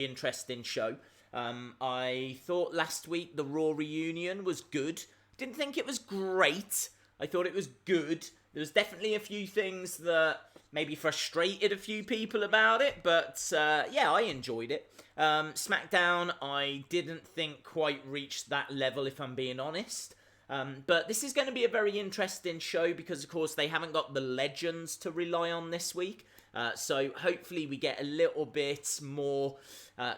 interesting show. I thought last week the Raw reunion was good. Didn't think it was great. I thought it was good. There was definitely a few things that maybe frustrated a few people about it, but yeah, I enjoyed it. SmackDown, I didn't think quite reached that level, if I'm being honest. But this is going to be a very interesting show because, of course, they haven't got the legends to rely on this week. So hopefully we get a little bit more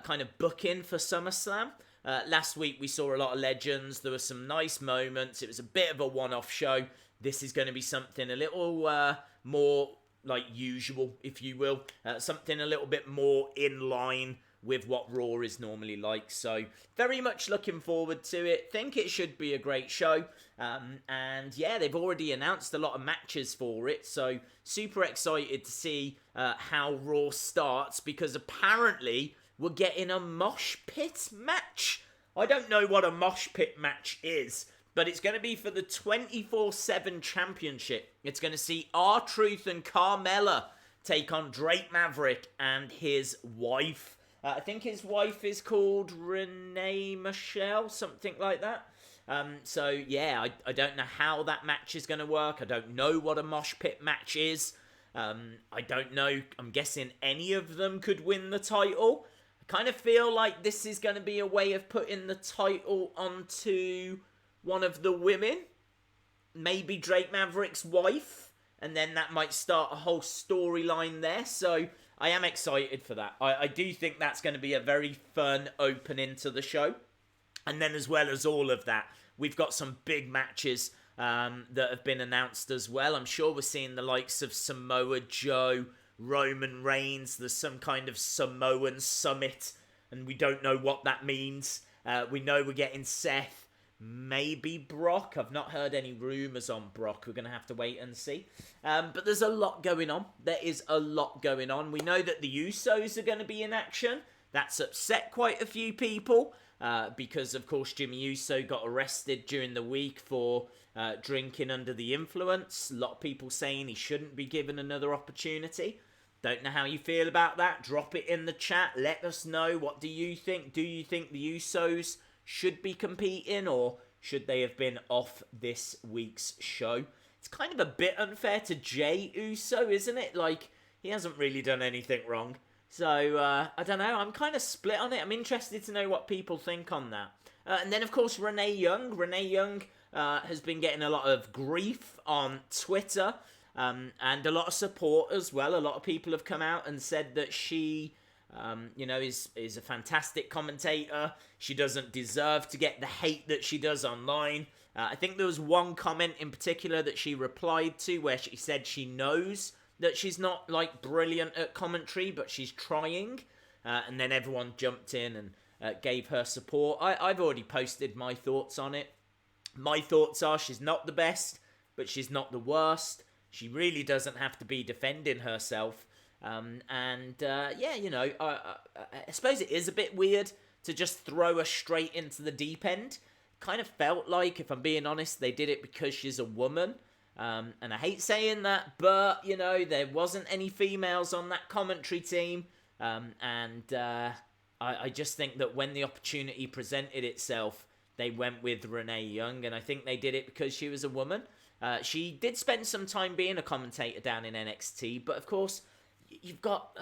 kind of booking for SummerSlam. Last week we saw a lot of legends. There were some nice moments. It was a bit of a one-off show. This is going to be something a little more like usual, if you will. Something a little bit more in line with what Raw is normally like. So very much looking forward to it. Think it should be a great show. And yeah, they've already announced a lot of matches for it. So super excited to see how Raw starts, because apparently we're getting a mosh pit match. I don't know what a mosh pit match is, but it's going to be for the 24/7 championship. It's going to see R-Truth and Carmella take on Drake Maverick and his wife. I think his wife is called Renee Michelle, something like that. So yeah, I don't know how that match is going to work. I don't know what a mosh pit match is. I don't know. I'm guessing any of them could win the title. I kind of feel like this is going to be a way of putting the title onto one of the women. Maybe Drake Maverick's wife. And then that might start a whole storyline there. So I am excited for that. I do think that's going to be a very fun opening to the show. And then as well as all of that, we've got some big matches that have been announced as well. I'm sure we're seeing the likes of Samoa Joe, Roman Reigns. There's some kind of Samoan summit, and we don't know what that means. We know we're getting Seth, maybe Brock. I've not heard any rumours on Brock. We're going to have to wait and see. But there's a lot going on. There is a lot going on. We know that the Usos are going to be in action. That's upset quite a few people because, of course, Jimmy Uso got arrested during the week for drinking under the influence. A lot of people saying he shouldn't be given another opportunity. Don't know how you feel about that. Drop it in the chat. Let us know. What do you think? Do you think the Usos should be competing, or should they have been off this week's show? It's kind of a bit unfair to Jey Uso, isn't it? Like, he hasn't really done anything wrong. So, I don't know. I'm kind of split on it. I'm interested to know what people think on that. And then, of course, Renee Young. Renee Young has been getting a lot of grief on Twitter and a lot of support as well. A lot of people have come out and said that she is a fantastic commentator. She doesn't deserve to get the hate that she does online. I think there was one comment in particular that she replied to where she said she knows that she's not, like, brilliant at commentary, but she's trying. And then everyone jumped in and gave her support. I've already posted my thoughts on it. My thoughts are she's not the best, but she's not the worst. She really doesn't have to be defending herself. I suppose it is a bit weird to just throw her straight into the deep end. Kind of felt like, if I'm being honest, they did it because she's a woman. And I hate saying that, but, there wasn't any females on that commentary team. I just think that when the opportunity presented itself, they went with Renee Young, and I think they did it because she was a woman. She did spend some time being a commentator down in NXT, but of course, you've got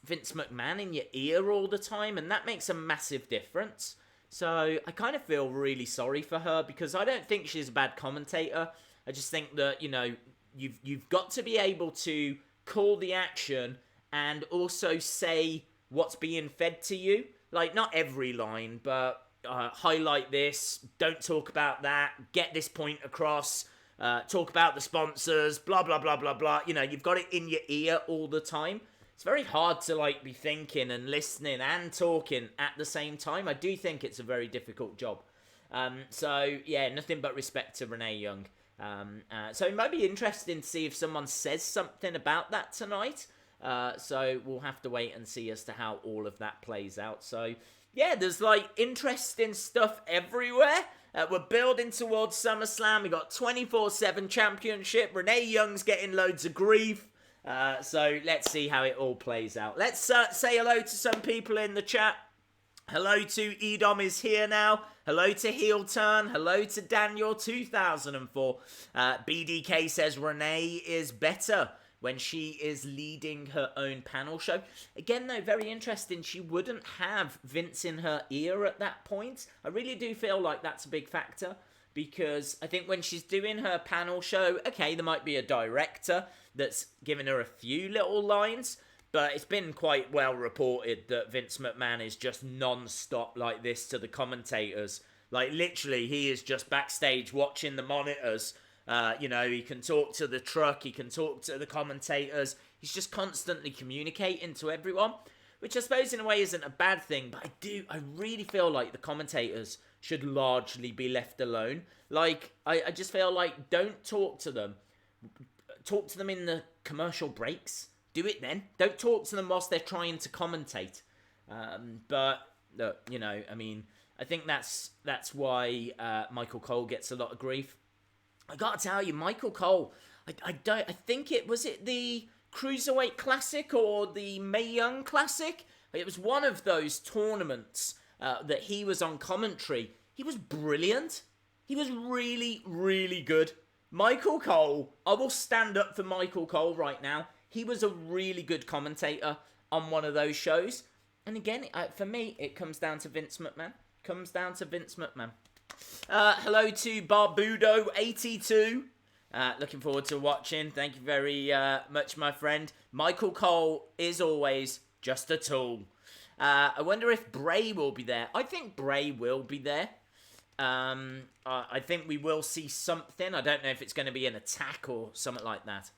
Vince McMahon in your ear all the time, and that makes a massive difference. So I kind of feel really sorry for her, because I don't think she's a bad commentator. I just think that, you've got to be able to call the action and also say what's being fed to you. Like, not every line, but highlight this, don't talk about that, get this point across, talk about the sponsors, blah, blah, blah, blah, blah. You've got it in your ear all the time. It's very hard to, be thinking and listening and talking at the same time. I do think it's a very difficult job. Yeah, nothing but respect to Renee Young. So it might be interesting to see if someone says something about that tonight. So we'll have to wait and see as to how all of that plays out. So, yeah, there's, interesting stuff everywhere. We're building towards SummerSlam. We got 24/7 championship. Renee Young's getting loads of grief. So let's see how it all plays out. Let's say hello to some people in the chat. Hello to Edom is here now. Hello to Heel Turn. Hello to Daniel 2004. BDK says Renee is better when she is leading her own panel show. Again, though, very interesting. She wouldn't have Vince in her ear at that point. I really do feel like that's a big factor. Because I think when she's doing her panel show, okay, there might be a director that's giving her a few little lines, but it's been quite well reported that Vince McMahon is just non-stop like this to the commentators. Like, literally, he is just backstage watching the monitors. He can talk to the truck, he can talk to the commentators. He's just constantly communicating to everyone, which I suppose in a way isn't a bad thing, but I really feel like the commentators should largely be left alone. Like, I just feel like, don't talk to them. Talk to them in the commercial breaks. Do it then. Don't talk to them whilst they're trying to commentate. But, look, I think that's why Michael Cole gets a lot of grief. I gotta tell you, Michael Cole, I think it was the Cruiserweight Classic or the Mae Young Classic? It was one of those tournaments that he was on commentary. He was brilliant. He was really, really good. Michael Cole, I will stand up for Michael Cole right now. He was a really good commentator on one of those shows. And again, for me, it comes down to Vince McMahon. Hello to Barbudo82. Looking forward to watching. Thank you very much, my friend. Michael Cole is always just a tool. I wonder if Bray will be there. I think Bray will be there. I think we will see something. I don't know if it's going to be an attack or something like that.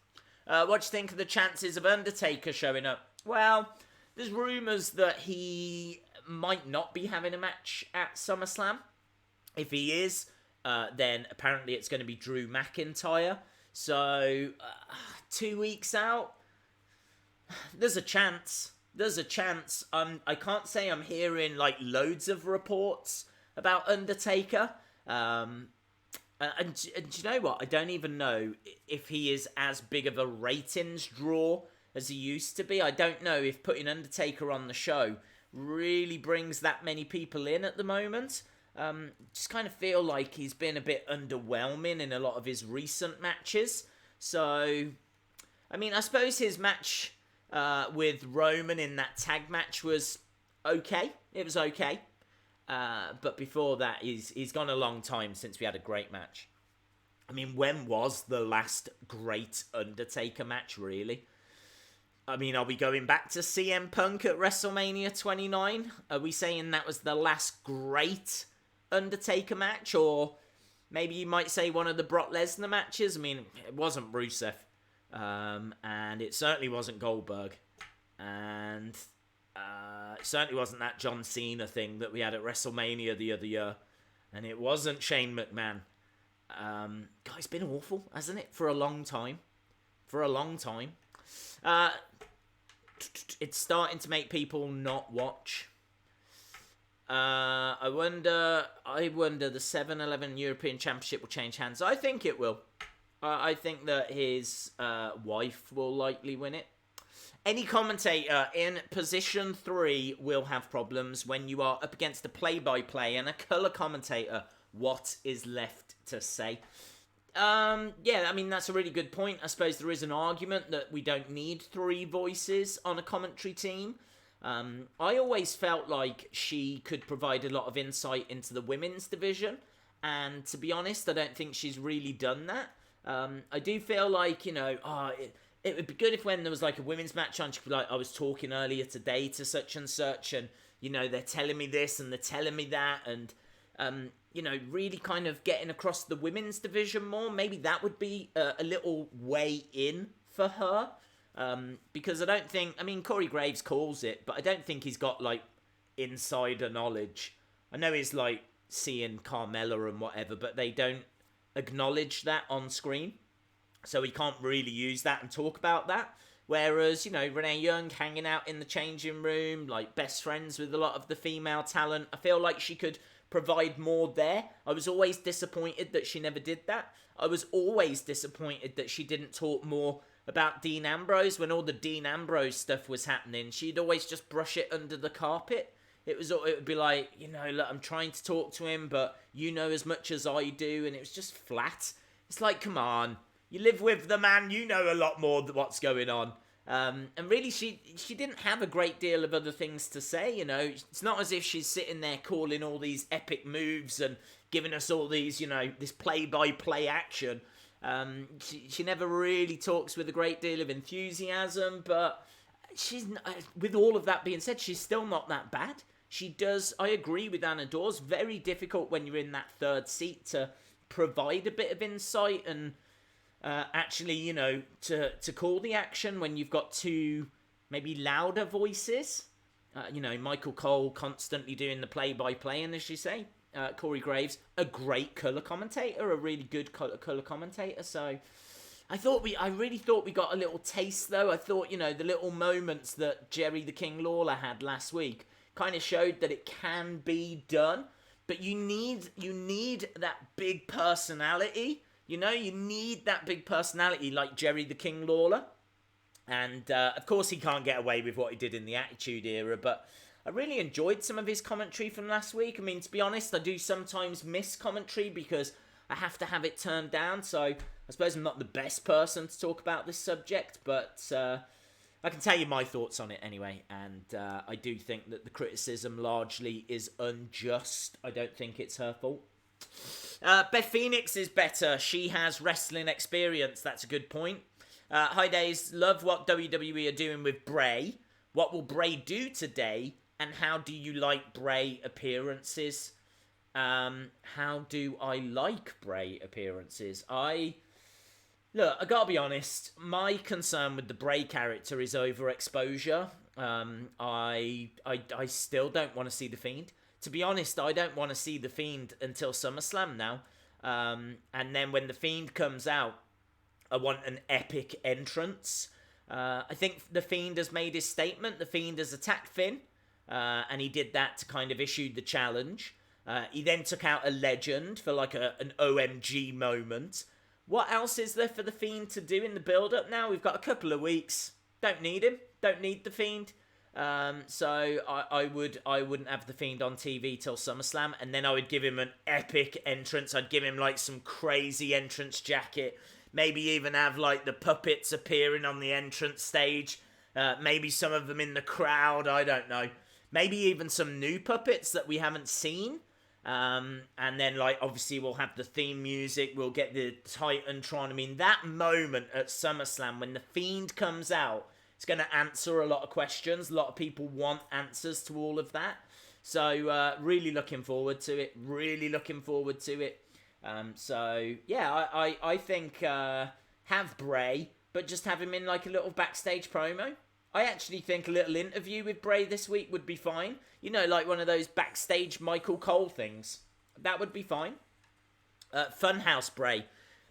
What do you think of the chances of Undertaker showing up? Well, there's rumours that he might not be having a match at SummerSlam. If he is, then apparently it's going to be Drew McIntyre. So, 2 weeks out, there's a chance. I can't say I'm hearing like loads of reports about Undertaker. And you know what? I don't even know if he is as big of a ratings draw as he used to be. I don't know if putting Undertaker on the show really brings that many people in at the moment. Just kind of feel like he's been a bit underwhelming in a lot of his recent matches. So, I suppose his match with Roman in that tag match was okay. It was okay. But before that, he's gone a long time since we had a great match. When was the last great Undertaker match, really? Are we going back to CM Punk at WrestleMania 29? Are we saying that was the last great Undertaker match? Or maybe you might say one of the Brock Lesnar matches? It wasn't Rusev. And it certainly wasn't Goldberg. And it certainly wasn't that John Cena thing that we had at WrestleMania the other year. And it wasn't Shane McMahon. It's been awful, hasn't it? For a long time. It's starting to make people not watch. I wonder the 7-Eleven European Championship will change hands. I think it will. I think that his wife will likely win it. Any commentator in position 3 will have problems when you are up against a play-by-play and a colour commentator. What is left to say? That's a really good point. I suppose there is an argument that we don't need 3 voices on a commentary team. I always felt like she could provide a lot of insight into the women's division. And to be honest, I don't think she's really done that. I do feel like, it would be good if when there was like a women's match on, she could be like, I was talking earlier today to such and such, and, they're telling me this and they're telling me that, and, really kind of getting across the women's division more. Maybe that would be a little way in for her. Because I don't think, Corey Graves calls it, but I don't think he's got, like, insider knowledge. I know he's, like, seeing Carmella and whatever, but they don't acknowledge that on screen. So he can't really use that and talk about that. Whereas, Renee Young hanging out in the changing room, like, best friends with a lot of the female talent. I feel like she could provide more there. I was always disappointed that she never did that. I was always disappointed that she didn't talk more about Dean Ambrose when all the Dean Ambrose stuff was happening. She'd always just brush it under the carpet. It would be like, look, I'm trying to talk to him, but you know as much as I do, and it was just flat. It's like, come on, you live with the man, you know a lot more than what's going on. And really, she didn't have a great deal of other things to say, It's not as if she's sitting there calling all these epic moves and giving us all these, this play-by-play action. She never really talks with a great deal of enthusiasm, but with all of that being said, she's still not that bad. She does, I agree with Anna Dawes, very difficult when you're in that third seat to provide a bit of insight and actually, to call the action when you've got two maybe louder voices. Michael Cole constantly doing the play-by-play, and as you say, Corey Graves, a great colour commentator, a really good colour commentator. So I really thought we got a little taste, though. I thought, the little moments that Jerry the King Lawler had last week kind of showed that it can be done. But you need that big personality. You need that big personality like Jerry the King Lawler. And, of course, he can't get away with what he did in the Attitude Era, but I really enjoyed some of his commentary from last week. I mean, to be honest, I do sometimes miss commentary because I have to have it turned down, so I suppose I'm not the best person to talk about this subject, but I can tell you my thoughts on it anyway, and I do think that the criticism largely is unjust. I don't think it's her fault. Beth Phoenix is better. She has wrestling experience. That's a good point. Hi Days, love what WWE are doing with Bray. What will Bray do today? And how do you like Bray appearances? How do I like Bray appearances? I gotta be honest. My concern with the Bray character is overexposure. I still don't want to see the Fiend. To be honest, I don't want to see the Fiend until SummerSlam now. And then when the Fiend comes out, I want an epic entrance. I think the Fiend has made his statement. The Fiend has attacked Finn. And he did that to kind of issue the challenge. He then took out a legend for like an OMG moment. What else is there for the Fiend to do in the build-up now? We've got a couple of weeks. Don't need him. Don't need the Fiend. So I wouldn't have the Fiend on TV till SummerSlam, and then I would give him an epic entrance. I'd give him like some crazy entrance jacket. Maybe even have like the puppets appearing on the entrance stage. Maybe some of them in the crowd. I don't know. Maybe even some new puppets that we haven't seen. And then, like, obviously we'll have the theme music. We'll get the Titantron. I mean, that moment at SummerSlam when the Fiend comes out, it's going to answer a lot of questions. A lot of people want answers to all of that. So, really looking forward to it. Really looking forward to it. So, yeah, I think have Bray, but just have him in, like, a little backstage promo. I actually think a little interview with Bray this week would be fine. Like one of those backstage Michael Cole things. That would be fine. Funhouse Bray.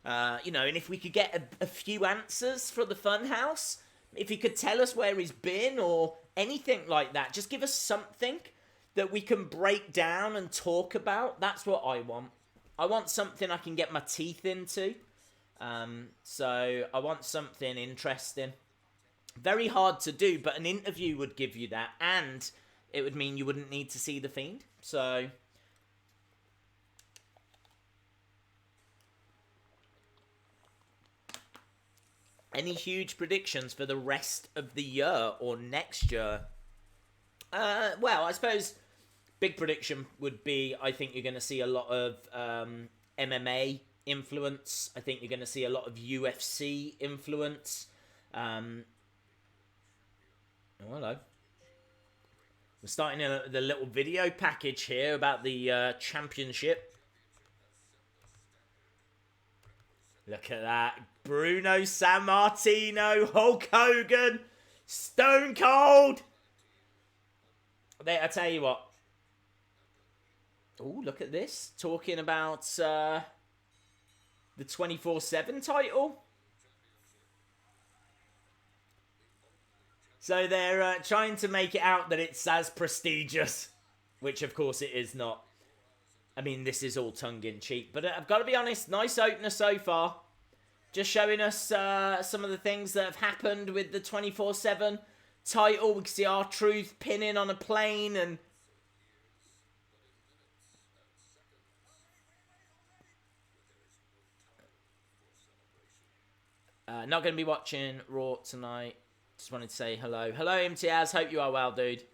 And if we could get a few answers for the Funhouse, if he could tell us where he's been or anything like that, just give us something that we can break down and talk about. That's what I want. I want something I can get my teeth into. So I want something interesting. Very hard to do, but an interview would give you that, and it would mean you wouldn't need to see the Fiend. So, any huge predictions for the rest of the year or next year? Well, I suppose big prediction would be I think you're going to see a lot of MMA influence. I think you're going to see a lot of UFC influence. Oh, hello. We're starting the little video package here about the championship. Look at that. Bruno Sammartino, Hulk Hogan, Stone Cold. I tell you what. Oh, look at this. Talking about the 24/7 title. So they're trying to make it out that it's as prestigious, which of course it is not. I mean, this is all tongue-in-cheek, but I've got to be honest, nice opener so far. Just showing us some of the things that have happened with the 24/7 title. We can see R-Truth pinning on a plane and... not going to be watching Raw tonight. Just wanted to say hello. Hello, MTAs. Hope you are well, dude.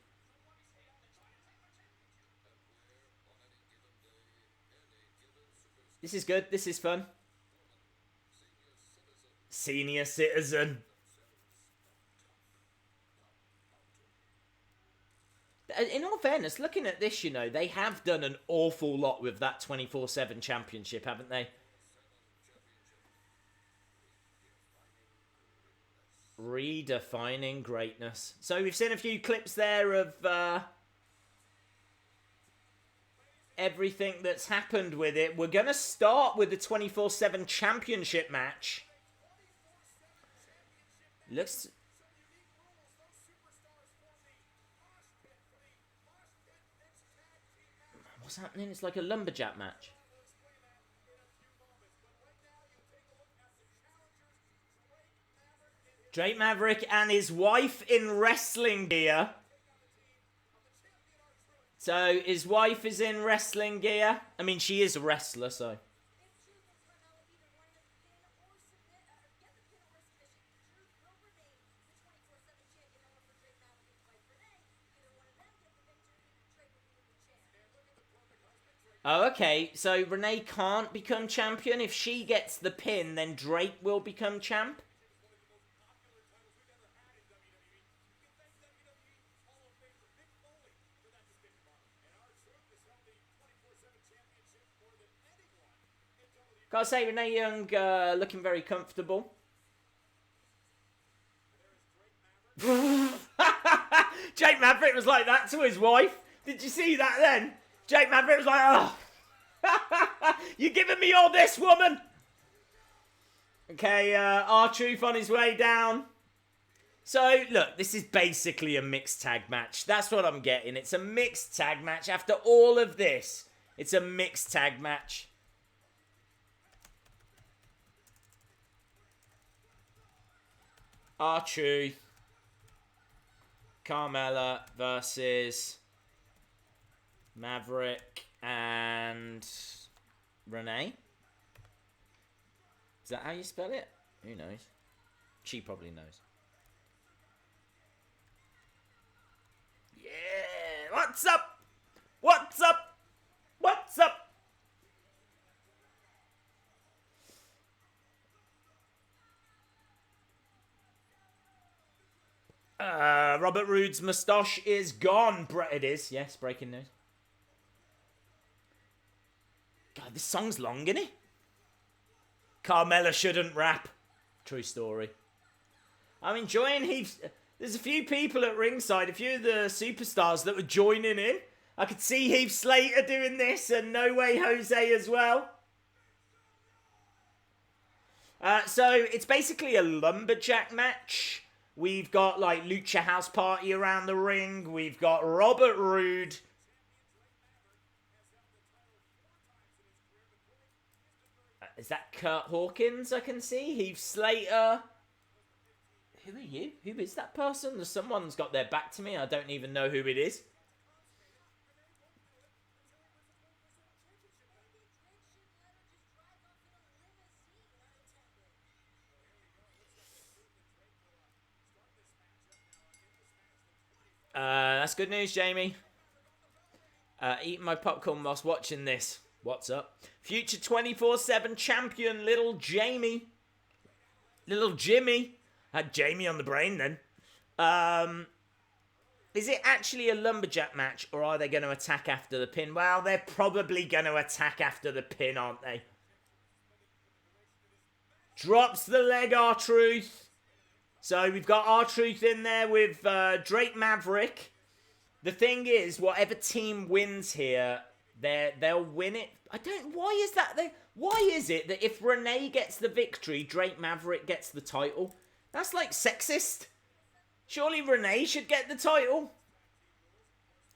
This is good. This is fun. Senior citizen. In all fairness, looking at this, you know, they have done an awful lot with that 24/7 championship, haven't they? Redefining greatness. So we've seen a few clips there of everything that's happened with it. We're going to start with the 24/7 championship match. Looks... What's happening? It's like a lumberjack match. Drake Maverick and his wife in wrestling gear. So his wife is in wrestling gear. I mean, she is a wrestler, so... Oh, okay. So Renee can't become champion. If she gets the pin, then Drake will become champ. Gotta say, Renee Young looking very comfortable. Jake Maverick was like that to his wife. Did you see that then? Jake Maverick was like, oh, you giving me all this, woman? Okay, R-Truth on his way down. So, look, this is basically a mixed tag match. That's what I'm getting. It's a mixed tag match. After all of this, it's a mixed tag match. R-Truth, Carmella versus Maverick and Renee. Is that how you spell it? Who knows? She probably knows. Yeah! What's up? What's up? What's up? Robert Roode's moustache is gone. It is, yes, breaking news. God, this song's long, isn't it? Carmella shouldn't rap. True story. I'm enjoying Heath. There's a few people at ringside, a few of the superstars that were joining in. I could see Heath Slater doing this and No Way Jose as well. So it's basically a lumberjack match. We've got like Lucha House Party around the ring. We've got Robert Roode. Is that Kurt Hawkins I can see? Heath Slater. Who are you? Who is that person? Someone's got their back to me. I don't even know who it is. That's good news, Jamie. Eating my popcorn whilst watching this. What's up? Future 24/7 champion, little Jamie. Little Jimmy. Had Jamie on the brain then. Is it actually a lumberjack match, or are they going to attack after the pin? Well, they're probably going to attack after the pin, aren't they? Drops the leg, R-Truth. So we've got R-Truth in there with Drake Maverick. The thing is, whatever team wins here, they'll win it. Why is that? Why is it that if Renee gets the victory, Drake Maverick gets the title? That's like sexist. Surely Renee should get the title.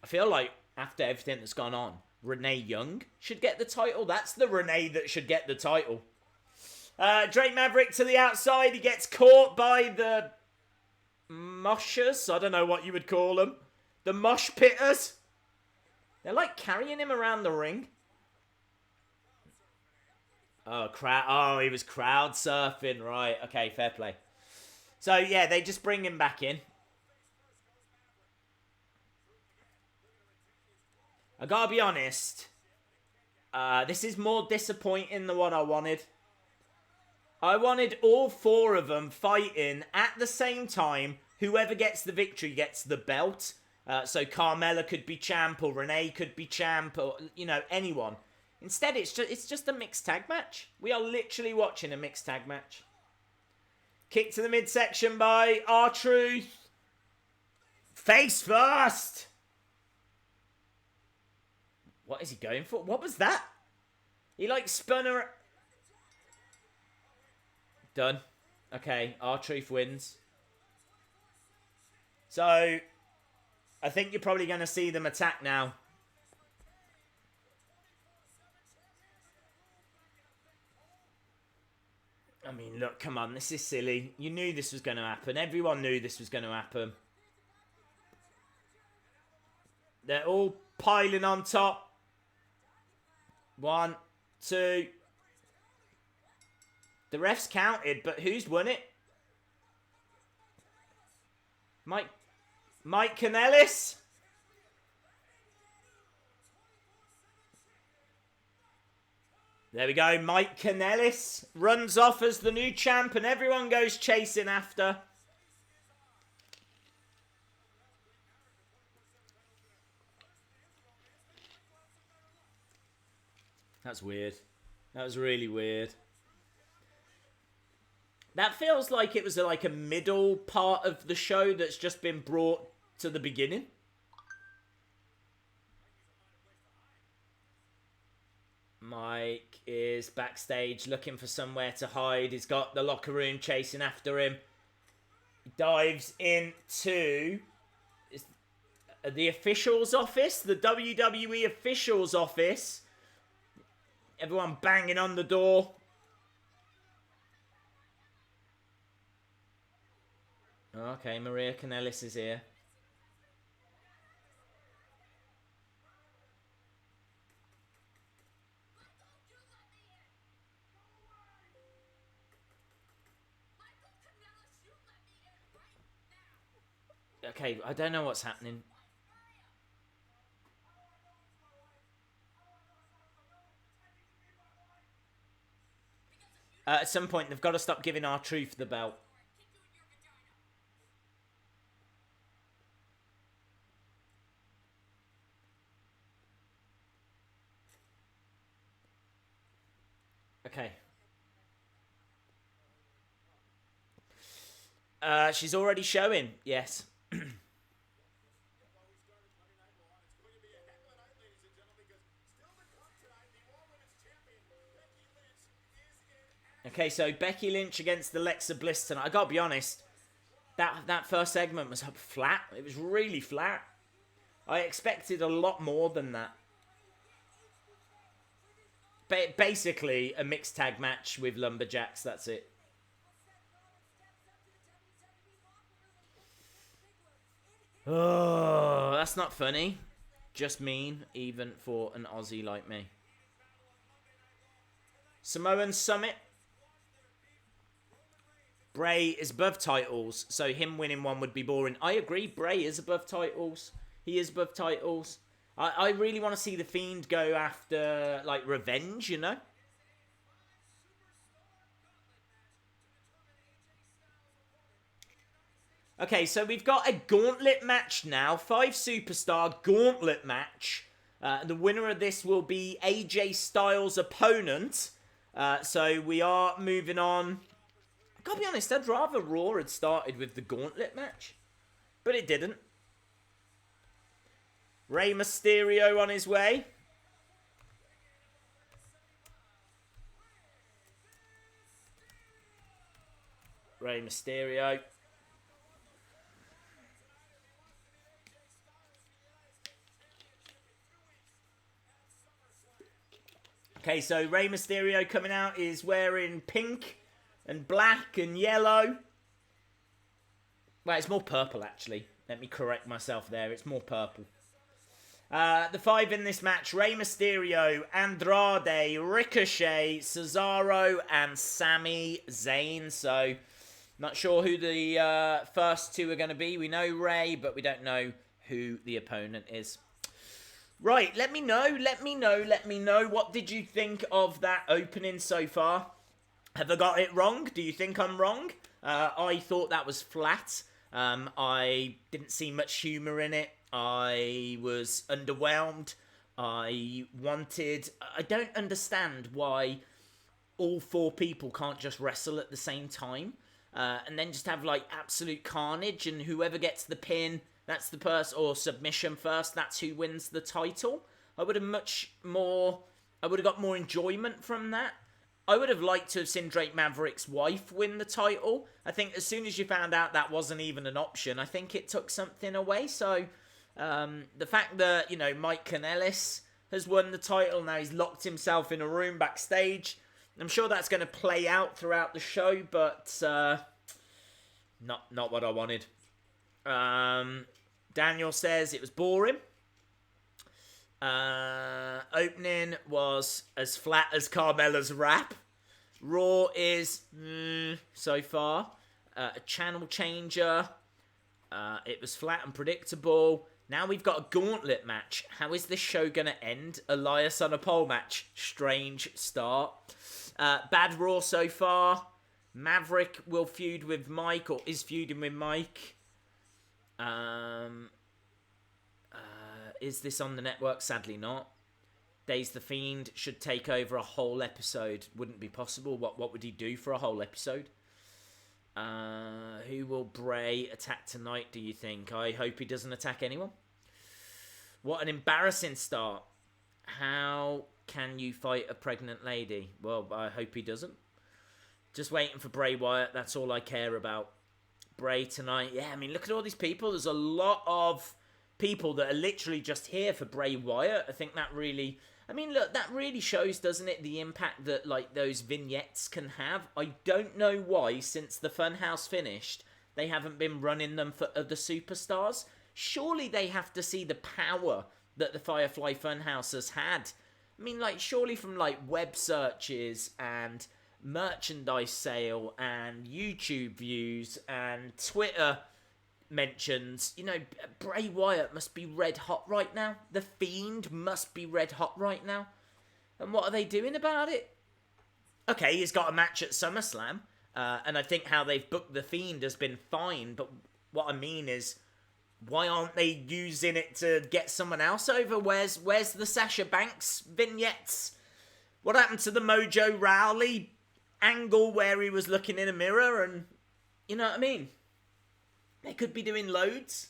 I feel like after everything that's gone on, Renee Young should get the title. That's the Renee that should get the title. Drake Maverick to the outside. He gets caught by the Moshers. I don't know what you would call them. The Mosh Pitters. They're like carrying him around the ring. Oh, he was crowd surfing. Right. Okay, fair play. So, yeah, they just bring him back in. I gotta be honest. This is more disappointing than what I wanted. I wanted all four of them fighting at the same time. Whoever gets the victory gets the belt. So Carmella could be champ, or Renee could be champ, or, you know, anyone. Instead, it's just a mixed tag match. We are literally watching a mixed tag match. Kick to the midsection by R-Truth. Face first. What is he going for? What was that? He like spun her. Done. Okay, R-Truth wins. So, I think you're probably going to see them attack now. I mean, look, come on, this is silly. You knew this was going to happen. Everyone knew this was going to happen. They're all piling on top. 1, 2. The refs counted, but who's won it? Mike Kannellis? There we go. Mike Kannellis runs off as the new champ, and everyone goes chasing after. That's weird. That was really weird. That feels like it was like a middle part of the show that's just been brought to the beginning. Mike is backstage looking for somewhere to hide. He's got the locker room chasing after him. He dives into the officials' office, the WWE officials' office. Everyone banging on the door. Okay, Maria Kanellis is here. Okay, I don't know what's happening. At some point, they've got to stop giving R-Truth the belt. Okay. She's already showing, yes. Okay, so Becky Lynch against Alexa Bliss tonight. I gotta be honest, that first segment was flat. It was really flat. I expected a lot more than that. Basically, a mixed tag match with lumberjacks. That's it. Oh, that's not funny. Just mean, even for an Aussie like me. Samoan Summit. Bray is above titles, so him winning one would be boring. I agree, Bray is above titles. He is above titles. I really want to see the Fiend go after, like, revenge, you know? Okay, so we've got a gauntlet match now. 5-superstar gauntlet match. The winner of this will be AJ Styles' opponent. So we are moving on. I gotta be honest, I'd rather Raw had started with the gauntlet match. But it didn't. Rey Mysterio on his way. Rey Mysterio. Okay, so Rey Mysterio coming out is wearing pink and black and yellow. Well, it's more purple, actually. Let me correct myself there. It's more purple. The 5 in this match, Rey Mysterio, Andrade, Ricochet, Cesaro, and Sami Zayn. So, not sure who the first 2 are going to be. We know Rey, but we don't know who the opponent is. Right, let me know. What did you think of that opening so far? Have I got it wrong? Do you think I'm wrong? I thought that was flat. I didn't see much humour in it. I was underwhelmed. I don't understand why all 4 people can't just wrestle at the same time. And then just have, like, absolute carnage. And whoever gets the pin, that's the person, or submission first, that's who wins the title. I would have got more enjoyment from that. I would have liked to have seen Drake Maverick's wife win the title. I think as soon as you found out that wasn't even an option, I think it took something away. So, the fact that, Mike Kannellis has won the title, now he's locked himself in a room backstage. I'm sure that's going to play out throughout the show, but not what I wanted. Daniel says it was boring. Opening was as flat as Carmella's rap. Raw is so far. A channel changer. It was flat and predictable. Now we've got a gauntlet match. How is this show going to end? Elias on a pole match. Strange start. Bad Raw so far. Maverick will feud with Mike, or is feuding with Mike. Is this on the network? Sadly not. Days the Fiend should take over a whole episode. Wouldn't be possible. What would he do for a whole episode? Who will Bray attack tonight, do you think? I hope he doesn't attack anyone. What an embarrassing start. How can you fight a pregnant lady? Well, I hope he doesn't. Just waiting for Bray Wyatt. That's all I care about. Bray tonight. Yeah, I mean, look at all these people. There's a lot of people that are literally just here for Bray Wyatt. I think that really... I mean, look, that really shows, doesn't it, the impact that, like, those vignettes can have. I don't know why, since the Funhouse finished, they haven't been running them for other superstars. Surely they have to see the power that the Firefly Funhouse has had. I mean, like, surely from, like, web searches and merchandise sale and YouTube views and Twitter mentions, Bray Wyatt must be red hot right now. The Fiend must be red hot right now. And what are they doing about it? Okay, he's got a match at SummerSlam, and I think how they've booked The Fiend has been fine, but what I mean is, why aren't they using it to get someone else over? Where's the Sasha Banks vignettes? What happened to the Mojo Rawley angle where he was looking in a mirror and, you know what I mean? They could be doing loads.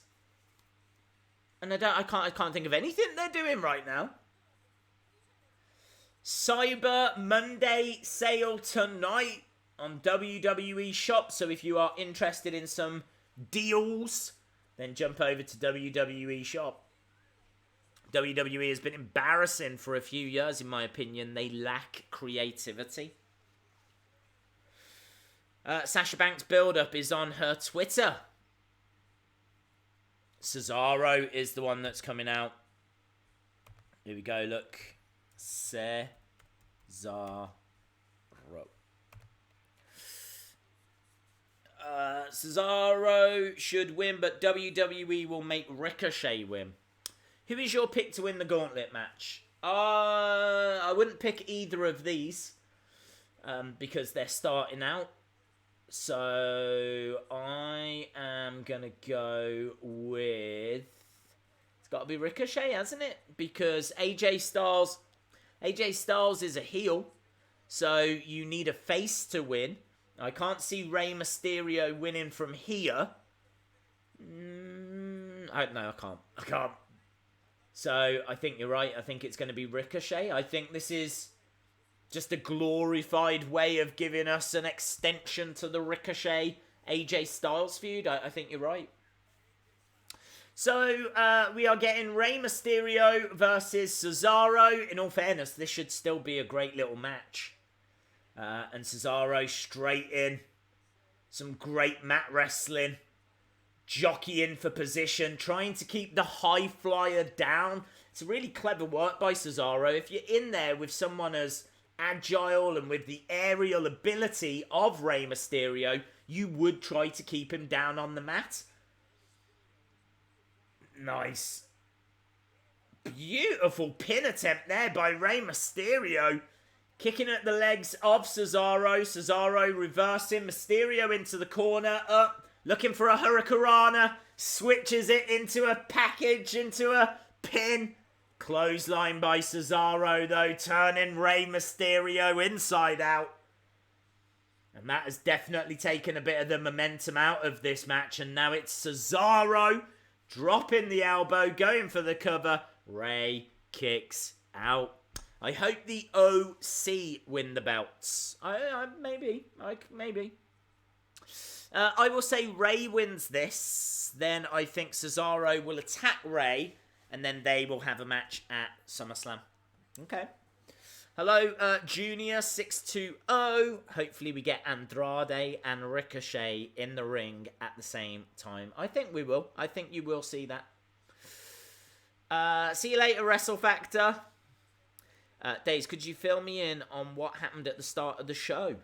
And I can't think of anything they're doing right now. Cyber Monday sale tonight on WWE Shop. So if you are interested in some deals, then jump over to WWE Shop. WWE has been embarrassing for a few years, in my opinion. They lack creativity. Sasha Banks' build-up is on her Twitter. Cesaro is the one that's coming out. Here we go, look. Cesaro. Cesaro should win, but WWE will make Ricochet win. Who is your pick to win the Gauntlet match? I wouldn't pick either of these because they're starting out. So I am going to go with... It's got to be Ricochet, hasn't it? Because AJ Styles is a heel. So you need a face to win. I can't see Rey Mysterio winning from here. I can't. So I think you're right. I think it's going to be Ricochet. I think this is just a glorified way of giving us an extension to the Ricochet AJ Styles feud. I think you're right. So, we are getting Rey Mysterio versus Cesaro. In all fairness, this should still be a great little match. And Cesaro straight in. Some great mat wrestling. Jockeying for position. Trying to keep the high flyer down. It's really clever work by Cesaro. If you're in there with someone as agile and with the aerial ability of Rey Mysterio, you would try to keep him down on the mat. Nice. Beautiful pin attempt there by Rey Mysterio. Kicking at the legs of Cesaro. Cesaro reversing. Mysterio into the corner. Up. Looking for a Hurricanrana. Switches it into a package. Into a pin. Clothesline by Cesaro though. Turning Rey Mysterio inside out. And that has definitely taken a bit of the momentum out of this match. And now it's Cesaro dropping the elbow, going for the cover. Rey kicks out. I hope the OC win the belts. Maybe. I will say Rey wins this. Then I think Cesaro will attack Rey. And then they will have a match at SummerSlam. Okay. Hello, Junior620. Hopefully we get Andrade and Ricochet in the ring at the same time. I think we will. I think you will see that. See you later, WrestleFactor. Days, could you fill me in on what happened at the start of the show?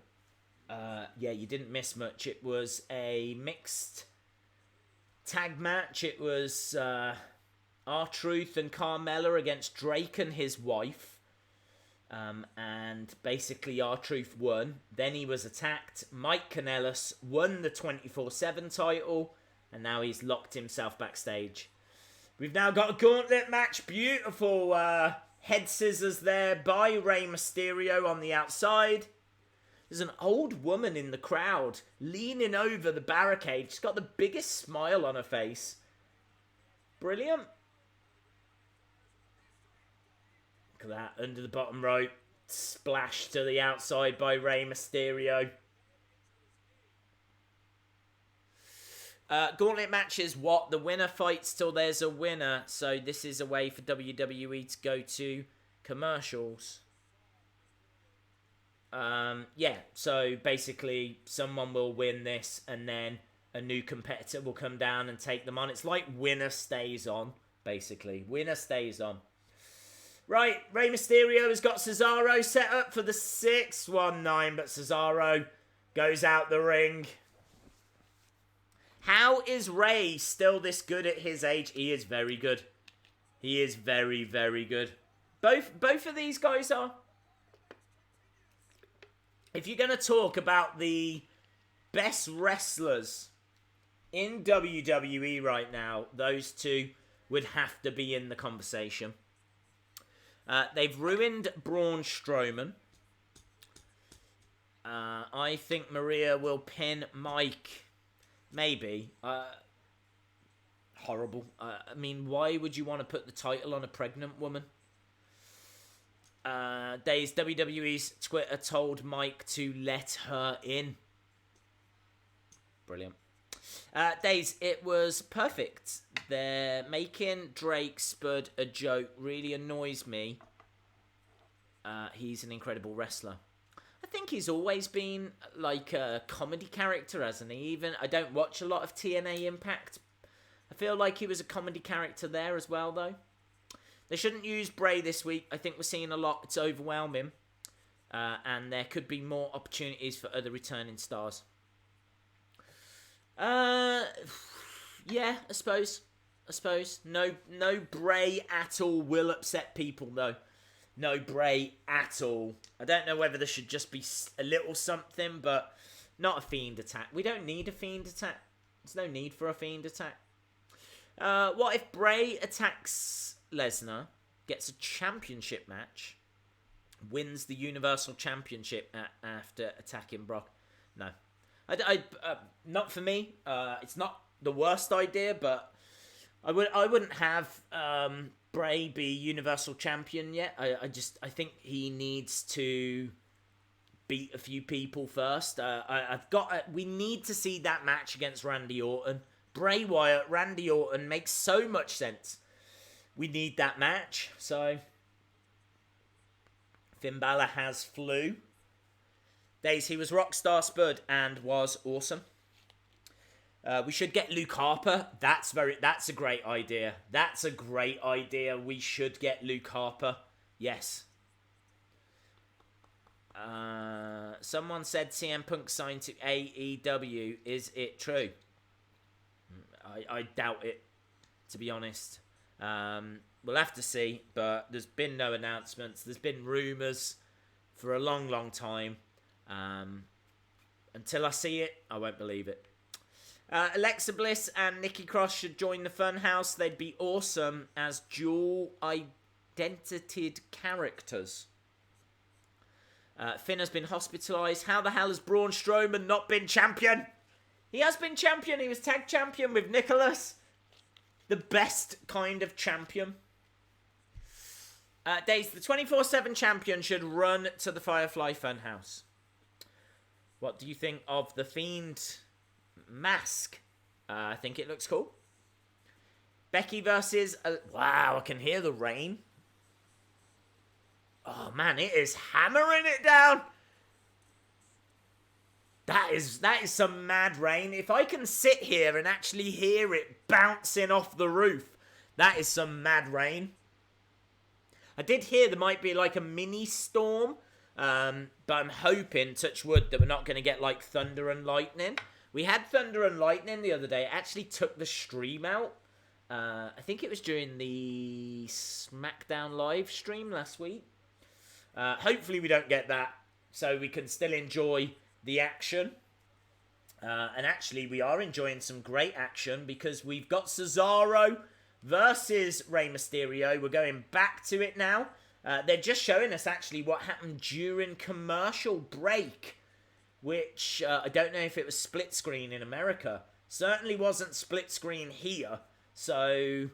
Yeah, you didn't miss much. It was a mixed tag match. It was R-Truth and Carmella against Drake and his wife. And basically R-Truth won. Then he was attacked. Mike Kannellis won the 24/7 title. And now he's locked himself backstage. We've now got a gauntlet match. Beautiful head scissors there by Rey Mysterio on the outside. There's an old woman in the crowd leaning over the barricade. She's got the biggest smile on her face. Brilliant. Look at that, under the bottom rope. Splash to the outside by Rey Mysterio. Gauntlet match is what? The winner fights till there's a winner. So this is a way for WWE to go to commercials. Yeah, so basically someone will win this and then a new competitor will come down and take them on. It's like winner stays on, basically. Winner stays on. Right, Rey Mysterio has got Cesaro set up for the 619, but Cesaro goes out the ring. How is Rey still this good at his age? He is very good. He is very, very good. Both of these guys are. If you're going to talk about the best wrestlers in WWE right now, those two would have to be in the conversation. They've ruined Braun Strowman. I think Maria will pin Mike. Maybe. Horrible. I mean, why would you want to put the title on a pregnant woman? Days, WWE's Twitter told Mike to let her in. Brilliant. Days, it was perfect. They're making Drake Spud a joke. Really annoys me. He's an incredible wrestler. I think he's always been like a comedy character, hasn't he? Even I don't watch a lot of TNA Impact. I feel like he was a comedy character there as well, though. They shouldn't use Bray this week. I think we're seeing a lot. It's overwhelming. And there could be more opportunities for other returning stars. Yeah, I suppose. No Bray at all will upset people, though. No Bray at all. I don't know whether there should just be a little something, but not a Fiend attack. We don't need a Fiend attack. There's no need for a Fiend attack. What if Bray attacks Lesnar, gets a championship match, wins the Universal Championship after attacking Brock? No. Not for me. It's not the worst idea, but I wouldn't have Bray be Universal Champion yet. I think he needs to beat a few people first. We need to see that match against Randy Orton Bray Wyatt, Randy Orton makes so much sense. We need that match. So, Finn Balor has flu. Days he was Rockstar Spud and was awesome. We should get Luke Harper. That's a great idea. That's a great idea. We should get Luke Harper. Yes. Someone said CM Punk signed to AEW. Is it true? I doubt it, to be honest. We'll have to see, but there's been no announcements. There's been rumours for a long, long time. Until I see it, I won't believe it. Alexa Bliss and Nikki Cross should join the Funhouse. They'd be awesome as dual identited characters. Finn has been hospitalised. How the hell has Braun Strowman not been champion? He has been champion. He was tag champion with Nicholas. The best kind of champion. Days, the 24/7 champion should run to the Firefly Funhouse. What do you think of the Fiend mask? I think it looks cool. Becky versus... wow, I can hear the rain. Oh, man, it is hammering it down. That is some mad rain. If I can sit here and actually hear it bouncing off the roof, that is some mad rain. I did hear there might be like a mini storm, but I'm hoping, touch wood, that we're not going to get like thunder and lightning. We had thunder and lightning the other day. It actually took the stream out. I think it was during the SmackDown live stream last week. Hopefully we don't get that, so we can still enjoy the action. And actually, we are enjoying some great action because we've got Cesaro versus Rey Mysterio. We're going back to it now. They're just showing us actually what happened during commercial break, which I don't know if it was split screen in America. Certainly wasn't split screen here. So,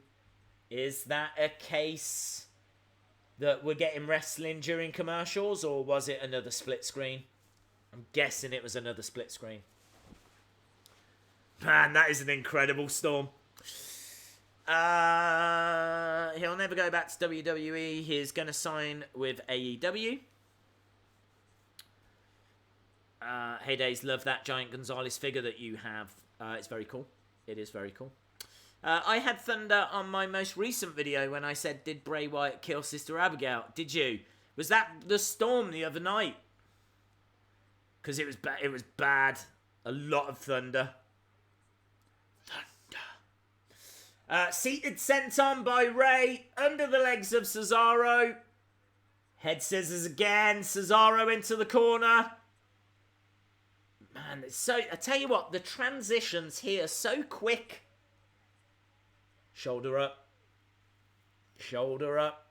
is that a case that we're getting wrestling during commercials, or was it another split screen? I'm guessing it was another split screen. Man, that is an incredible storm. He'll never go back to WWE. He's going to sign with AEW. Hey Days, love that Giant Gonzalez figure that you have. It's very cool. It is very cool. I had thunder on my most recent video when I said, did Bray Wyatt kill Sister Abigail? Did you? Was that the storm the other night? Because it was bad. A lot of thunder. Seated senton by Rey. Under the legs of Cesaro. Head scissors again. Cesaro into the corner. Man, it's so... I tell you what, the transitions here are so quick. Shoulder up. Shoulder up.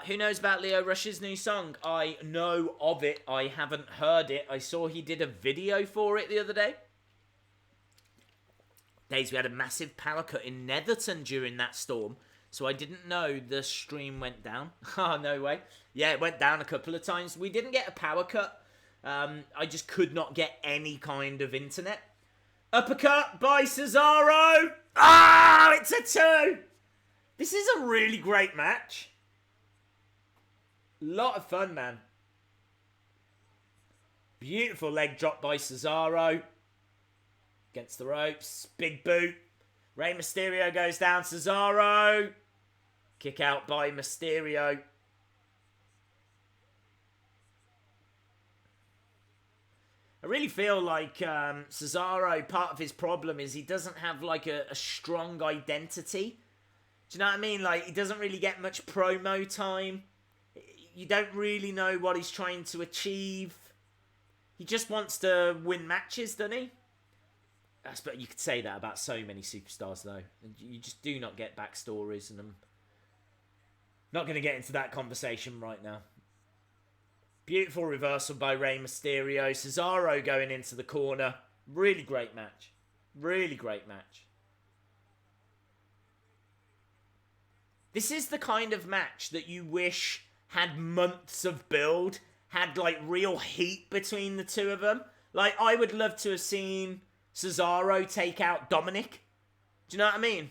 Who knows about Leo Rush's new song? I know of it. I haven't heard it. I saw he did a video for it the other day. Days, we had a massive power cut in Netherton during that storm. So I didn't know the stream went down. Oh, no way. Yeah, it went down a couple of times. We didn't get a power cut. I just could not get any kind of internet. Uppercut by Cesaro. Ah, it's a 2. This is a really great match. Lot of fun, man. Beautiful leg drop by Cesaro. Against the ropes. Big boot. Rey Mysterio goes down. Cesaro. Kick out by Mysterio. I really feel like Cesaro, part of his problem is he doesn't have like a strong identity. Do you know what I mean? Like, he doesn't really get much promo time. You don't really know what he's trying to achieve. He just wants to win matches, doesn't he? But you could say that about so many superstars, though. You just do not get backstories, and I'm not going to get into that conversation right now. Beautiful reversal by Rey Mysterio. Cesaro going into the corner. Really great match. Really great match. This is the kind of match that you wish had months of build, had like real heat between the two of them. Like, I would love to have seen Cesaro take out Dominic. Do you know what I mean?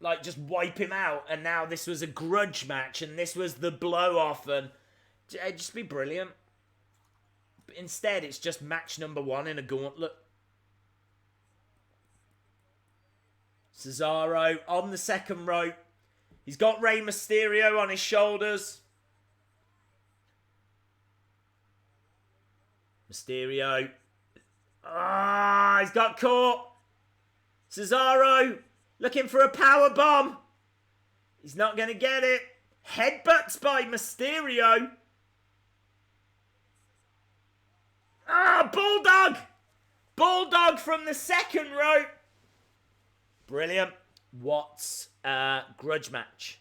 Like, just wipe him out, and now this was a grudge match, and this was the blow-off, and it'd just be brilliant. But instead, it's just match number 1 in a gauntlet. Cesaro on the second rope. He's got Rey Mysterio on his shoulders. Mysterio. Ah, he's got caught. Cesaro looking for a power bomb. He's not going to get it. Headbutts by Mysterio. Ah, Bulldog. Bulldog from the second rope. Brilliant. What's a grudge match?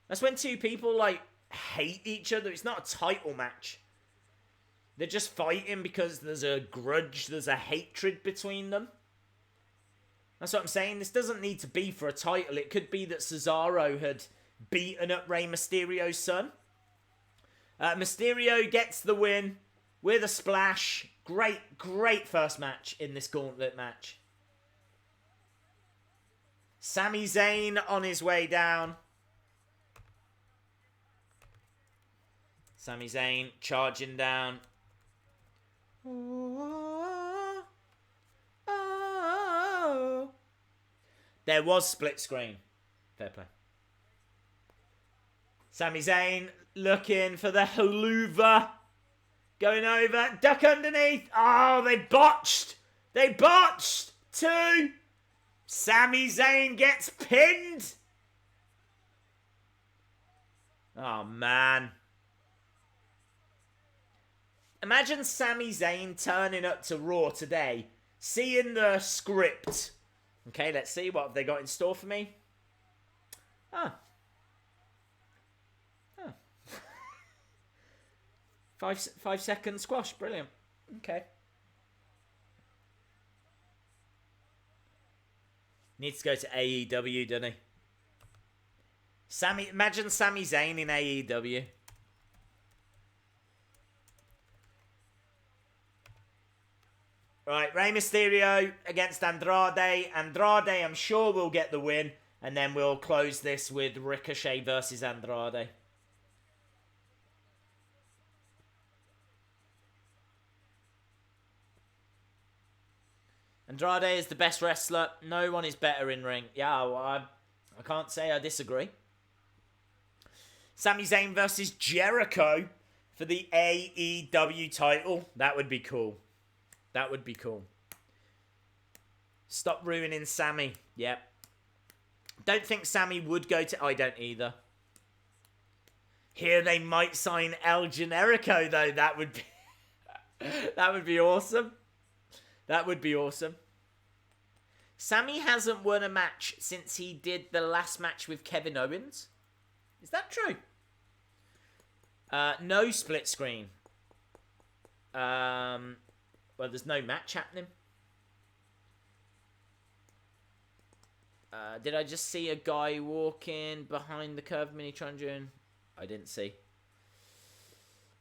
That's when two people, like, hate each other. It's not a title match. They're just fighting because there's a grudge, there's a hatred between them. That's what I'm saying. This doesn't need to be for a title. It could be that Cesaro had beaten up Rey Mysterio's son. Mysterio gets the win with a splash. Great first match in this gauntlet match. Sami Zayn on his way down. Sami Zayn charging down. Oh, oh. There was split screen. Fair play. Sami Zayn looking for the haluva. Going over. Duck underneath. Oh, they botched. They botched. 2. Sami Zayn gets pinned. Oh, man. Imagine Sami Zayn turning up to Raw today, seeing the script. Okay, let's see what have they got in store for me. Ah. Oh. 5 second squash. Brilliant. Okay. Needs to go to AEW, doesn't he? Imagine Sami Zayn in AEW. Right, Rey Mysterio against Andrade. Andrade, I'm sure, will get the win. And then we'll close this with Ricochet versus Andrade. Andrade is the best wrestler. No one is better in ring. Yeah, well, I can't say I disagree. Sami Zayn versus Jericho for the AEW title. That would be cool. That would be cool. Stop ruining Sami. Yep. Don't think Sami would go to... I don't either. Here they might sign El Generico, though. That would be... that would be awesome. That would be awesome. Sami hasn't won a match since he did the last match with Kevin Owens. Is that true? No split screen. Well, there's no match happening. Did I just see a guy walking behind the curve mini Trunjun? I didn't see.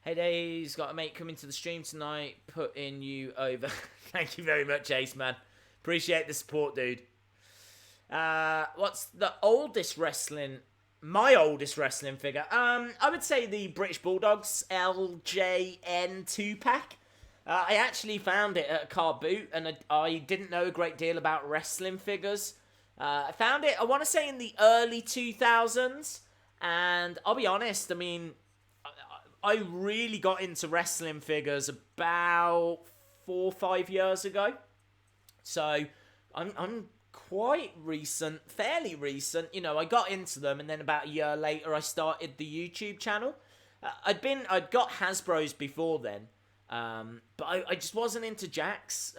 Hey Dave's got a mate coming to the stream tonight, putting you over. Thank you very much, Ace Man. Appreciate the support, dude. What's the oldest wrestling? My oldest wrestling figure? I would say the British Bulldogs LJN 2-pack. I actually found it at a car boot, and I didn't know a great deal about wrestling figures. I found it, I want to say, in the early 2000s, and I'll be honest, I mean, I really got into wrestling figures about 4 or 5 years ago. So I'm quite recent, fairly recent. You know, I got into them, and then about a year later, I started the YouTube channel. I'd got Hasbro's before then, but I just wasn't into Jakks.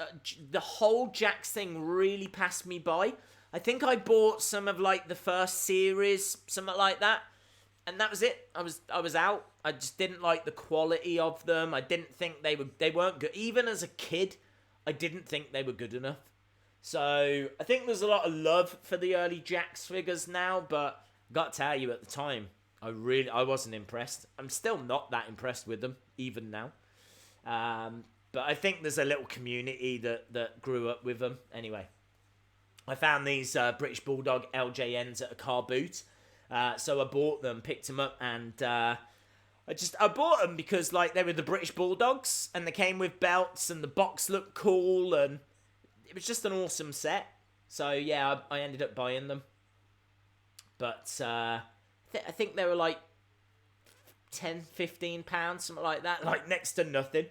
The whole Jakks thing really passed me by. I think I bought some of like the first series, something like that, and that was it. I was out. I just didn't like the quality of them. I didn't think they weren't good. Even as a kid, I didn't think they were good enough. So I think there's a lot of love for the early Jakks figures now, but I got to tell you, at the time, I wasn't impressed. I'm still not that impressed with them, even now. But I think there's a little community that grew up with them. Anyway, I found these British Bulldog LJNs at a car boot. So I bought them, picked them up, and I bought them because like they were the British Bulldogs, and they came with belts, and the box looked cool, and it was just an awesome set. So yeah, I ended up buying them. But I think they were like £10-15, something like that, like next to nothing.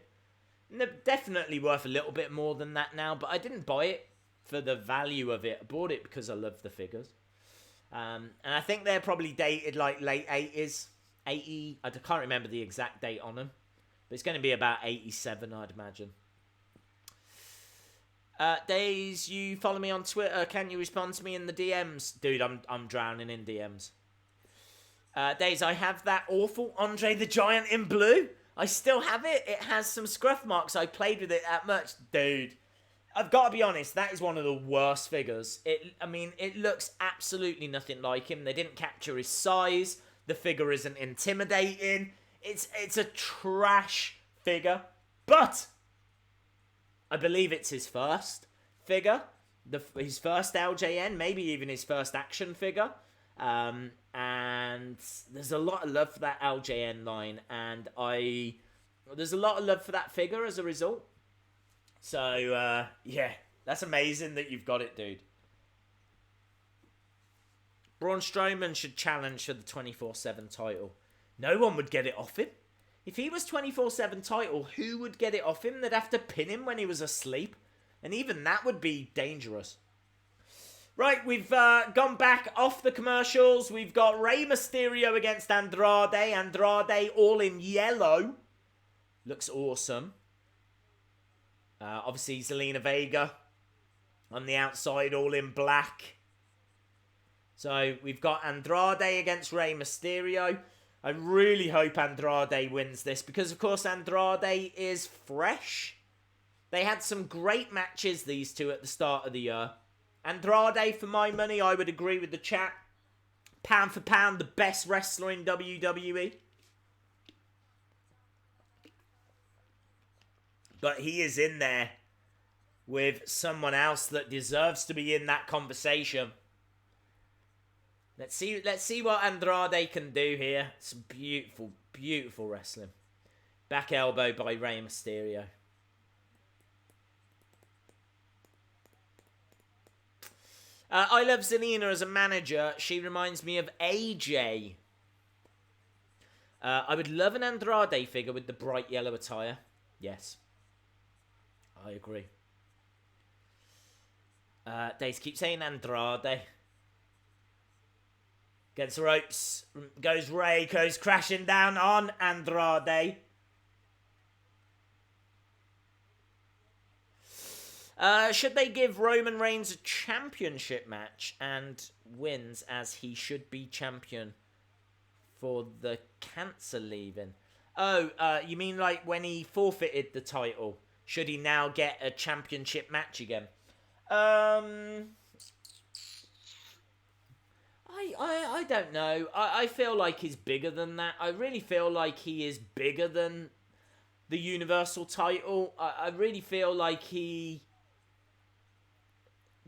And they're definitely worth a little bit more than that now, but I didn't buy it for the value of it. I bought it because I love the figures. And I think they're probably dated like late 80s. 80, I can't remember the exact date on them. But it's going to be about 87, I'd imagine. Days, you follow me on Twitter. Can you respond to me in the DMs? Dude, I'm drowning in DMs. Days, I have that awful Andre the Giant in blue. I still have it. It has some scruff marks. I played with it that much. Dude, I've got to be honest. That is one of the worst figures. It looks absolutely nothing like him. They didn't capture his size. The figure isn't intimidating. It's a trash figure. But I believe it's his first figure. His first LJN. Maybe even his first action figure. And there's a lot of love for that LJN line, and there's a lot of love for that figure as a result. So yeah, that's amazing that you've got it, dude. Braun Strowman should challenge for the 24/7 title. No one would get it off him. If he was 24/7 title, who would get it off him? They'd have to pin him when he was asleep, and even that would be dangerous. Right, we've gone back off the commercials. We've got Rey Mysterio against Andrade. Andrade all in yellow. Looks awesome. Obviously, Zelina Vega on the outside, all in black. So, we've got Andrade against Rey Mysterio. I really hope Andrade wins this because, of course, Andrade is fresh. They had some great matches, these two, at the start of the year. Andrade, for my money, I would agree with the chat. Pound for pound, the best wrestler in WWE. But he is in there with someone else that deserves to be in that conversation. Let's see what Andrade can do here. Some beautiful, beautiful wrestling. Back elbow by Rey Mysterio. I love Zelina as a manager. She reminds me of AJ. I would love an Andrade figure with the bright yellow attire. Yes. I agree. Days keep saying Andrade. Against the ropes. Goes Rey. Goes crashing down on Andrade. Should they give Roman Reigns a championship match and wins as he should be champion for the cancer leaving? Oh, you mean like when he forfeited the title? Should he now get a championship match again? I don't know. I feel like he's bigger than that. I really feel like he is bigger than the Universal title. I really feel like he...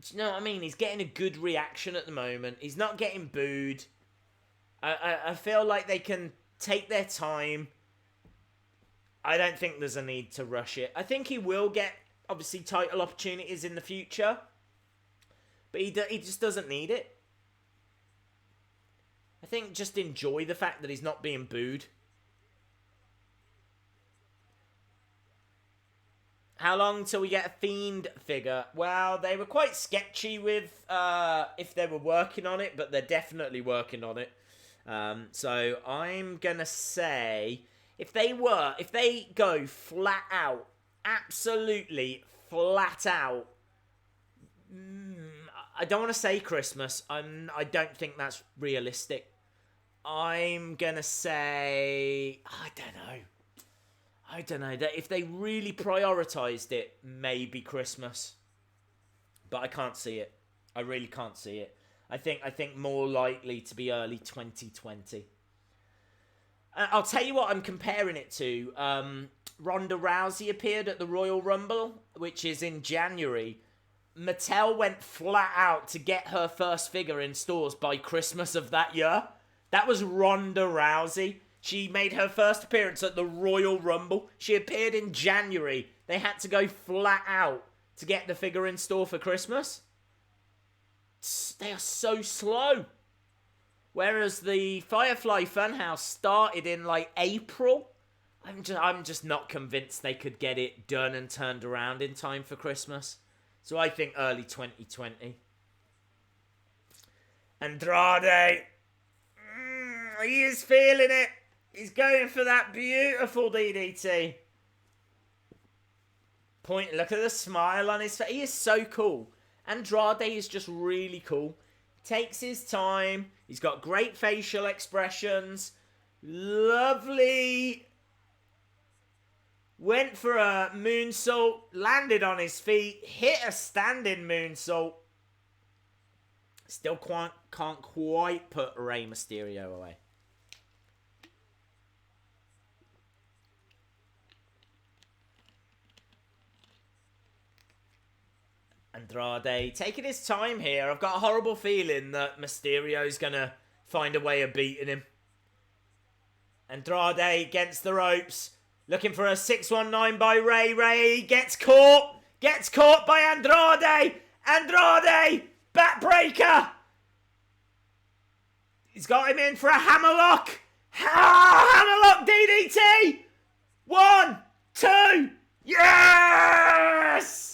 Do you know what I mean? He's getting a good reaction at the moment. He's not getting booed. I feel like they can take their time. I don't think there's a need to rush it. I think he will get, obviously, title opportunities in the future. But he just doesn't need it. I think just enjoy the fact that he's not being booed. How long till we get a Fiend figure? Well, they were quite sketchy with if they were working on it, but they're definitely working on it. So I'm going to say, if they go flat out, absolutely flat out, I don't want to say Christmas. I don't think that's realistic. I'm going to say, I don't know, that if they really prioritised it, maybe Christmas. But I can't see it. I really can't see it. I think more likely to be early 2020. I'll tell you what I'm comparing it to. Ronda Rousey appeared at the Royal Rumble, which is in January. Mattel went flat out to get her first figure in stores by Christmas of that year. That was Ronda Rousey. She made her first appearance at the Royal Rumble. She appeared in January. They had to go flat out to get the figure in store for Christmas. They are so slow. Whereas the Firefly Funhouse started in like April. I'm just not convinced they could get it done and turned around in time for Christmas. So I think early 2020. Andrade. He is feeling it. He's going for that beautiful DDT. Look at the smile on his face. He is so cool. Andrade is just really cool. Takes his time. He's got great facial expressions. Lovely. Went for a moonsault. Landed on his feet. Hit a standing moonsault. Still can't quite put Rey Mysterio away. Andrade taking his time here. I've got a horrible feeling that Mysterio's going to find a way of beating him. Andrade against the ropes. Looking for a 619 by Rey. Rey gets caught. Gets caught by Andrade. Andrade. Backbreaker. He's got him in for a hammerlock. Hammerlock DDT. 1, 2. Yes!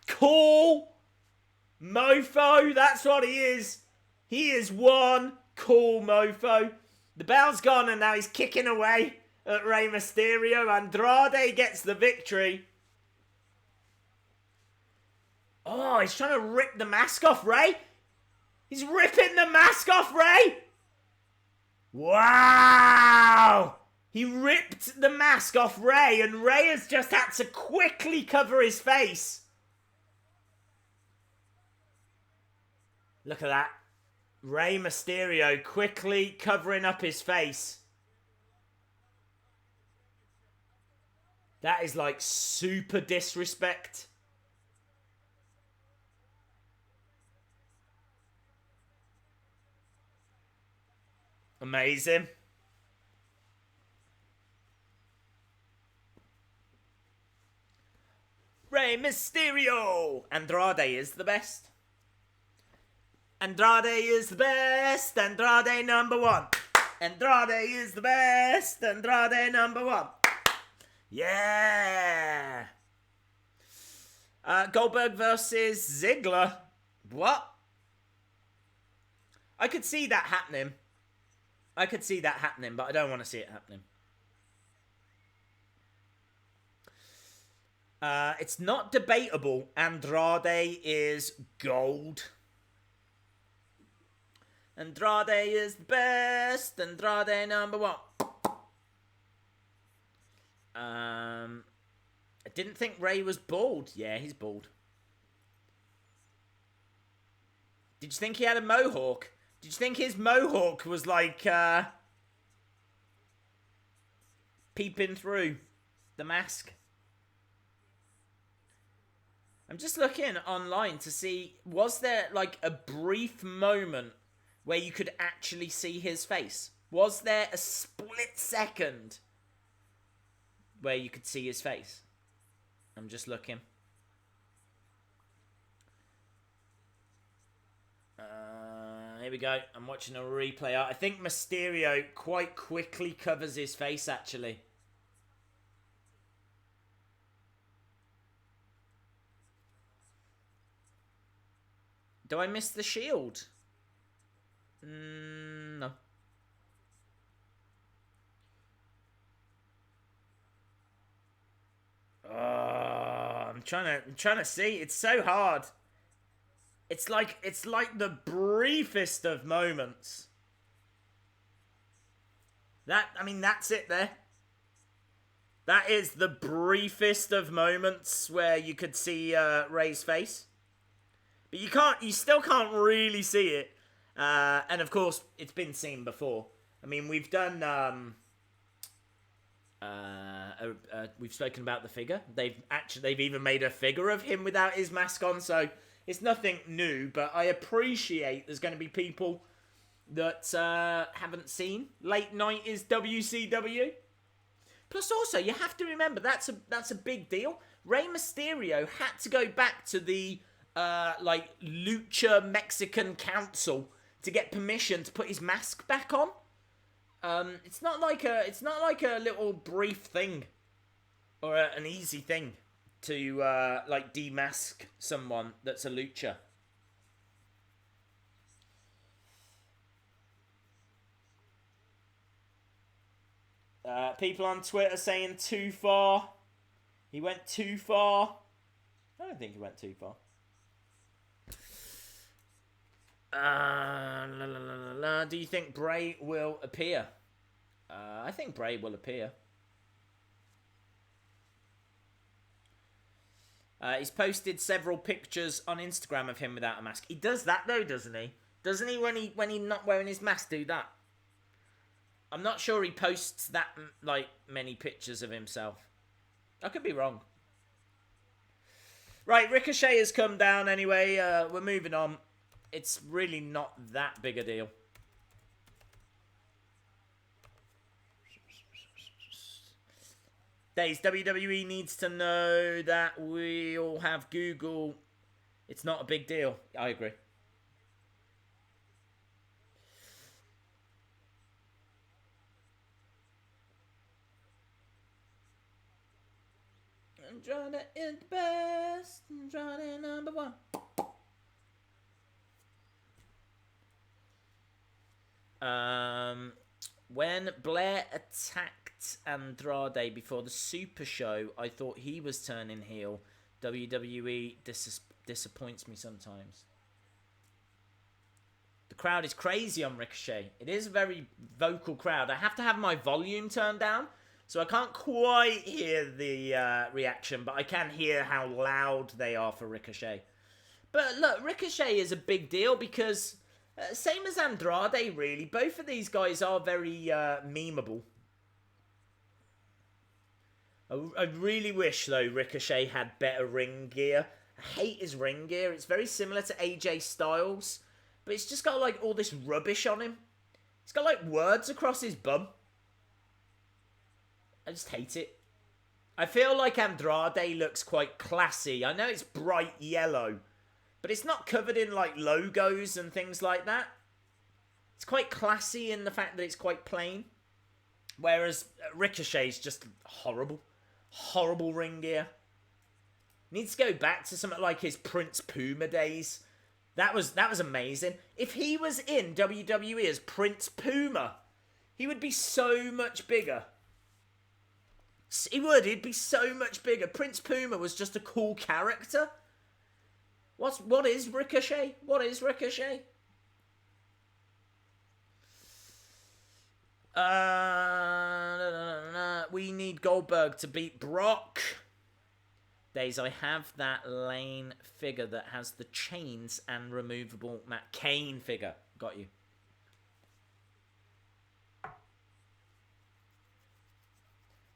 Cool mofo, that's what he is. He is one cool mofo. The bell's gone and now he's kicking away at Rey Mysterio. Andrade gets the victory. Oh, he's trying to rip the mask off Rey. He's ripping the mask off Rey. Wow. He ripped the mask off Rey and Rey has just had to quickly cover his face. Look at that. Rey Mysterio quickly covering up his face. That is like super disrespect. Amazing. Rey Mysterio. Andrade is the best. Andrade is the best. Andrade number one. Andrade is the best. Andrade number one. Yeah. Goldberg versus Ziggler. What? I could see that happening. But I don't want to see it happening. It's not debatable. Andrade is gold. Andrade is the best. Andrade number one. I didn't think Rey was bald. Yeah, he's bald. Did you think he had a mohawk? Did you think his mohawk was like peeping through the mask? I'm just looking online to see, was there like a brief moment where you could actually see his face? Was there a split second where you could see his face? I'm just looking. Here we go. I'm watching a replay. I think Mysterio quite quickly covers his face, actually. Do I miss the shield? No. Oh, I'm trying to see. It's so hard. It's like the briefest of moments. That's it there. That is the briefest of moments where you could see Rey's face. But you still can't really see it. And of course, it's been seen before. I mean, we've done. We've spoken about the figure. They've even made a figure of him without his mask on, so it's nothing new. But I appreciate there's going to be people that haven't seen late 90s WCW. Plus, also you have to remember that's a big deal. Rey Mysterio had to go back to the Lucha Mexican Council to get permission to put his mask back on. It's not like a little brief thing or an easy thing to demask someone that's a lucha. People on Twitter saying too far. He went too far. I don't think he went too far. Do you think Bray will appear? I think Bray will appear. He's posted several pictures on Instagram of him without a mask. He does that though, doesn't he? Doesn't he when he's not wearing his mask do that? I'm not sure he posts that many pictures of himself. I could be wrong. Right, Ricochet has come down anyway. We're moving on. It's really not that big a deal. Days, WWE needs to know that we all have Google. It's not a big deal. I agree. Andrade is the best. Andrade number one. When Blair attacked Andrade before the Super Show, I thought he was turning heel. WWE disappoints me sometimes. The crowd is crazy on Ricochet. It is a very vocal crowd. I have to have my volume turned down, so I can't quite hear the reaction, but I can hear how loud they are for Ricochet. But look, Ricochet is a big deal because... same as Andrade, really. Both of these guys are very memeable. I really wish, though, Ricochet had better ring gear. I hate his ring gear. It's very similar to AJ Styles, but it's just got, all this rubbish on him. It's got, words across his bum. I just hate it. I feel like Andrade looks quite classy. I know it's bright yellow, but it's not covered in, logos and things like that. It's quite classy in the fact that it's quite plain. Whereas Ricochet's just horrible. Horrible ring gear. Needs to go back to something like his Prince Puma days. That was amazing. If he was in WWE as Prince Puma, he would be so much bigger. He would. He'd be so much bigger. Prince Puma was just a cool character. What is Ricochet? What is Ricochet? We need Goldberg to beat Brock. Days, I have that Lane figure that has the chains and removable Matt Kane figure. Got you.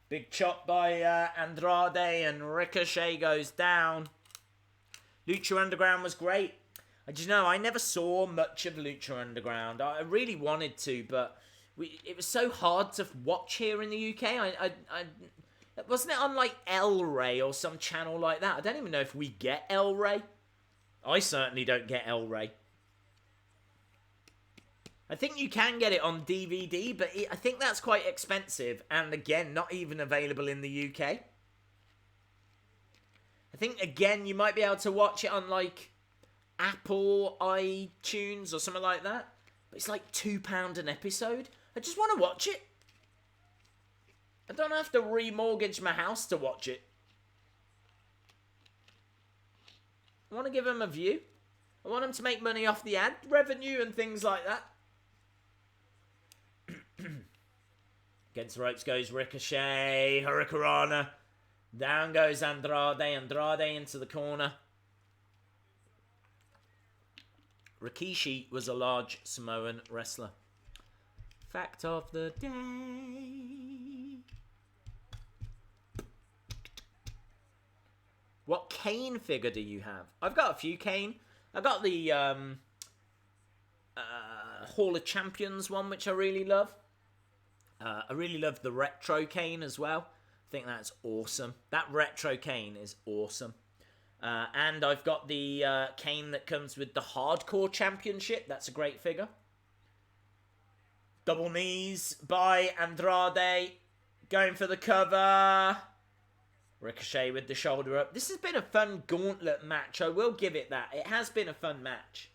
Big chop by Andrade and Ricochet goes down. Lucha Underground was great. I never saw much of Lucha Underground. I really wanted to, but it was so hard to watch here in the UK. Wasn't it on El Rey or some channel like that? I don't even know if we get El Rey. I certainly don't get El Rey. I think you can get it on DVD, but I think that's quite expensive. And again, not even available in the UK. I think, again, you might be able to watch it on, Apple, iTunes, or something like that. But it's £2 an episode. I just want to watch it. I don't have to remortgage my house to watch it. I want to give them a view. I want them to make money off the ad revenue and things like that. Against the ropes goes Ricochet, Hurricanrana. Down goes Andrade. Andrade into the corner. Rikishi was a large Samoan wrestler. Fact of the day. What Kane figure do you have? I've got a few Kane. I've got the Hall of Champions one, which I really love. I really love the Retro Kane as well. I think that's awesome. That Retro Kane is awesome. And I've got the Kane that comes with the Hardcore Championship. That's a great figure. Double knees by Andrade. Going for the cover. Ricochet with the shoulder up. This has been a fun gauntlet match. I will give it that. It has been a fun match.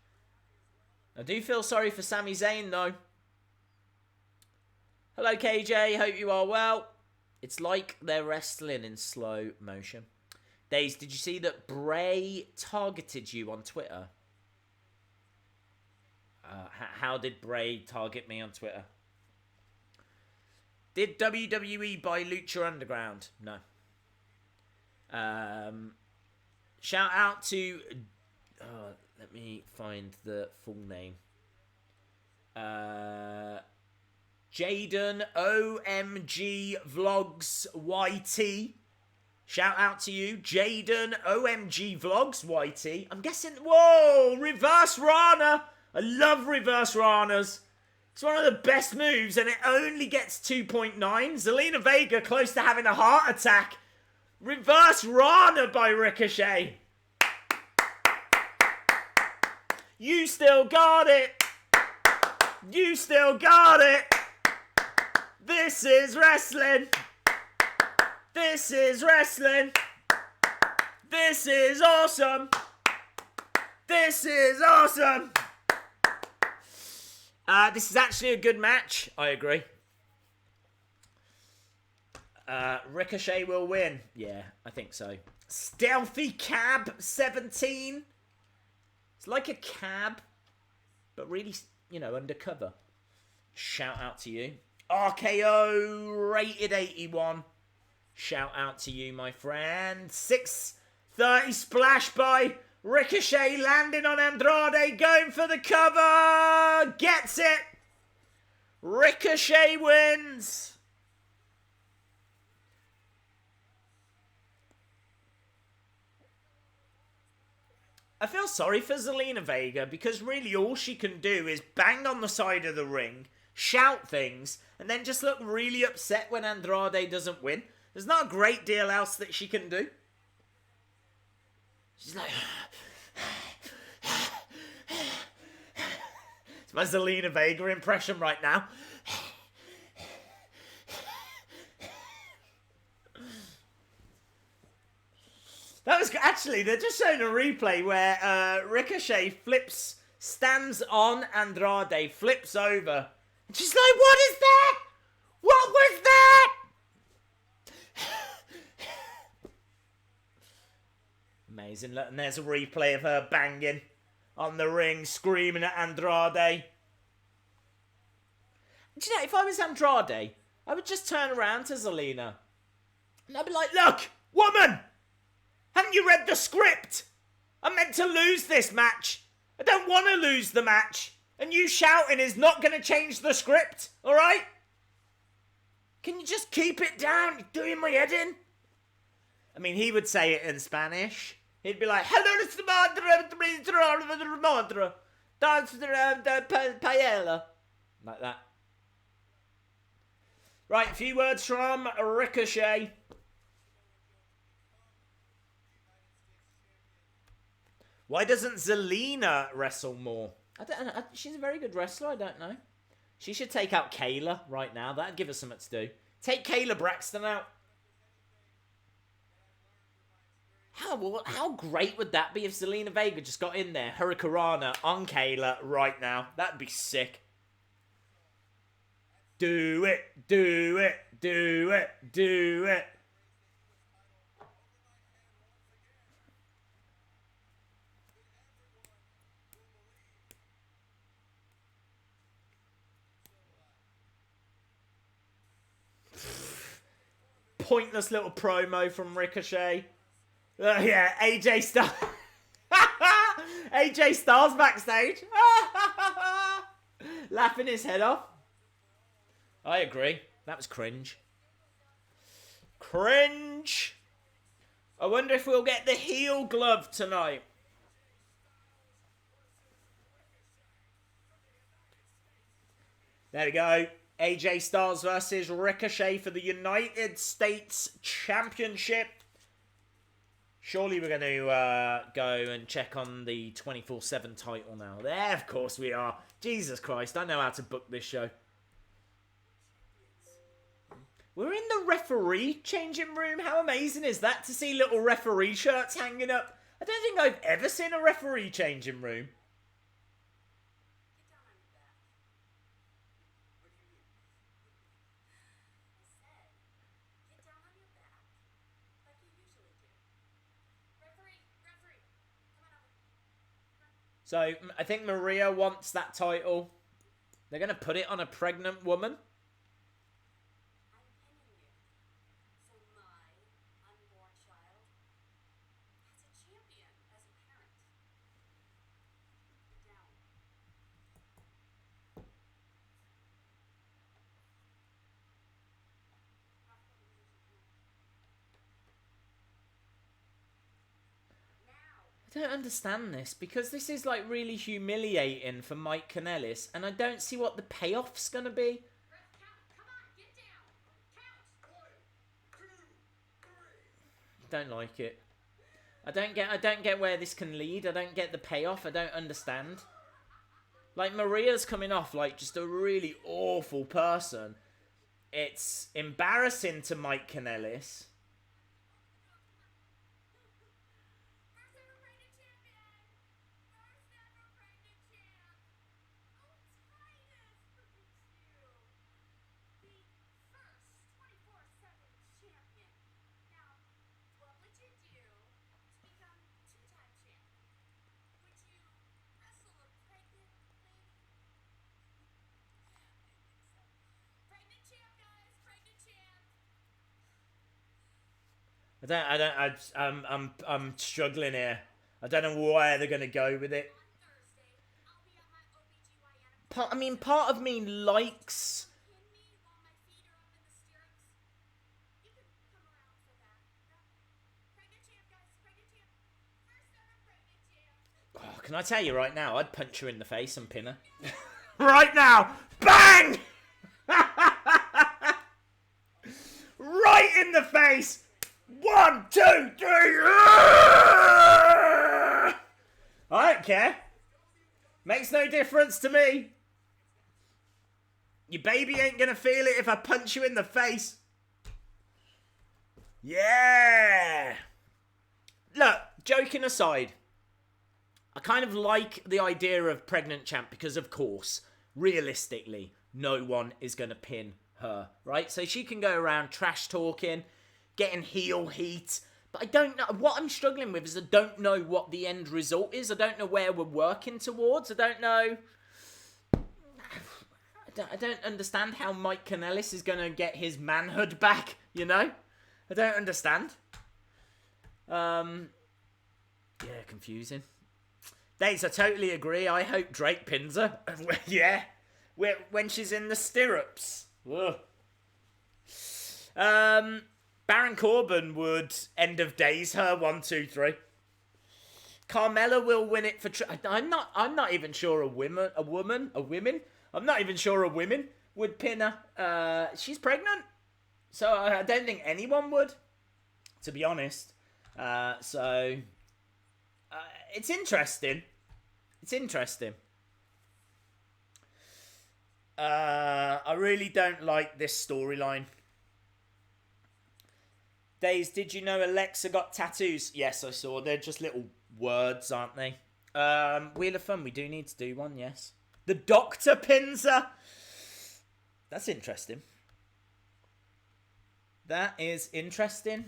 I do feel sorry for Sami Zayn, though. Hello, KJ. Hope you are well. It's like they're wrestling in slow motion. Days, did you see that Bray targeted you on Twitter? How did Bray target me on Twitter? Did WWE buy Lucha Underground? No. Shout out to... let me find the full name. Jaden OMG Vlogs YT. Shout out to you, Jaden OMG Vlogs YT. I'm guessing... Whoa! Reverse Rana! I love reverse Ranas. It's one of the best moves, and it only gets 2.9. Zelina Vega close to having a heart attack. Reverse Rana by Ricochet. You still got it. You still got it. This is wrestling. This is wrestling. This is awesome. This is awesome. This is actually a good match. I agree. Ricochet will win. Yeah, I think so. Stealthy Cab 17. It's like a cab, but really, undercover. Shout out to you. RKO rated 81. Shout out to you, my friend. 630 splash by Ricochet, landing on Andrade, going for the cover. Gets it. Ricochet wins. I feel sorry for Zelina Vega because really all she can do is bang on the side of the ring, shout things, and then just look really upset when Andrade doesn't win. There's not a great deal else that she can do. She's like... It's my Zelina Vega impression right now. That was... Actually, they're just showing a replay where Ricochet stands on Andrade, flips over. And she's like, what is that? What was that? Amazing. Look, and there's a replay of her banging on the ring, screaming at Andrade. Do you know, if I was Andrade, I would just turn around to Zelina. And I'd be like, look, woman! Haven't you read the script? I'm meant to lose this match. I don't want to lose the match. And you shouting is not going to change the script, alright? Can you just keep it down? You're doing my head in. I mean, he would say it in Spanish. He'd be like, hello, it's the madre, dance the paella. Like that. Right, a few words from Ricochet. Why doesn't Zelina wrestle more? I don't know. She's a very good wrestler. I don't know. She should take out Kayla right now. That'd give us something to do. Take Kayla Braxton out. How great would that be if Zelina Vega just got in there, Hurricanrana on Kayla right now? That'd be sick. Do it, do it, do it, do it. Pointless little promo from Ricochet. Yeah, AJ Styles. AJ Styles backstage. Laughing his head off. I agree. That was cringe. Cringe! I wonder if we'll get the heel glove tonight. There we go. AJ Styles versus Ricochet for the United States Championship. Surely we're going to go and check on the 24/7 title now. There, of course we are. Jesus Christ, I know how to book this show. We're in the referee changing room. How amazing is that to see little referee shirts hanging up? I don't think I've ever seen a referee changing room. So, I think Maria wants that title. They're going to put it on a pregnant woman. I don't understand this, because this is like really humiliating for Mike Kannellis, and I don't see what the payoff's gonna be. Don't like it. I don't get where this can lead. I don't get the payoff. I don't understand. Like, Maria's coming off like just a really awful person. It's embarrassing to Mike Kannellis. I'm struggling here. I don't know where they're gonna go with it. Part of me likes. Oh, can I tell you right now? I'd punch her in the face and pin her. Right now, bang! Right in the face. 1, 2, 3. I don't care. Makes no difference to me. Your baby ain't gonna feel it if I punch you in the face. Yeah. Look, joking aside, I kind of like the idea of pregnant champ because, of course, realistically, no one is gonna pin her, right? So she can go around trash talking, getting heel heat. But I don't know. What I'm struggling with is I don't know what the end result is. I don't know where we're working towards. I don't know. I don't understand how Mike Kannellis is going to get his manhood back, you know? I don't understand. Yeah, confusing. Dates, I totally agree. I hope Drake pins her. Yeah. When she's in the stirrups. Ugh. Baron Corbin would end of days her 1, 2, 3. Carmella will win it for. I'm not even sure a woman. I'm not even sure a woman would pin her. She's pregnant, so I don't think anyone would, to be honest. So it's interesting. It's interesting. I really don't like this storyline. Days, did you know Alexa got tattoos? Yes, I saw. They're just little words, aren't they? Wheel of Fun, we do need to do one, yes. The Doctor pins her. That's interesting. That is interesting.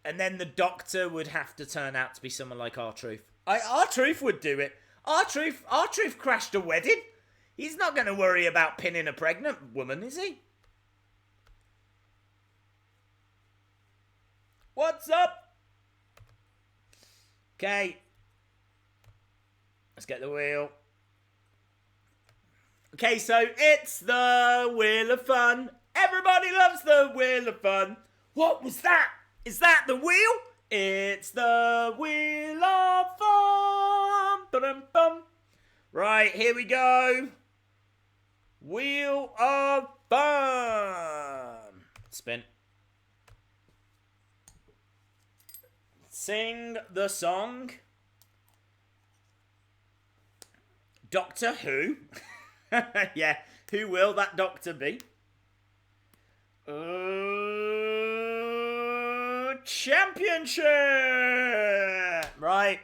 And then the Doctor would have to turn out to be someone like R-Truth. R-Truth would do it. R-Truth crashed a wedding. He's not going to worry about pinning a pregnant woman, is he? What's up? Okay. Let's get the wheel. Okay, so it's the Wheel of Fun. Everybody loves the Wheel of Fun. What was that? Is that the wheel? It's the Wheel of Fun. Ba-dum-bum. Right, here we go. Wheel of Fun. Spin. Sing the song. Doctor Who? Yeah, who will that doctor be? Championship! Right,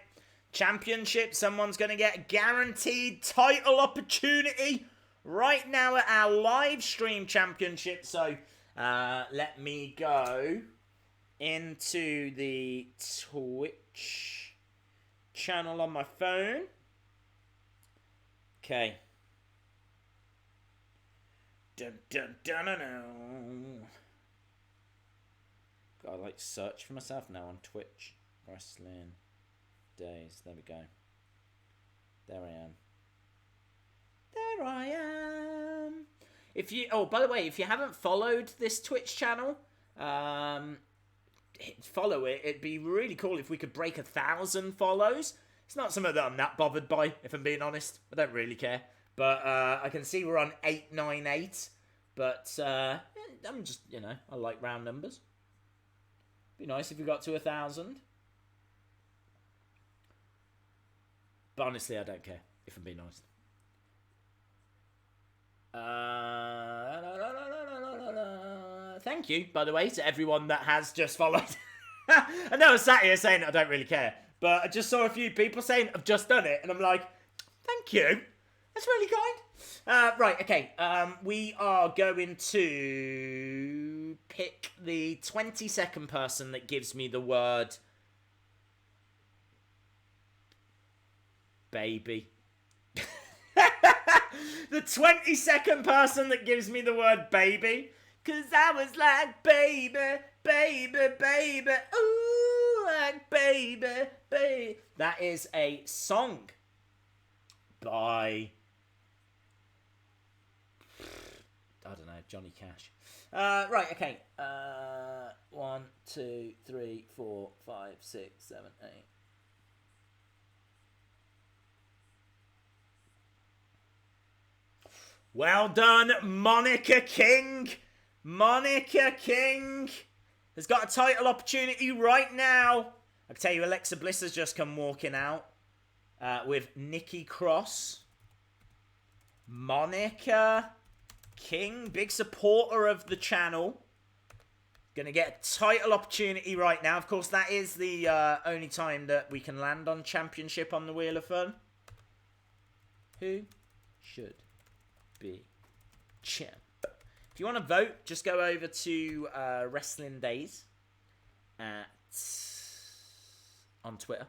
championship. Someone's going to get a guaranteed title opportunity right now at our live stream championship. So, let me go into the Twitch channel on my phone. Okay. Dun dun dun dun dun. Gotta like search for myself now on Twitch. Wrestling days. There we go. There I am. There I am. If you, oh, by the way, if you haven't followed this Twitch channel, follow it. It'd be really cool if we could break 1,000 follows. It's not something that I'm that bothered by, if I'm being honest. I don't really care. But I can see we're on 898. But I'm just, you know, I like round numbers. Be nice if we got to 1,000. But honestly, I don't care, if I'm being honest. Thank you, by the way, to everyone that has just followed. I know I was sat here saying I don't really care. But I just saw a few people saying, I've just done it. And I'm like, thank you. That's really kind. Right, okay. We are going to pick the 20-second person that gives me the word baby. The 20-second person that gives me the word baby. Because I was like, baby, baby, baby. Ooh, like baby, baby. That is a song by, I don't know, Johnny Cash. Right, okay. 1, 2, 3, 4, 5, 6, 7, 8. Well done, Monica King. Monica King has got a title opportunity right now. I can tell you, Alexa Bliss has just come walking out with Nikki Cross. Monica King, big supporter of the channel. Gonna get a title opportunity right now. Of course, that is the only time that we can land on championship on the Wheel of Fun. Who should be champ? If you want to vote, just go over to Wrestling Days on Twitter.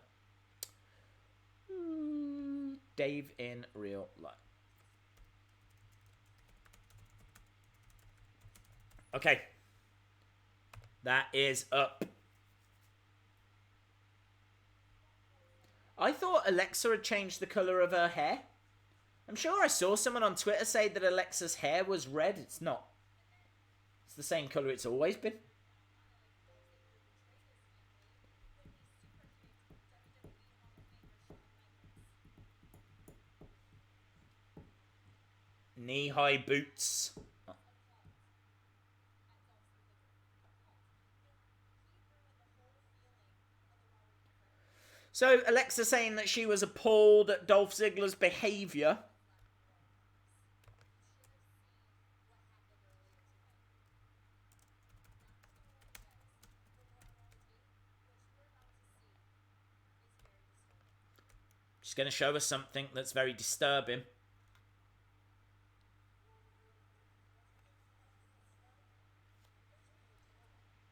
Dave in real life. Okay. That is up. I thought Alexa had changed the colour of her hair. I'm sure I saw someone on Twitter say that Alexa's hair was red. It's not. It's the same colour it's always been. Knee-high boots. So, Alexa saying that she was appalled at Dolph Ziggler's behaviour. She's going to show us something that's very disturbing.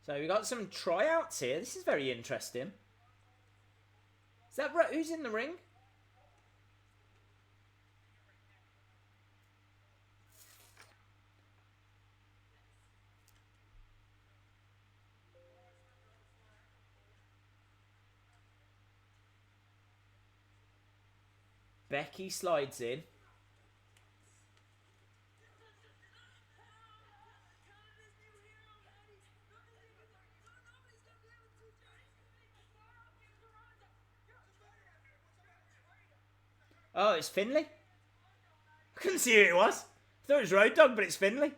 So we got some tryouts here. This is very interesting. Is that right? Who's in the ring? Becky slides in. Oh, it's Finlay? I couldn't see who it was. I thought it was Road Dogg, but it's Finlay.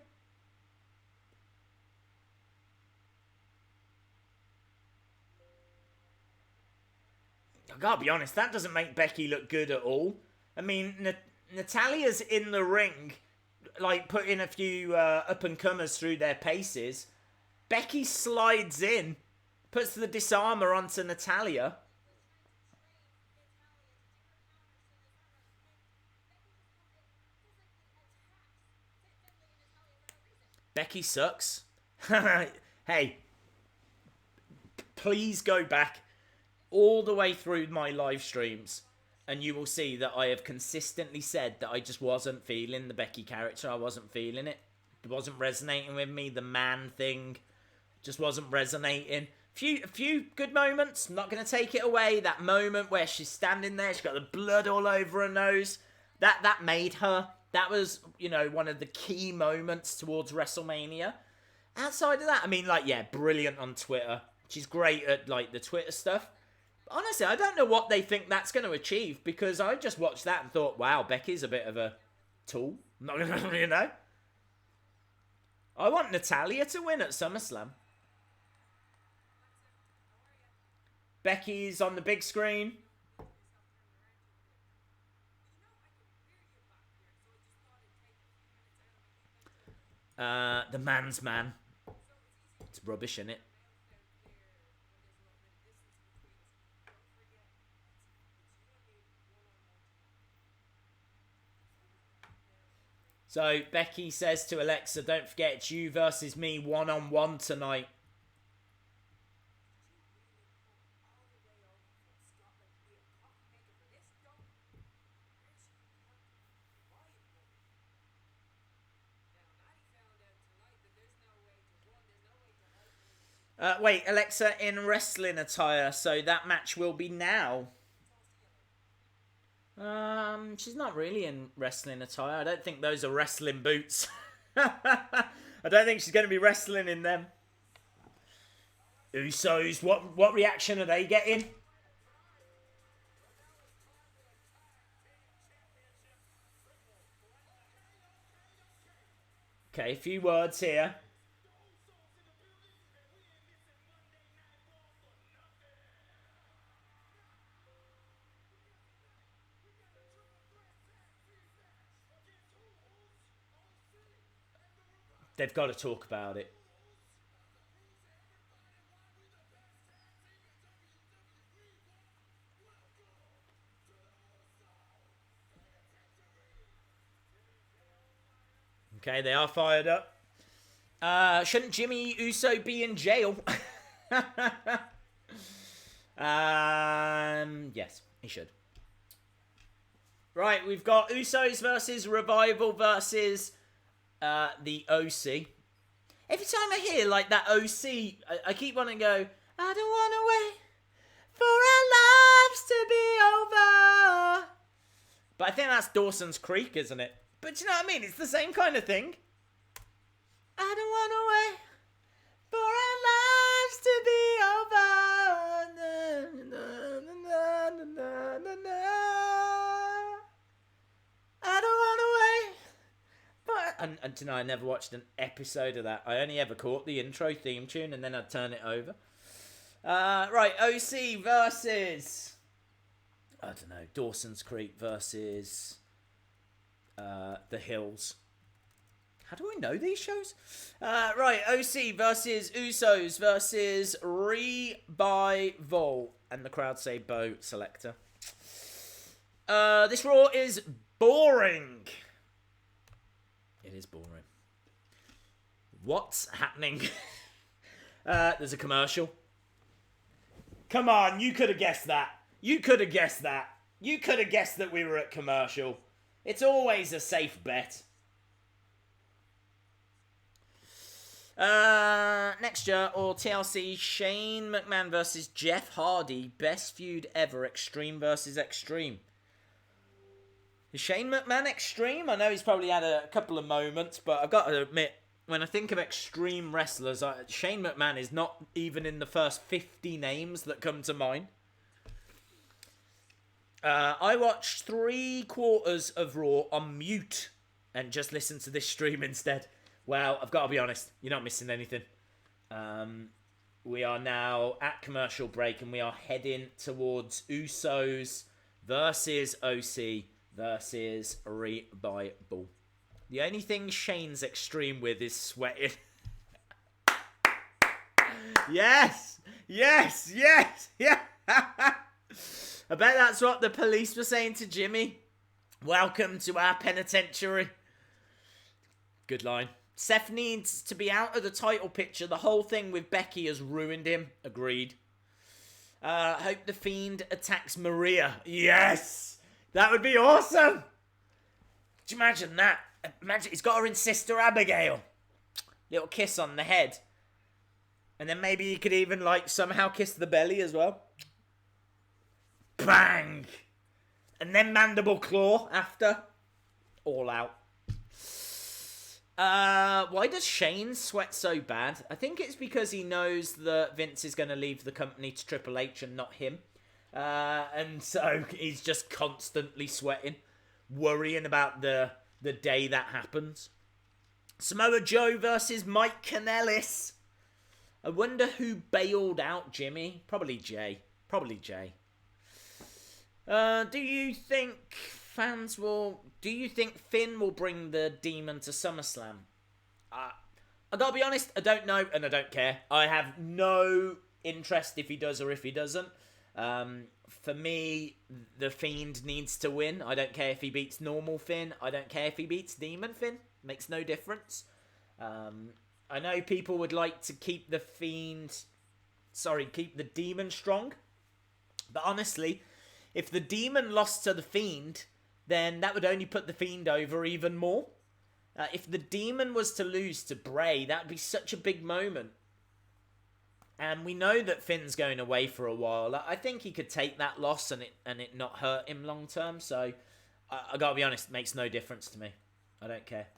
I gotta be honest, that doesn't make Becky look good at all. I mean, Natalya's in the ring, like putting a few up-and-comers through their paces. Becky slides in, puts the disarmer onto Natalya. Becky sucks. Hey, please go back all the way through my live streams and you will see that I have consistently said that I just wasn't feeling the Becky character. I wasn't feeling it. It wasn't resonating with me. The man thing just wasn't resonating. A few good moments. I'm not going to take it away. That moment where she's standing there, she's got the blood all over her nose. That made her. That was, you know, one of the key moments towards WrestleMania. Outside of that, I mean, like, yeah, brilliant on Twitter. She's great at, like, the Twitter stuff. But honestly, I don't know what they think that's going to achieve, because I just watched that and thought, wow, Becky's a bit of a tool. Not gonna, you know? I want Natalya to win at SummerSlam. Becky's on the big screen. The man's man. It's rubbish, innit? So, Becky says to Alexa, don't forget it's you versus me one-on-one tonight. Wait, Alexa in wrestling attire, so that match will be now. She's not really in wrestling attire. I don't think those are wrestling boots. I don't think she's going to be wrestling in them. Usos, what reaction are they getting? Okay, a few words here. They've got to talk about it. Okay, they are fired up. Shouldn't Jimmy Uso be in jail? Yes, he should. Right, we've got Usos versus Revival versus the OC. Every time I hear like that OC, I keep wanting to go, I don't want to wait for our lives to be over. But I think that's Dawson's Creek, isn't it? But you know what I mean? It's the same kind of thing. I don't want to wait for our lives to be over. I don't want to wait. And you know, I never watched an episode of that. I only ever caught the intro theme tune and then I'd turn it over. Right, OC versus... I don't know, Dawson's Creek versus The Hills. How do I know these shows? Right, OC versus Usos versus Revival. And the crowd say Bo Selector. This Raw is boring. It is boring. What's happening? There's a commercial. Come on, you could have guessed that. You could have guessed that. You could have guessed that we were at commercial. It's always a safe bet. Next year, or TLC, Shane McMahon versus Jeff Hardy. Best feud ever, Extreme versus Extreme. Is Shane McMahon Extreme? I know he's probably had a couple of moments, but I've got to admit, when I think of Extreme wrestlers, Shane McMahon is not even in the first 50 names that come to mind. I watched 3/4 of Raw on mute and just listened to this stream instead. Well, I've got to be honest, you're not missing anything. We are now at commercial break and we are heading towards Usos versus OC versus Revival. The only thing Shane's extreme with is sweating. Yes! Yes! Yes! Yeah! I bet that's what the police were saying to Jimmy. Welcome to our penitentiary. Good line. Seth needs to be out of the title picture. The whole thing with Becky has ruined him. Agreed. Hope the Fiend attacks Maria. Yes! That would be awesome! Could you imagine that? Imagine he's got her in Sister Abigail. Little kiss on the head. And then maybe he could even, like, somehow kiss the belly as well. Bang! And then mandible claw after. All out. Why does Shane sweat so bad? I think it's because he knows that Vince is going to leave the company to Triple H and not him. And so he's just constantly sweating, worrying about the day that happens. Samoa Joe versus Mike Kannellis. I wonder who bailed out Jimmy. Probably Jay. Do you think Finn will bring the Demon to SummerSlam? I gotta be honest, I don't know and I don't care. I have no interest if he does or if he doesn't. For me, the Fiend needs to win. I don't care if he beats normal Finn. I don't care if he beats Demon Finn. Makes no difference. I know people would like to keep the Demon strong. But honestly, if the Demon lost to the Fiend, then that would only put the Fiend over even more. If the Demon was to lose to Bray, that would be such a big moment. And we know that Finn's going away for a while. I think he could take that loss and it not hurt him long term. So, I gotta be honest, it makes no difference to me. I don't care.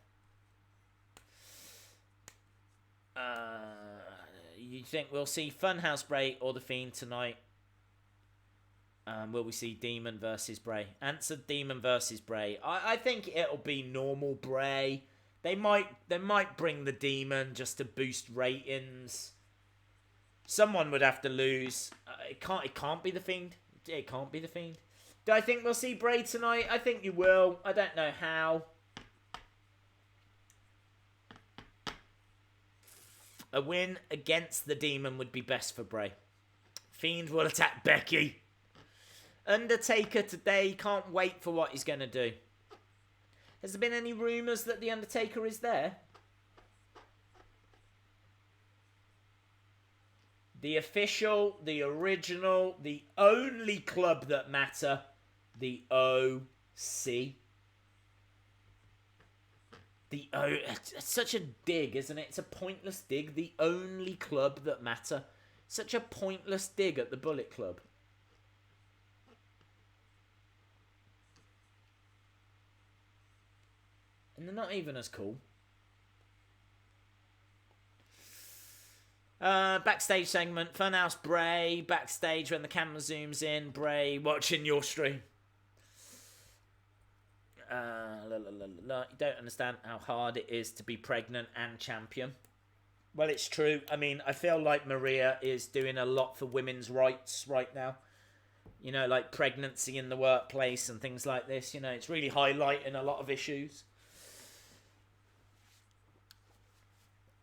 You think we'll see Funhouse Bray or the Fiend tonight? Will we see Demon versus Bray? Answer Demon versus Bray. I think it'll be normal Bray. They might bring the Demon just to boost ratings. Someone would have to lose. It can't be the Fiend. It can't be the Fiend. Do I think we'll see Bray tonight? I think you will. I don't know how. A win against the Demon would be best for Bray. Fiend will attack Becky. Undertaker today, can't wait for what he's going to do. Has there been any rumours that the Undertaker is there? The official, the original, the only club that matter, the OC. It's such a dig, isn't it? It's a pointless dig. The only club that matter. Such a pointless dig at the Bullet Club. And they're not even as cool. Backstage segment. Funhouse Bray. Backstage when the camera zooms in. Bray watching your stream. You don't understand how hard it is to be pregnant and champion. Well, it's true. I mean, I feel like Maria is doing a lot for women's rights right now. You know, like pregnancy in the workplace and things like this. You know, it's really highlighting a lot of issues.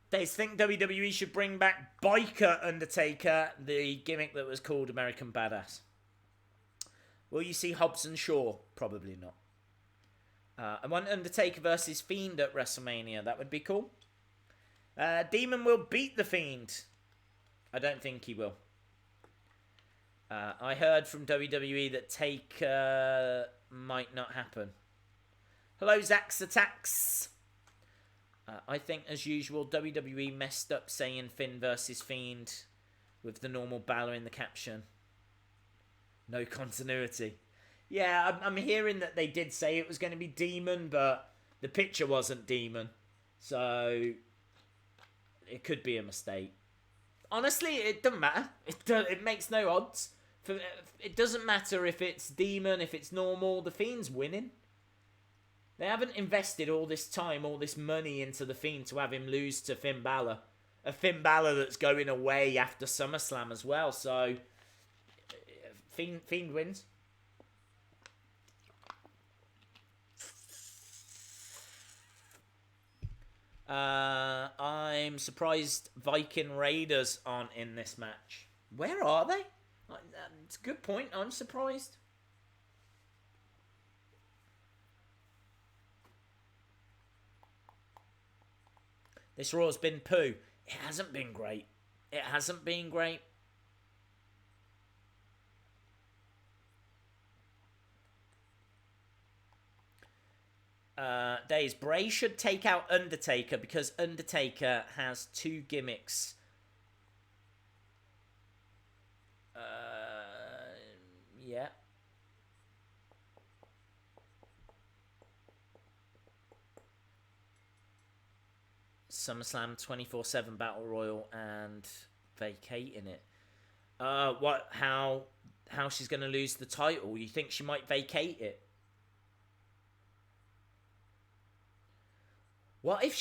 They think WWE should bring back Biker Undertaker, the gimmick that was called American Badass. Will you see Hobbs and Shaw? Probably not. I want Undertaker versus Fiend at WrestleMania. That would be cool. Demon will beat the Fiend. I don't think he will. I heard from WWE that Take might not happen. Hello, Zack's Attacks. I think, as usual, WWE messed up saying Finn versus Fiend with the normal Balor in the caption. No continuity. Yeah, I'm hearing that they did say it was going to be Demon, but the picture wasn't Demon. So, it could be a mistake. Honestly, it doesn't matter. It makes no odds. It doesn't matter if it's Demon, if it's normal. The Fiend's winning. They haven't invested all this time, all this money into the Fiend to have him lose to Finn Balor. A Finn Balor that's going away after SummerSlam as well. So, Fiend wins. I'm surprised Viking Raiders aren't in this match. Where are they? It's a good point. I'm surprised. This Raw's been poo. It hasn't been great. It hasn't been great. Days. Bray should take out Undertaker because Undertaker has 2 gimmicks. Yeah. SummerSlam 24/7 Battle Royal and vacating it. What? How she's going to lose the title? You think she might vacate it? What if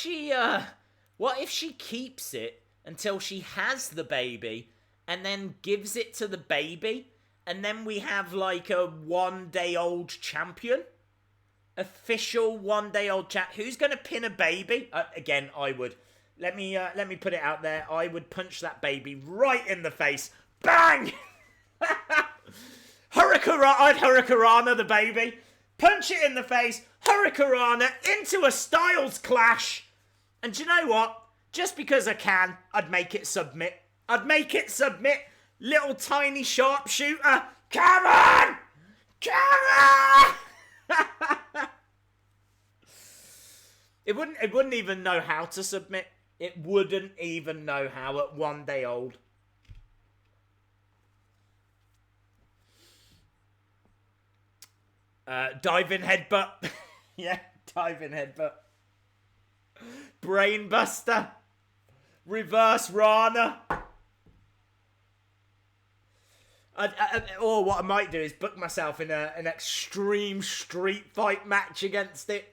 she keeps it until she has the baby and then gives it to the baby and then we have like a 1-day-old champion? Official 1-day-old champ. Who's going to pin a baby? Again, I would. Let me put it out there. I would punch that baby right in the face. Bang! I'd Hurricanrana the baby. Punch it in the face. Hurricanrana into a Styles clash. And do you know what? Just because I can, I'd make it submit. Little tiny sharpshooter. Come on! It wouldn't even know how to submit. It wouldn't even know how at 1 day old. Diving headbutt. Yeah, diving headbutt. Brainbuster. Reverse Rana. Or what I might do is book myself in an extreme street fight match against it.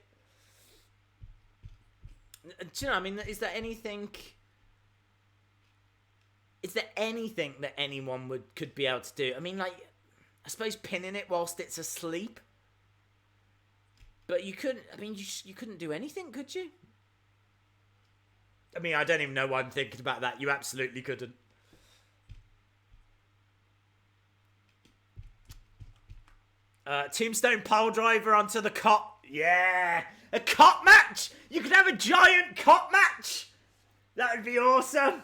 Do you know, I mean, is there anything that anyone could be able to do? I mean, like, I suppose pinning it whilst it's asleep. But you couldn't, I mean, you couldn't do anything, could you? I mean, I don't even know why I'm thinking about that. You absolutely couldn't. Tombstone pile driver onto the cot. Yeah. A cot match. You could have a giant cot match. That would be awesome.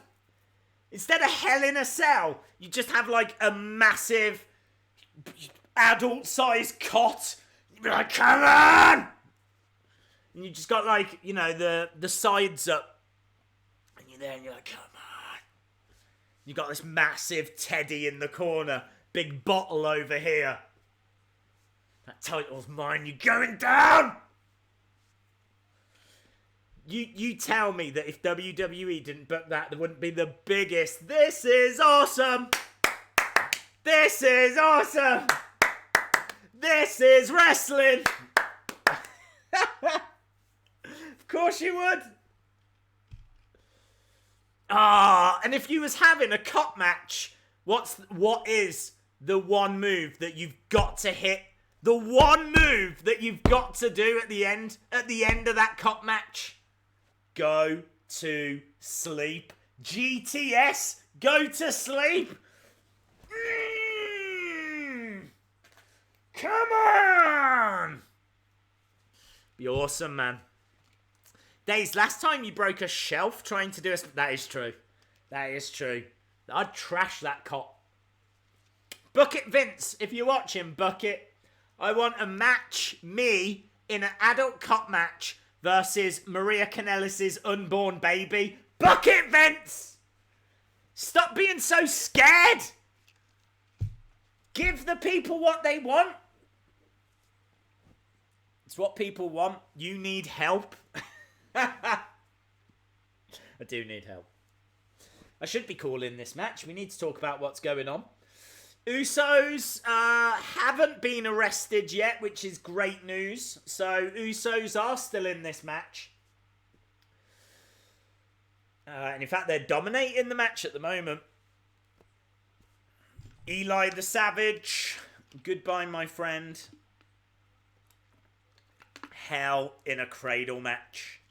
Instead of Hell in a Cell, you just have like a massive adult-sized cot. You'd be like, come on! And you just got like, you know, the sides up. And you're there and you're like, come on. You got this massive teddy in the corner. Big bottle over here. That title's mine. You're going down! You tell me that if WWE didn't book that, there wouldn't be the biggest, this is awesome! This is awesome! This is wrestling! Of course you would! And if you was having a cup match, what is the one move that you've got to hit? The one move that you've got to do at the end of that cup match? Go to sleep. GTS, go to sleep. Come on. Be awesome, man. Days, last time you broke a shelf trying to do a... That is true. That is true. I'd trash that cot. Book it, Vince. If you're watching, book it. I want a match, me, in an adult cup match versus Maria Kanellis' unborn baby. Book it, Vince! Stop being so scared! Give the people what they want. It's what people want. You need help. I do need help. I should be calling this match. We need to talk about what's going on. Usos haven't been arrested yet, which is great news. So Usos are still in this match. And in fact, they're dominating the match at the moment. Eli the Savage, goodbye, my friend. Hell in a Cradle match.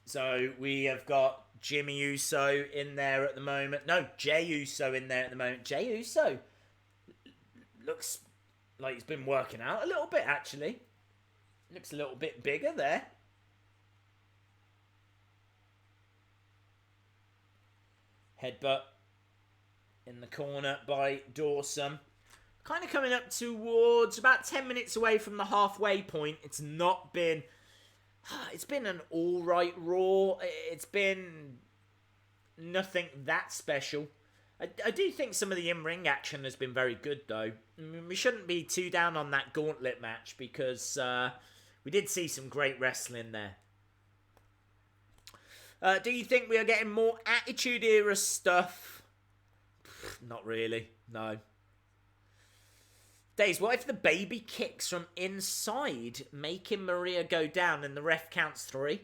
So we have got Jimmy Uso in there at the moment. No, Jey Uso in there at the moment. Jey Uso looks like he's been working out a little bit, actually. Looks a little bit bigger there. Headbutt in the corner by Dawson. Kind of coming up towards about 10 minutes away from the halfway point. It's not been... It's been an alright Raw. It's been nothing that special. I do think some of the in-ring action has been very good, though. I mean, we shouldn't be too down on that Gauntlet match because we did see some great wrestling there. Do you think we are getting more Attitude Era stuff? Not really, no. Days, what if the baby kicks from inside, making Maria go down and the ref counts 3?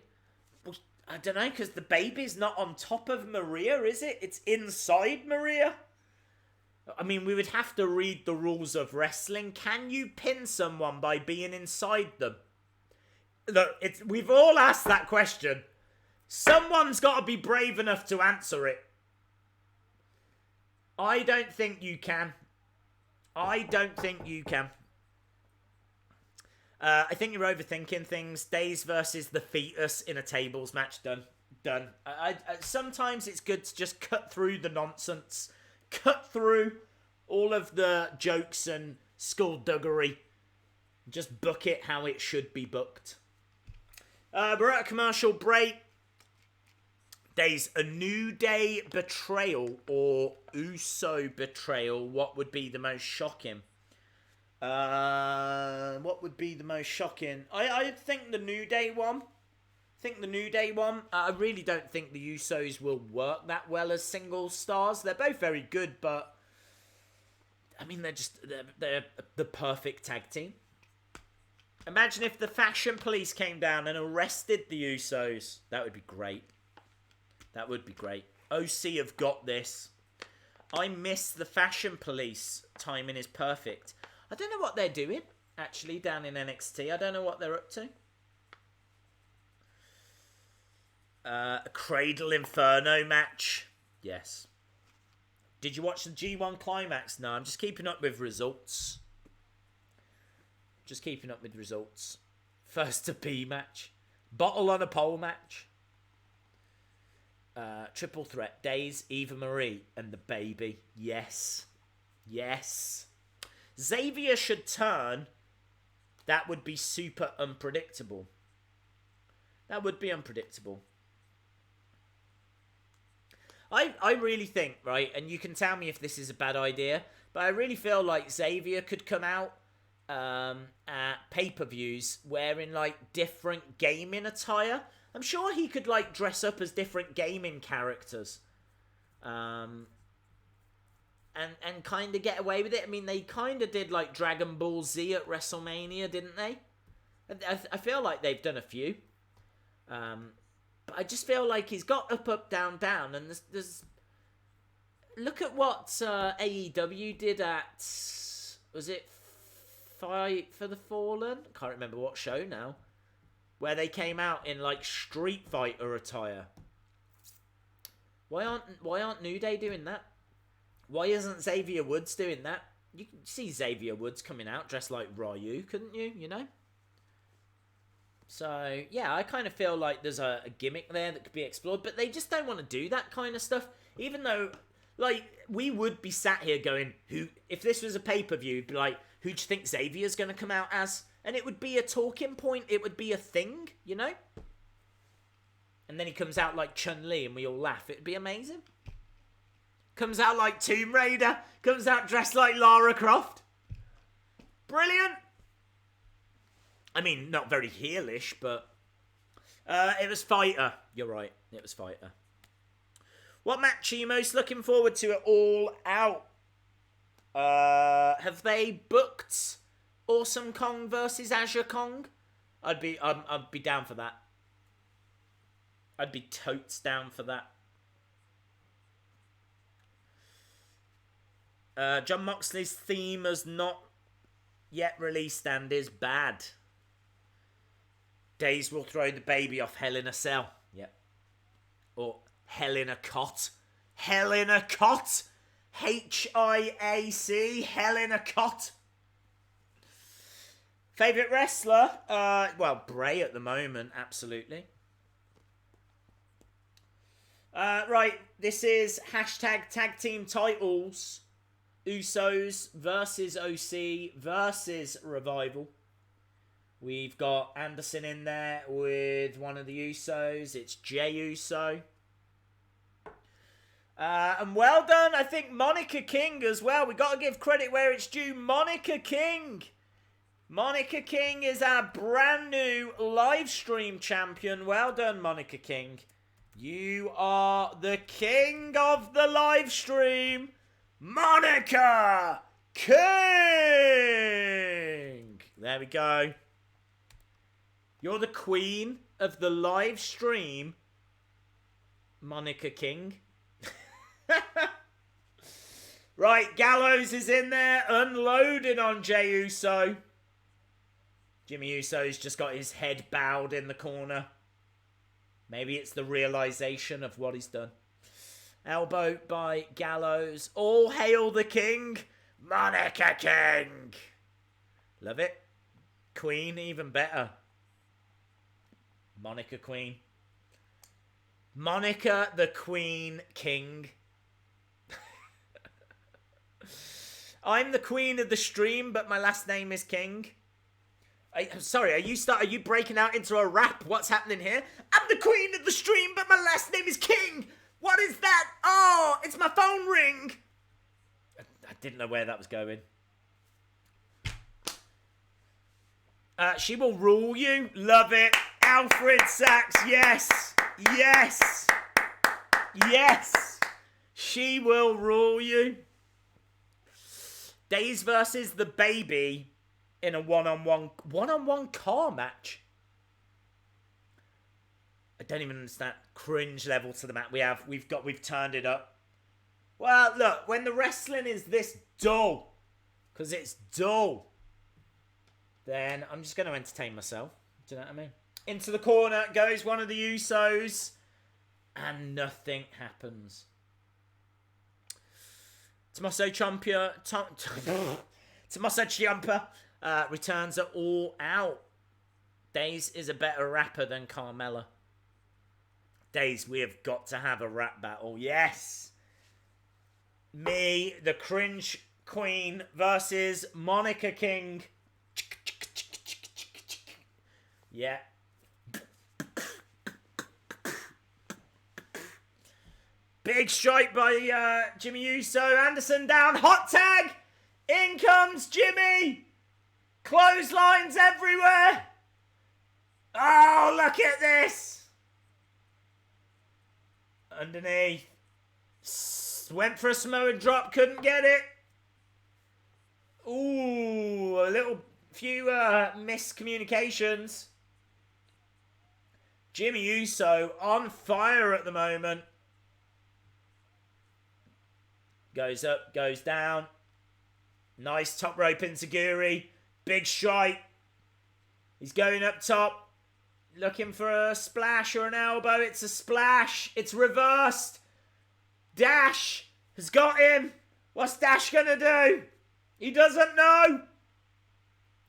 Well, I don't know, because the baby's not on top of Maria, is it? It's inside Maria? I mean, we would have to read the rules of wrestling. Can you pin someone by being inside them? Look, we've all asked that question. Someone's got to be brave enough to answer it. I don't think you can. I don't think you can. I think you're overthinking things. Days versus the fetus in a tables match. Done. I sometimes it's good to just cut through the nonsense. Cut through all of the jokes and skullduggery. Just book it how it should be booked. We're at a commercial break. Days, a New Day betrayal or Uso betrayal. What would be the most shocking? What would be the most shocking? I think the New Day one. I really don't think the Usos will work that well as single stars. They're both very good, but I mean they're the perfect tag team. Imagine if the Fashion Police came down and arrested the Usos. That would be great. That would be great. OC have got this. I miss the Fashion Police. Timing is perfect. I don't know what they're doing, actually, down in NXT. I don't know what they're up to. A Cradle Inferno match. Yes. Did you watch the G1 Climax? No, I'm just keeping up with results. First to P match. Bottle on a pole match. Triple threat. Days, Eva Marie, and the baby. Yes. Xavier should turn. That would be super unpredictable. That would be unpredictable. I really think, right, and you can tell me if this is a bad idea, but I really feel like Xavier could come out at pay-per-views wearing, like, different gaming attire. I'm sure he could, like, dress up as different gaming characters. And kind of get away with it. I mean, they kind of did, like, Dragon Ball Z at WrestleMania, didn't they? I feel like they've done a few. But I just feel like he's got up, down, down. And there's... Look at what AEW did at... Was it Fight for the Fallen? I can't remember what show now. Where they came out in, like, Street Fighter attire. Why aren't New Day doing that? Why isn't Xavier Woods doing that? You can see Xavier Woods coming out dressed like Ryu, couldn't you? You know? So, yeah, I kind of feel like there's a gimmick there that could be explored, but they just don't want to do that kind of stuff. Even though, like, we would be sat here going, if this was a pay-per-view, it'd be like, who do you think Xavier's going to come out as? And it would be a talking point. It would be a thing, you know? And then he comes out like Chun-Li and we all laugh. It'd be amazing. Comes out like Tomb Raider. Comes out dressed like Lara Croft. Brilliant. I mean, not very heelish, but... it was Fighter. You're right. It was Fighter. What match are you most looking forward to at All Out? Have they booked Awesome Kong versus Azure Kong? I'd be down for that. I'd be totes down for that. John Moxley's theme has not yet released and is bad. Days will throw the baby off Hell in a Cell. Yep. Or Hell in a Cot. Hell in a Cot. HIAC. Hell in a Cot. Favourite wrestler? Well, Bray at the moment, absolutely. Right, this is hashtag tag team titles. Usos versus OC versus Revival. We've got Anderson in there with one of the Usos. It's Jey Uso. And well done, I think, Monica King as well. We got to give credit where it's due. Monica King. Monica King is our brand new live stream champion. Well done, Monica King. You are the king of the live stream. Monica King. There we go. You're the queen of the live stream, Monica King. Right, Gallows is in there, unloading on Jey Uso. Jimmy Uso's just got his head bowed in the corner. Maybe it's the realization of what he's done. Elbow by Gallows. All hail the king, Monica King. Love it. Queen, even better. Monica Queen. Monica the Queen King. I'm the queen of the stream, but my last name is King. Sorry, are you breaking out into a rap? What's happening here? I'm the queen of the stream, but my last name is King. What is that? Oh, it's my phone ring. I didn't know where that was going. She will rule you. Love it. Alfred Sachs, yes. Yes. Yes. She will rule you. Days versus the Baby in a one-on-one car match. I don't even understand. Cringe level to the match. We've turned it up. Well, look, when the wrestling is this dull, because it's dull, then I'm just going to entertain myself. Do you know what I mean? Into the corner goes one of the Usos, and nothing happens. Tommaso Ciampa returns at All Out. Days is a better rapper than Carmella. Days, we have got to have a rap battle. Yes. Me, the cringe queen, versus Monica King. Yeah. Big strike by Jimmy Uso. Anderson down. Hot tag. In comes Jimmy. Clotheslines everywhere. Oh, look at this. Underneath. Went for a Samoan drop. Couldn't get it. Ooh, a few miscommunications. Jimmy Uso on fire at the moment. Goes up, goes down. Nice top rope enziguri. Big strike. He's going up top. Looking for a splash or an elbow. It's a splash. It's reversed. Dash has got him. What's Dash going to do? He doesn't know.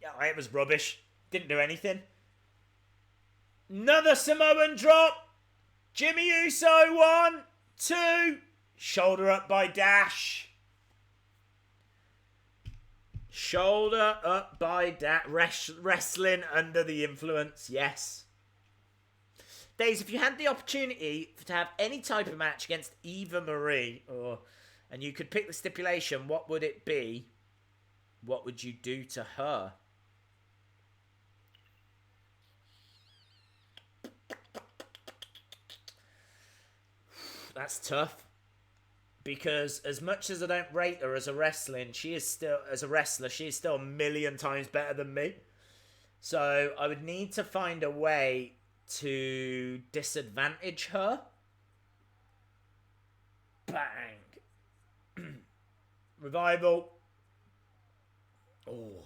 Yeah, it was rubbish. Didn't do anything. Another Samoan drop. Jimmy Uso, 1, 2. Shoulder up by Dash. Shoulder up by Dash. Wrestling under the influence, yes. Days, if you had the opportunity to have any type of match against Eva Marie, and you could pick the stipulation, what would it be? What would you do to her? That's tough. Because as much as I don't rate her as a wrestler, she is still a million times better than me. So I would need to find a way to disadvantage her. Bang. Revival. Oh.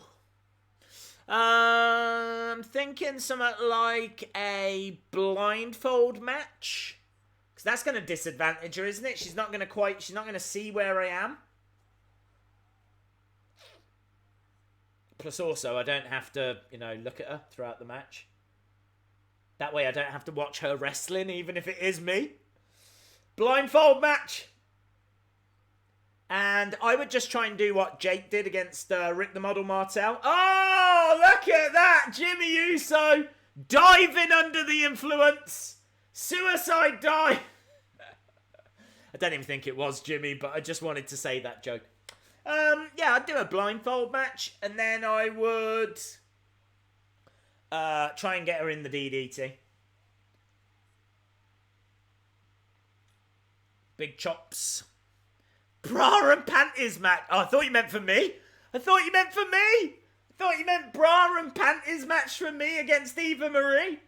I'm thinking something like a blindfold match. Because that's going to disadvantage her, isn't it? She's not going to see where I am. Plus also, I don't have to, look at her throughout the match. That way I don't have to watch her wrestling, even if it is me. Blindfold match. And I would just try and do what Jake did against Rick the Model Martel. Oh, look at that. Jimmy Uso diving under the influence. Suicide dive. I don't even think it was Jimmy, but I just wanted to say that joke. Yeah, I'd do a blindfold match, and then I would try and get her in the DDT. Big chops. Bra and panties match. Oh, I thought you meant for me. I thought you meant bra and panties match for me against Eva Marie.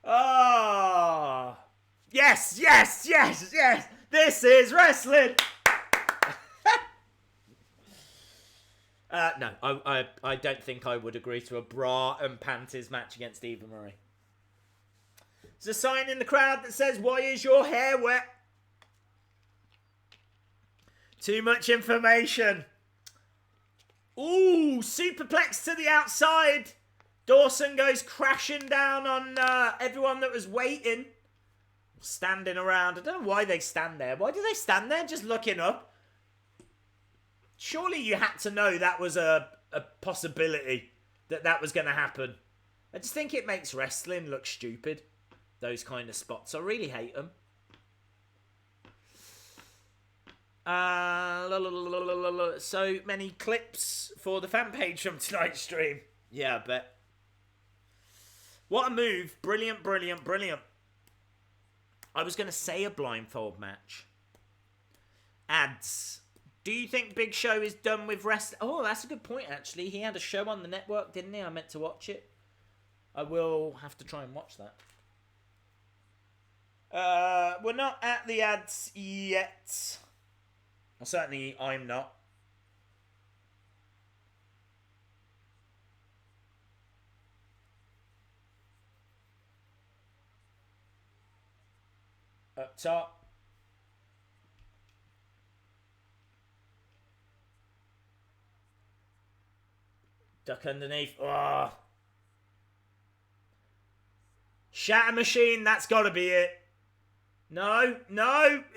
Oh. Yes. This is wrestling. No, I don't think I would agree to a bra and panties match against Eva Marie. There's a sign in the crowd that says, "Why is your hair wet?" Too much information. Ooh, superplex to the outside. Dawson goes crashing down on everyone that was waiting. Standing around. I don't know why they stand there. Why do they stand there just looking up? Surely you had to know that was a possibility. That was going to happen. I just think it makes wrestling look stupid. Those kind of spots. I really hate them. So many clips for the fan page from tonight's stream. Yeah, I bet. What a move. Brilliant. I was going to say a blindfold match. Ads. Do you think Big Show is done with wrestling? Oh, that's a good point, actually. He had a show on the network, didn't he? I meant to watch it. I will have to try and watch that. We're not at the ads yet. Well, certainly I'm not. Up top. Duck underneath. Oh. Shatter machine, that's got to be it. No.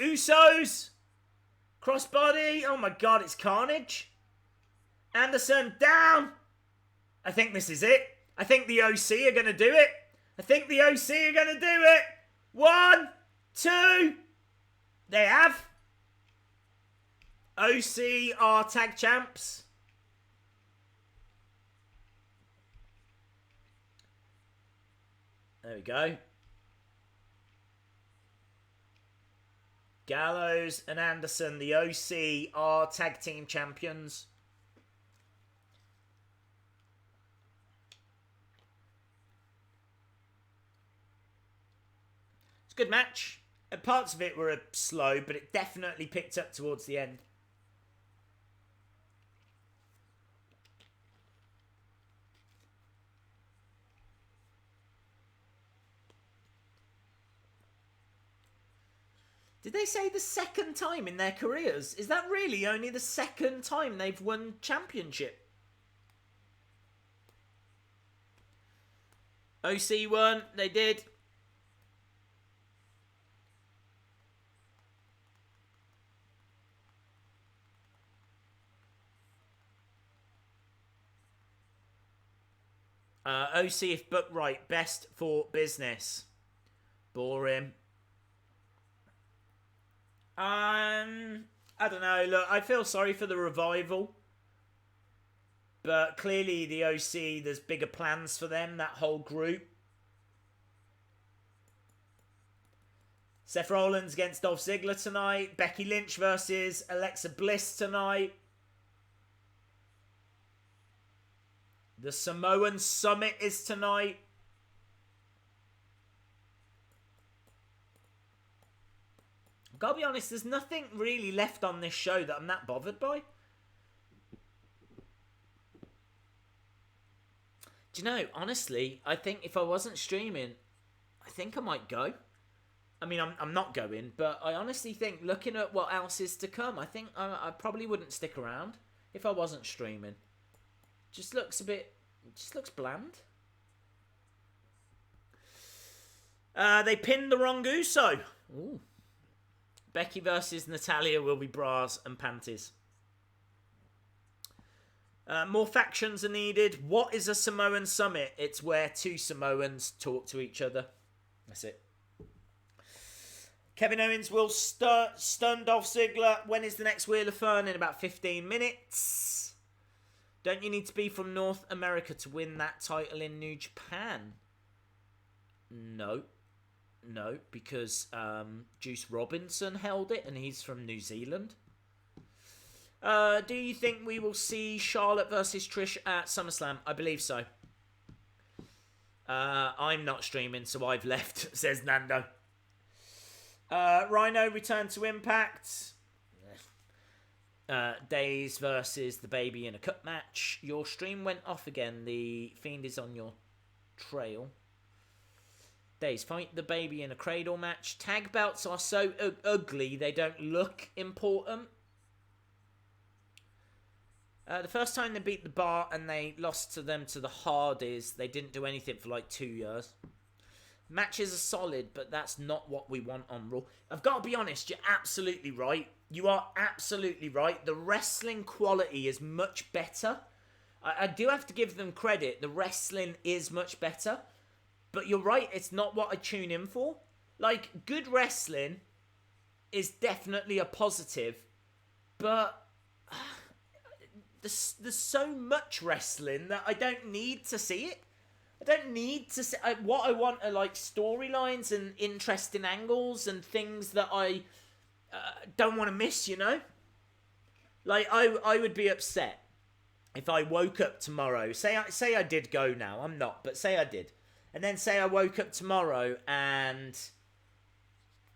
Usos. Crossbody. Oh my god, it's carnage. Anderson down. I think this is it. I think the OC are going to do it. 1, 2. They have. OC are tag champs. There we go. Gallows and Anderson, the OC, are tag team champions. It's a good match. Parts of it were slow, but it definitely picked up towards the end. Did they say the second time in their careers? Is that really only the second time they've won championship? OC won. They did. OC, if booked right, best for business. Boring. I don't know. Look, I feel sorry for the Revival. But clearly the OC, there's bigger plans for them, that whole group. Seth Rollins against Dolph Ziggler tonight. Becky Lynch versus Alexa Bliss tonight. The Samoan Summit is tonight. I've got to be honest, there's nothing really left on this show that I'm that bothered by. Do you know, honestly, I think if I wasn't streaming, I think I might go. I mean, I'm not going, but I honestly think, looking at what else is to come, I think I probably wouldn't stick around if I wasn't streaming. Just looks bland. They pinned the wrong Uso. Ooh. Becky versus Natalya will be bras and panties. More factions are needed. What is a Samoan Summit? It's where two Samoans talk to each other. That's it. Kevin Owens will stun Dolph Ziggler. When is the next Wheel of Fun? In about 15 minutes. Don't you need to be from North America to win that title in New Japan? No, because Juice Robinson held it and he's from New Zealand. Do you think we will see Charlotte versus Trish at SummerSlam? I believe so. I'm not streaming, so I've left, says Nando. Rhino returned to Impact. Days versus the Baby in a cup match. Your stream went off again. The Fiend is on your trail. Days fight the Baby in a cradle match. Tag belts are so ugly they don't look important. The first time they beat the Bar and they lost to them to the Hardys, they didn't do anything for like 2 years. Matches are solid, but that's not what we want on Raw. I've got to be honest, you're absolutely right. You are absolutely right. The wrestling quality is much better. I do have to give them credit. The wrestling is much better. But you're right, it's not what I tune in for. Like, good wrestling is definitely a positive. But there's so much wrestling that I don't need to see it. I don't need to see... what I want are, like, storylines and interesting angles and things that I don't want to miss, you know? Like, I would be upset if I woke up tomorrow... Say I did go now. I'm not, but say I did. And then say I woke up tomorrow and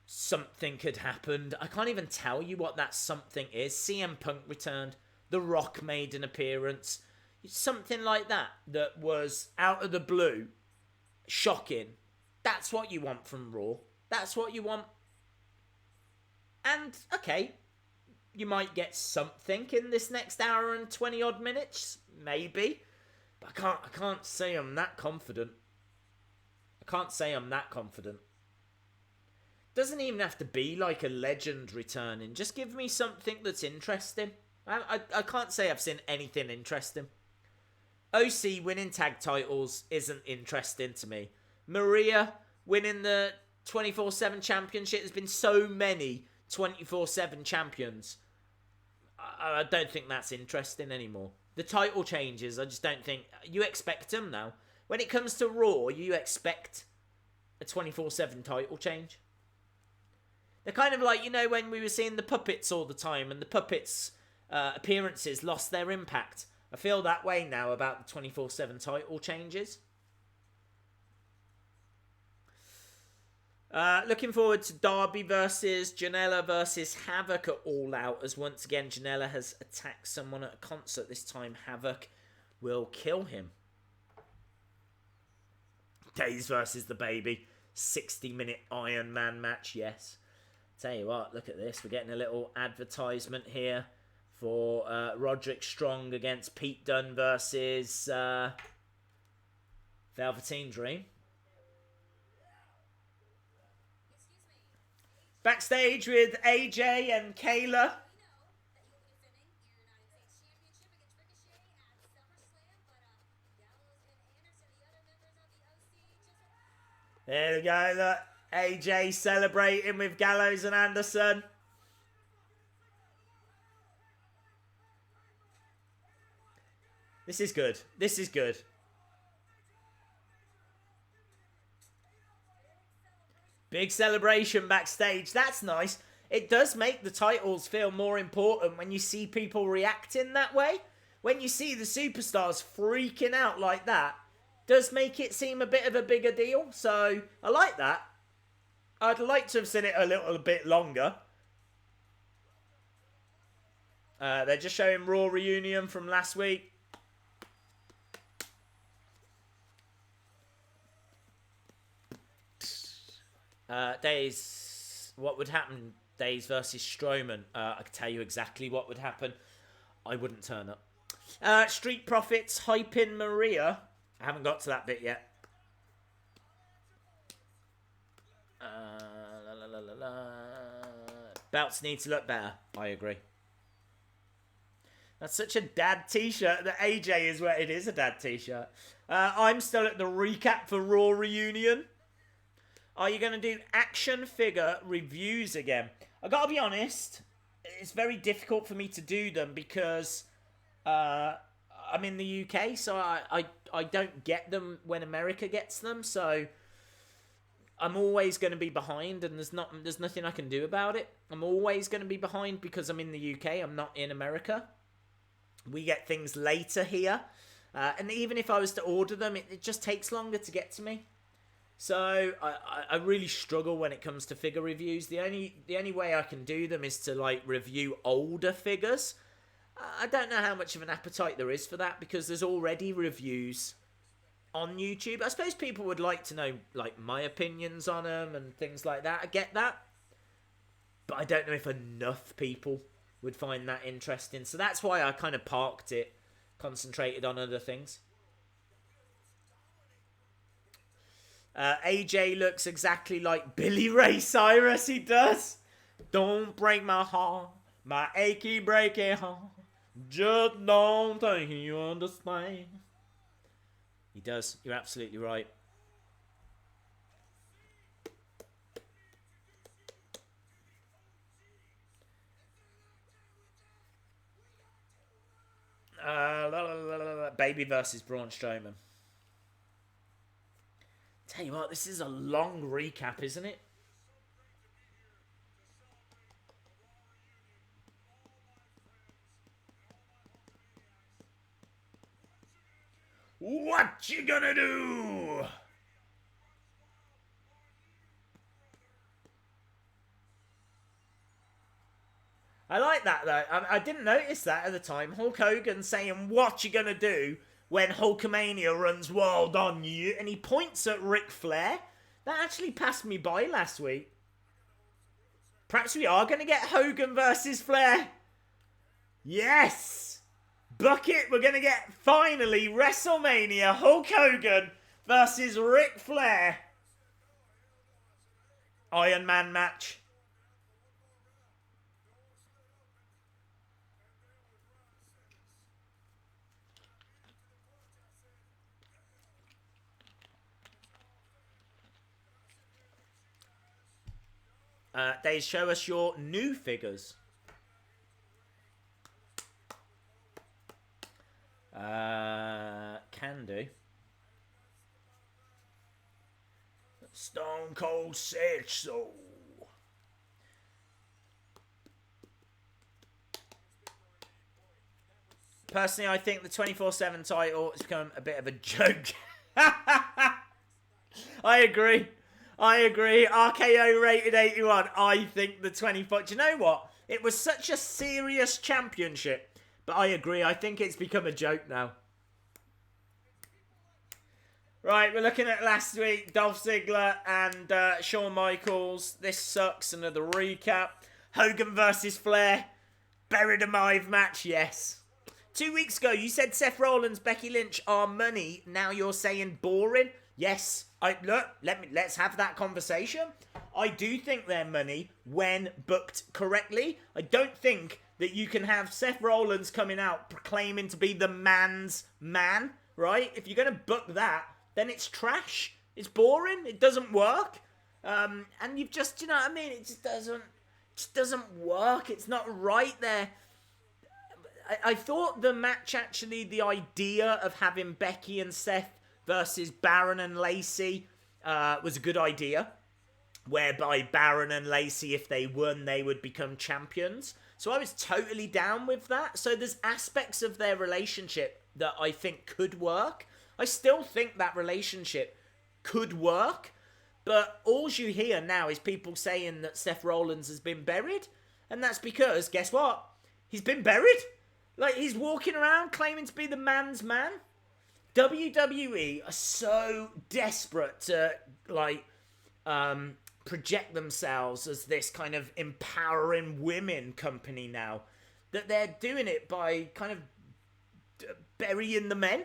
something had happened. I can't even tell you what that something is. CM Punk returned. The Rock made an appearance. Something like that was out of the blue. Shocking. That's what you want from Raw. That's what you want. And, okay, you might get something in this next hour and 20 odd minutes. Maybe. But I can't say I'm that confident. Doesn't even have to be like a legend returning. Just give me something that's interesting. I can't say I've seen anything interesting. OC winning tag titles isn't interesting to me. Maria winning the 24/7 championship. There's been so many 24/7 champions. I don't think that's interesting anymore. The title changes, I just don't think... You expect them now. When it comes to Raw, you expect a 24/7 title change. They're kind of like, you know, when we were seeing the puppets all the time and the puppets' appearances lost their impact. I feel that way now about the 24/7 title changes. Looking forward to Darby versus Janela versus Havoc at All Out, as once again Janela has attacked someone at a concert. This time Havoc will kill him. Days versus the Baby. 60-minute Iron Man match, yes. Tell you what, look at this. We're getting a little advertisement here for Roderick Strong against Pete Dunne versus Velveteen Dream. Backstage with AJ and Kayla. There we go, look. AJ celebrating with Gallows and Anderson. This is good. This is good. Big celebration backstage. That's nice. It does make the titles feel more important when you see people reacting that way. When you see the superstars freaking out like that, does make it seem a bit of a bigger deal. So, I like that. I'd like to have seen it a little bit longer. They're just showing Raw reunion from last week. Days, what would happen? Days versus Strowman. I can tell you exactly what would happen. I wouldn't turn up. Street Profits hyping Maria. I haven't got to that bit yet. Belts need to look better. I agree. That's such a dad t-shirt that AJ is where it is a dad t-shirt. I'm still at the recap for Raw reunion. Are you going to do action figure reviews again? I got to be honest, it's very difficult for me to do them because I'm in the UK, so I don't get them when America gets them, so I'm always going to be behind, and there's nothing I can do about it. I'm always going to be behind because I'm in the UK, I'm not in America. We get things later here, and even if I was to order them, it just takes longer to get to me. So I really struggle when it comes to figure reviews. The only way I can do them is to like review older figures. I don't know how much of an appetite there is for that because there's already reviews on YouTube. I suppose people would like to know like my opinions on them and things like that. I get that, but I don't know if enough people would find that interesting. So that's why I kind of parked it, concentrated on other things. AJ looks exactly like Billy Ray Cyrus. He does. Don't break my heart, my achy breaky heart. Just don't think you understand. He does. You're absolutely right. Baby versus Braun Strowman. Tell you what, this is a long recap, isn't it? What you gonna do? I like that though. I didn't notice that at the time. Hulk Hogan saying, "What you gonna do?" when Hulkamania runs wild on you, and he points at Ric Flair. That actually passed me by last week. Perhaps we are going to get Hogan versus Flair. Yes! Bucket, we're going to get, finally, WrestleMania, Hulk Hogan versus Ric Flair. Iron Man match. They show us your new figures. Can do. Stone Cold said so. Personally, I think the 24/7 title has become a bit of a joke. I agree. RKO rated 81. I think the 24... Do you know what? It was such a serious championship. But I agree. I think it's become a joke now. Right, we're looking at last week. Dolph Ziggler and Shawn Michaels. This sucks. Another recap. Hogan versus Flair. Buried alive match. Yes. 2 weeks ago, you said Seth Rollins, Becky Lynch are money. Now you're saying boring. Yes. Let's have that conversation. I do think they're money when booked correctly. I don't think that you can have Seth Rollins coming out proclaiming to be the man's man, right? If you're going to book that, then it's trash. It's boring. It doesn't work. And you've just, you know what I mean? It just doesn't work. It's not right there. I thought the match, actually, the idea of having Becky and Seth versus Baron and Lacey was a good idea. whereby Baron and Lacey, if they won, they would become champions. So I was totally down with that. So there's aspects of their relationship that I think could work. I still think that relationship could work. But all you hear now is people saying that Seth Rollins has been buried. And that's because, guess what? He's been buried. Like, he's walking around claiming to be the man's man. WWE are so desperate to, like, project themselves as this kind of empowering women company now, that they're doing it by kind of burying the men.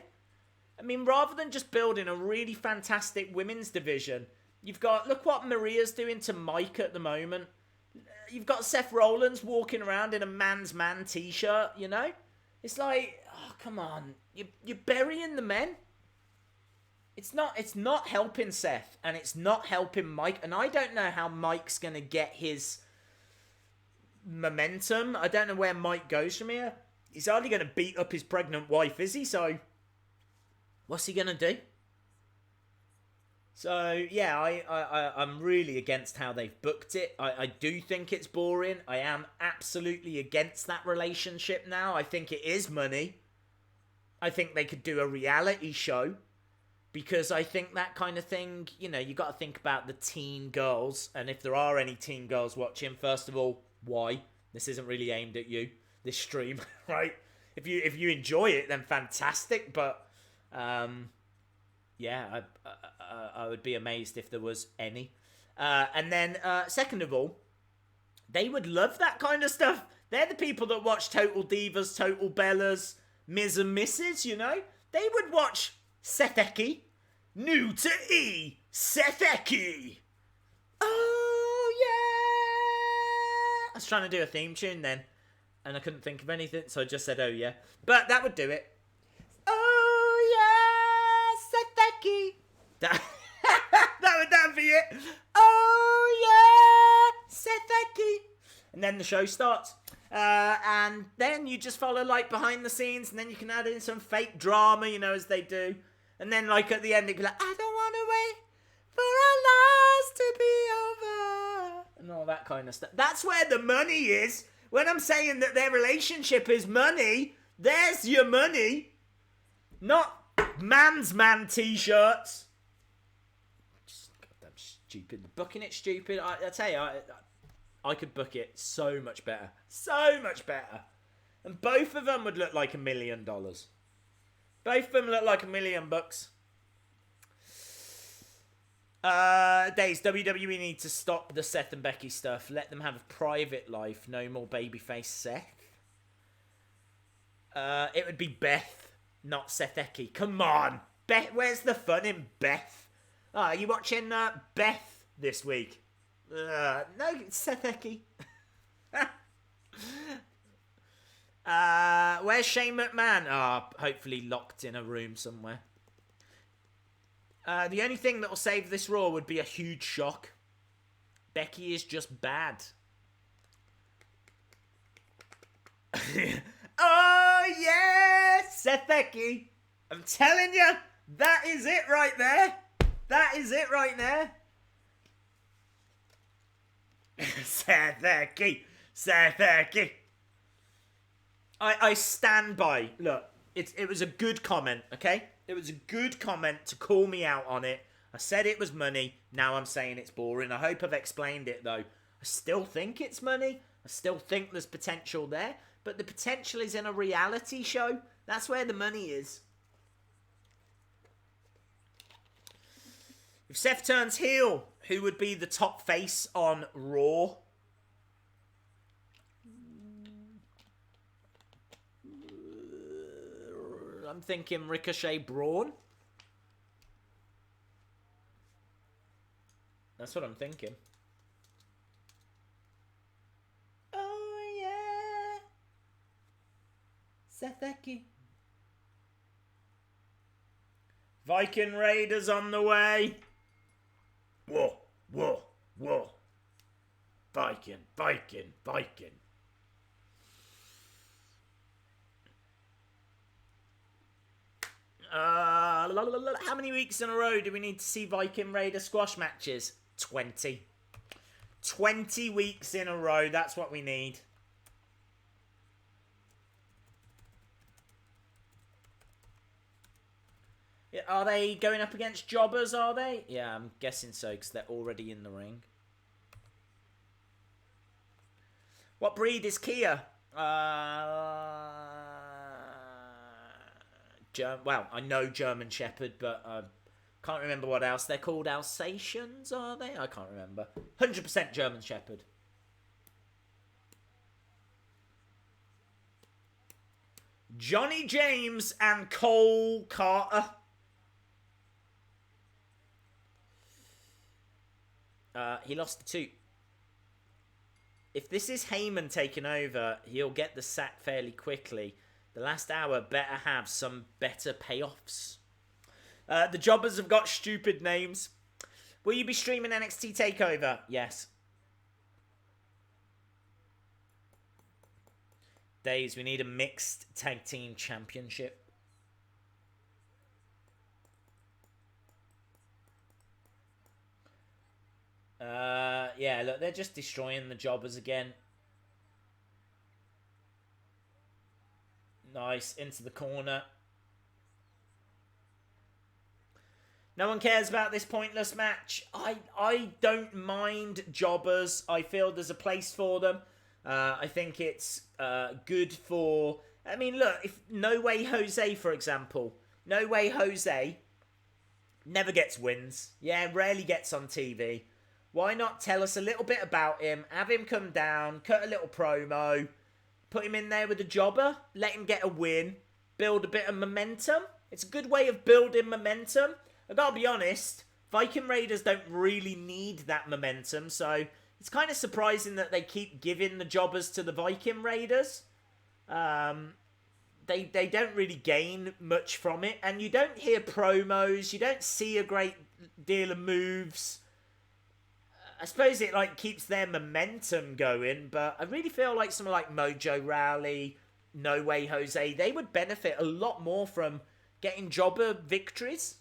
I mean, rather than just building a really fantastic women's division, you've got, look what Maria's doing to Mike at the moment. You've got Seth Rollins walking around in a man's man t-shirt, you know? It's like, oh, come on. You're burying the men. It's not helping Seth, and it's not helping Mike, and I don't know how Mike's going to get his momentum. I don't know where Mike goes from here. He's hardly going to beat up his pregnant wife, is he? So, what's he going to do? So, yeah, I'm really against how they've booked it. I do think it's boring. I am absolutely against that relationship now. I think it is money. I think they could do a reality show. Because I think that kind of thing, you know, you got to think about the teen girls. And if there are any teen girls watching, first of all, why? This isn't really aimed at you, this stream, right? If you enjoy it, then fantastic. But, yeah, I would be amazed if there was any. And then, second of all, they would love that kind of stuff. They're the people that watch Total Divas, Total Bellas, Ms. and Mrs., you know? They would watch Setheki. New to E, Setheki. Oh, yeah. I was trying to do a theme tune then, and I couldn't think of anything, so I just said, oh, yeah. But that would do it. Oh, yeah, Setheki. That would be it. Oh, yeah, Setheki. And then the show starts. And then you just follow, like, behind the scenes, and then you can add in some fake drama, you know, as they do. And then, like, at the end, it'd be like, I don't want to wait for our lives to be over. And all that kind of stuff. That's where the money is. When I'm saying that their relationship is money, there's your money. Not man's man t-shirts. Just goddamn stupid. Booking it stupid. I tell you, I could book it so much better. So much better. And both of them would look like $1 million. Both of them look like $1 million bucks. Days, WWE need to stop the Seth and Becky stuff. Let them have a private life. No more babyface Seth. It would be Beth, not Setheki. Come on. Beth, where's the fun in Beth? Are you watching Beth this week? No, Setheki. Where's Shane McMahon? Hopefully locked in a room somewhere. The only thing that will save this Raw would be a huge shock. Becky is just bad. Oh, yeah! Seth Becky. I'm telling you, that is it right there. That is it right there. Seth Becky. Seth Becky. I stand by. Look, it was a good comment, okay? It was a good comment to call me out on it. I said it was money. Now I'm saying it's boring. I hope I've explained it, though. I still think it's money. I still think there's potential there. But the potential is in a reality show. That's where the money is. If Seth turns heel, who would be the top face on Raw? I'm thinking Ricochet Braun. That's what I'm thinking. Oh, yeah. Seth Becky. Viking Raiders on the way. Whoa, whoa, whoa. Viking, Viking, Viking. How many weeks in a row do we need to see Viking Raider squash matches? 20. 20 weeks in a row. That's what we need. Are they going up against jobbers, are they? Yeah, I'm guessing so, because they're already in the ring. What breed is Kia? Well, I know German Shepherd, but I can't remember what else they're called. Alsatians, are they? I can't remember. 100% German Shepherd. Johnny James and Cole Carter. He lost the 2. If this is Heyman taking over, he'll get the sack fairly quickly. The last hour better have some better payoffs. The jobbers have got stupid names. Will you be streaming NXT TakeOver? Yes. Days, we need a mixed tag team championship. Yeah, look, they're just destroying the jobbers again. Nice, into the corner. No one cares about this pointless match. I don't mind jobbers. I feel there's a place for them. I think it's good for... I mean, look, if No Way Jose, for example. No Way Jose never gets wins. Yeah, rarely gets on TV. Why not tell us a little bit about him, have him come down, cut a little promo, put him in there with a jobber, let him get a win, build a bit of momentum. It's a good way of building momentum. I gotta be honest, Viking Raiders don't really need that momentum, so it's kind of surprising that they keep giving the jobbers to the Viking Raiders. They don't really gain much from it, and you don't hear promos, you don't see a great deal of moves. I suppose it like keeps their momentum going, but I really feel like someone like Mojo Rawley, No Way Jose, they would benefit a lot more from getting jobber victories.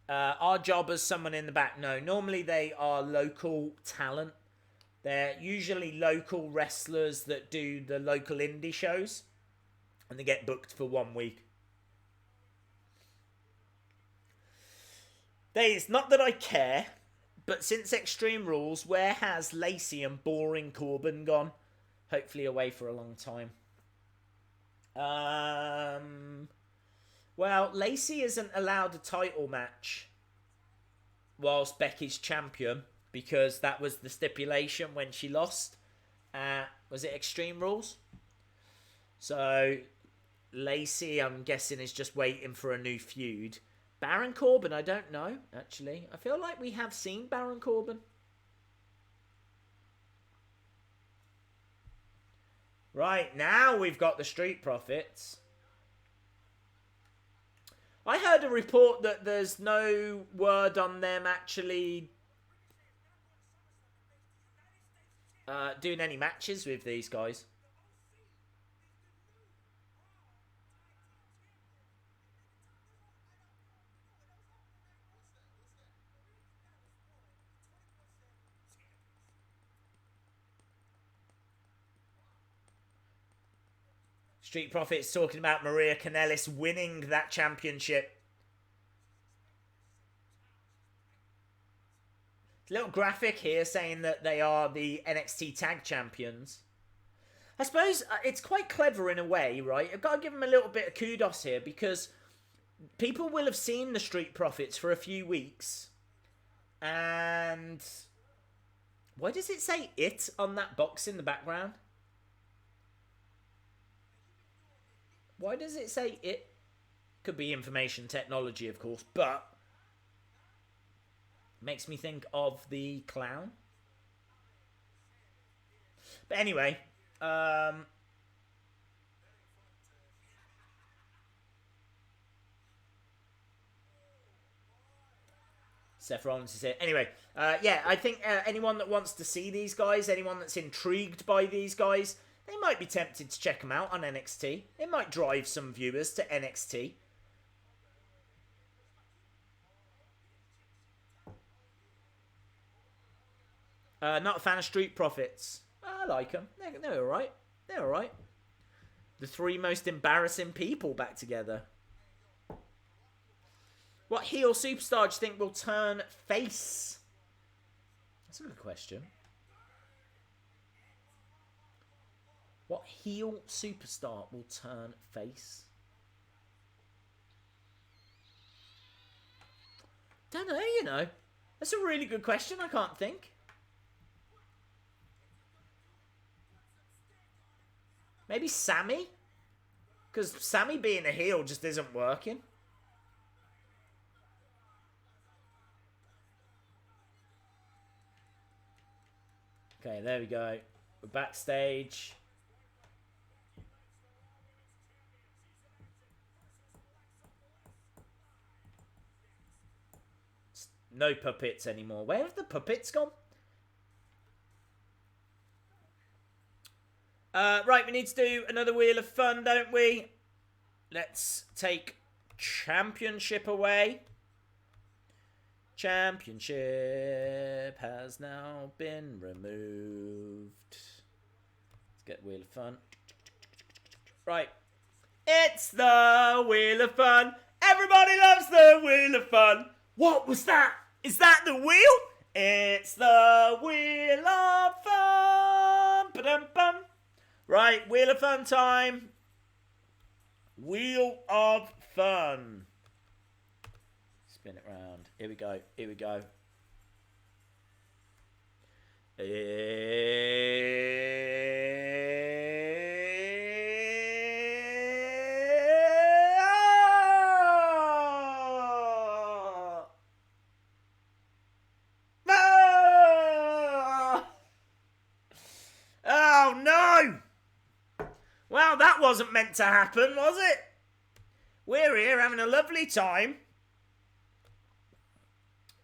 Are jobbers someone in the back? No, normally they are local talent. They're usually local wrestlers that do the local indie shows, and they get booked for 1 week. It's not that I care, but since Extreme Rules, where has Lacey and boring Corbin gone? Hopefully away for a long time. Well, Lacey isn't allowed a title match whilst Becky's champion, because that was the stipulation when she lost. Was it Extreme Rules? So, Lacey, I'm guessing, is just waiting for a new feud. Baron Corbin, I don't know, actually. I feel like we have seen Baron Corbin. Right, now we've got the Street Profits. I heard a report that there's no word on them actually doing any matches with these guys. Street Profits talking about Maria Kanellis winning that championship. A little graphic here saying that they are the NXT Tag Champions. I suppose it's quite clever in a way, right? I've got to give them a little bit of kudos here, because people will have seen the Street Profits for a few weeks. And why does it say "it" on that box in the background? Why does it say "it"? Could be information technology, of course, but makes me think of the clown. But anyway, Seth Rollins is here. Anyway, yeah, I think anyone that wants to see these guys, anyone that's intrigued by these guys, they might be tempted to check them out on NXT. It might drive some viewers to NXT. Not a fan of Street Profits. I like them. They're alright. They're alright. The three most embarrassing people back together. What heel superstar do you think will turn face? That's a good question. What heel superstar will turn face? Don't know, you know. That's a really good question. I can't think. Maybe Sami? Because Sami being a heel just isn't working. Okay, there we go. We're backstage. No puppets anymore. Where have the puppets gone? Right, we need to do another Wheel of Fun, don't we? Let's take Championship away. Championship has now been removed. Let's get Wheel of Fun. Right. It's the Wheel of Fun. Everybody loves the Wheel of Fun. What was that? Is that the wheel? It's the Wheel of Fun. Ba-dum-bum. Right, Wheel of Fun time. Wheel of Fun. Spin it round. Here we go. Here we go. Oh no! Well, that wasn't meant to happen, was it? We're here having a lovely time.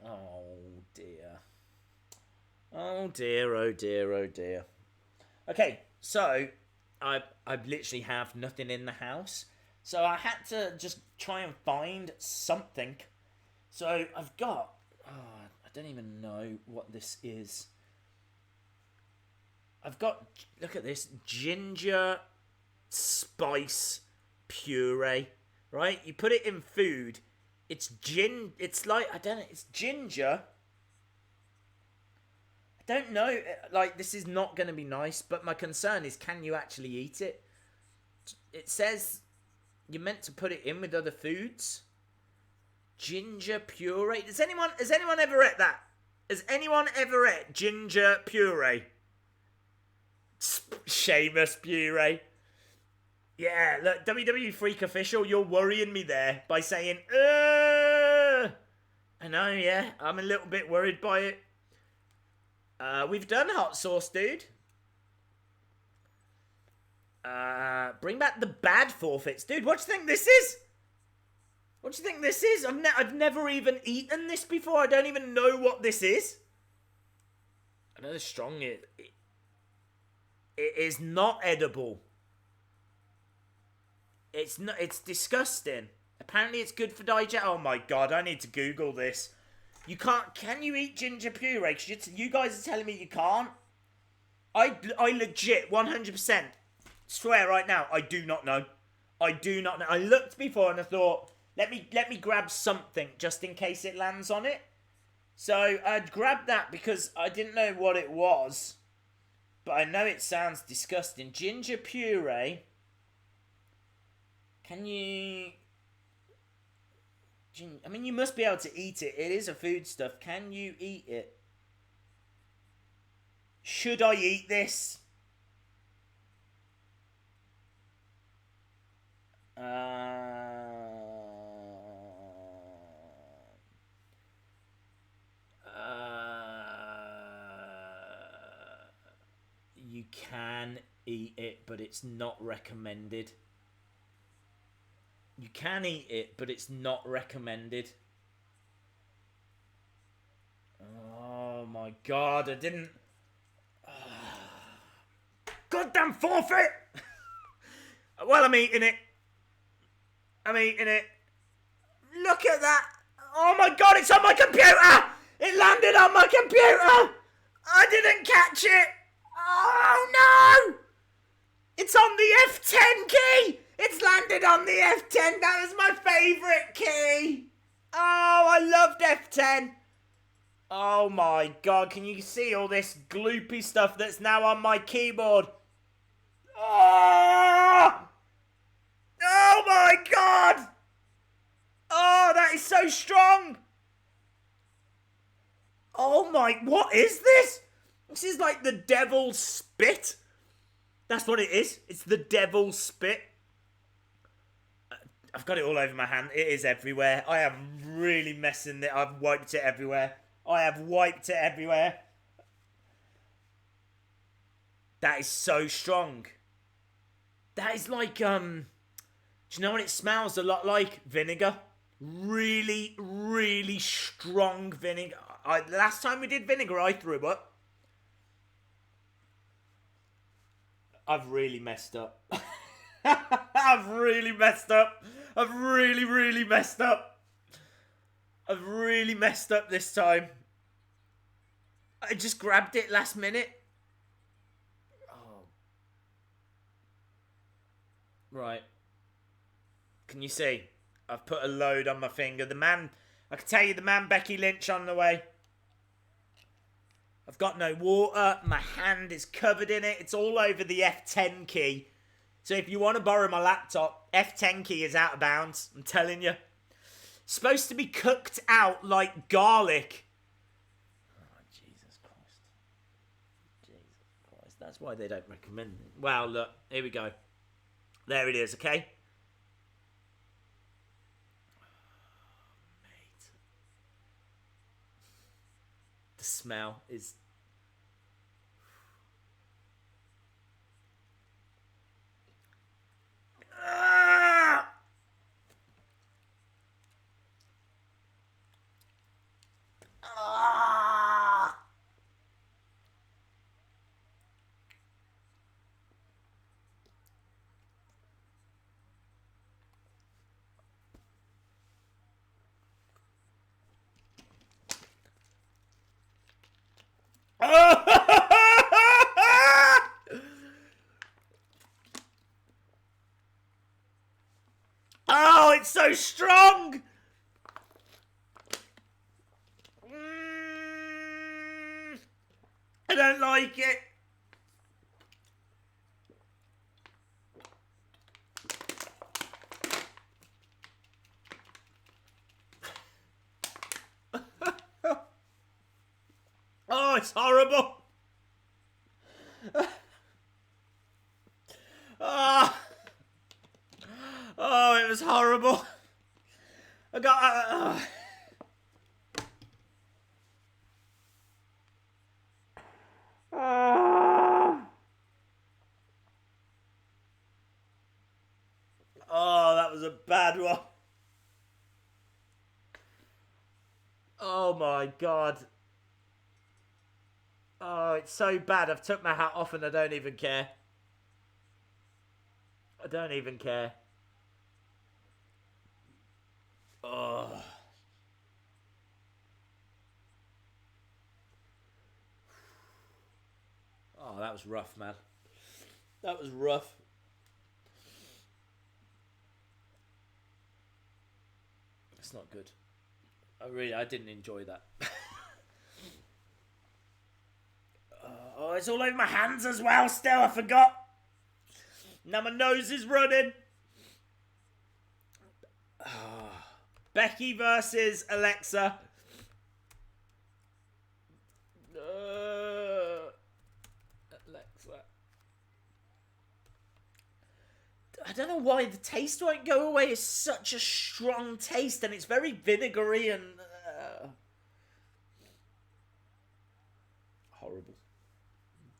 Oh dear. Oh dear, oh dear, oh dear. Okay, so I literally have nothing in the house. So I had to just try and find something. So I've got... Oh, I don't even know what this is. I've got... Look at this. Ginger spice puree. Right? You put it in food. It's It's like... I don't know. It's ginger. I don't know. Like, this is not going to be nice. But my concern is, can you actually eat it? It says you're meant to put it in with other foods. Ginger puree. Has anyone ever ate that? Has anyone ever ate ginger puree? Sheamus puree. Yeah, look, WWE Freak Official, you're worrying me there by saying, I know, yeah, I'm a little bit worried by it. We've done hot sauce, dude. Bring back the bad forfeits. Dude, what do you think this is? What do you think this is? I've never even eaten this before. I don't even know what this is. I know it's strong. It is not edible. It's not. It's disgusting. Apparently it's good for digestion. Oh my god, I need to Google this. You can't... Can you eat ginger puree? Because you guys are telling me you can't. I legit, 100%, swear right now, I do not know. I do not know. I looked before and I thought, let me grab something just in case it lands on it. So I'd grabbed that because I didn't know what it was. But I know it sounds disgusting. Ginger puree. Can you... I mean, you must be able to eat it. It is a foodstuff. Can you eat it? Should I eat this? You can eat it, but it's not recommended. You can eat it, but it's not recommended. Oh my god, I didn't... Goddamn forfeit! Well, I'm eating it. I'm eating it. Look at that. Oh my god, it's on my computer! It landed on my computer! I didn't catch it! Oh no! It's on the F10 key! It's landed on the F10! That was my favourite key! Oh, I loved F10! Oh my god, can you see all this gloopy stuff that's now on my keyboard? Oh! Oh my god! Oh, that is so strong! Oh my, what is this? This is like the devil's spit. That's what it is. It's the devil's spit. I've got it all over my hand. It is everywhere. I am really messing it. I've wiped it everywhere. I have wiped it everywhere. That is so strong. That is like, do you know what it smells a lot like? Vinegar. Really, really strong vinegar. Last time we did vinegar, I threw up. I've really messed up. I've really messed up. I've really, really messed up. I've really messed up this time. I just grabbed it last minute. Oh. Right. Can you see? I've put a load on my finger. I can tell you the man Becky Lynch on the way. I've got no water. My hand is covered in it. It's all over the F10 key. So if you want to borrow my laptop, F10 key is out of bounds. I'm telling you. It's supposed to be cooked out like garlic. Oh, Jesus Christ. Jesus Christ. That's why they don't recommend it. Wow, look. Here we go. There it is, okay? The smell is... Oh, it's so strong! I don't like it. Oh, it's horrible. Oh, it was horrible. I got... Oh, that was a bad one. Oh my god. Oh, it's so bad. I've took my hat off and I don't even care. I don't even care. Oh. Oh, that was rough, man. That was rough. It's not good. I didn't enjoy that. Oh, it's all over my hands as well still. I forgot. Now my nose is running. Oh. Becky versus Alexa. Alexa. I don't know why the taste won't go away. It's such a strong taste and it's very vinegary and... horrible.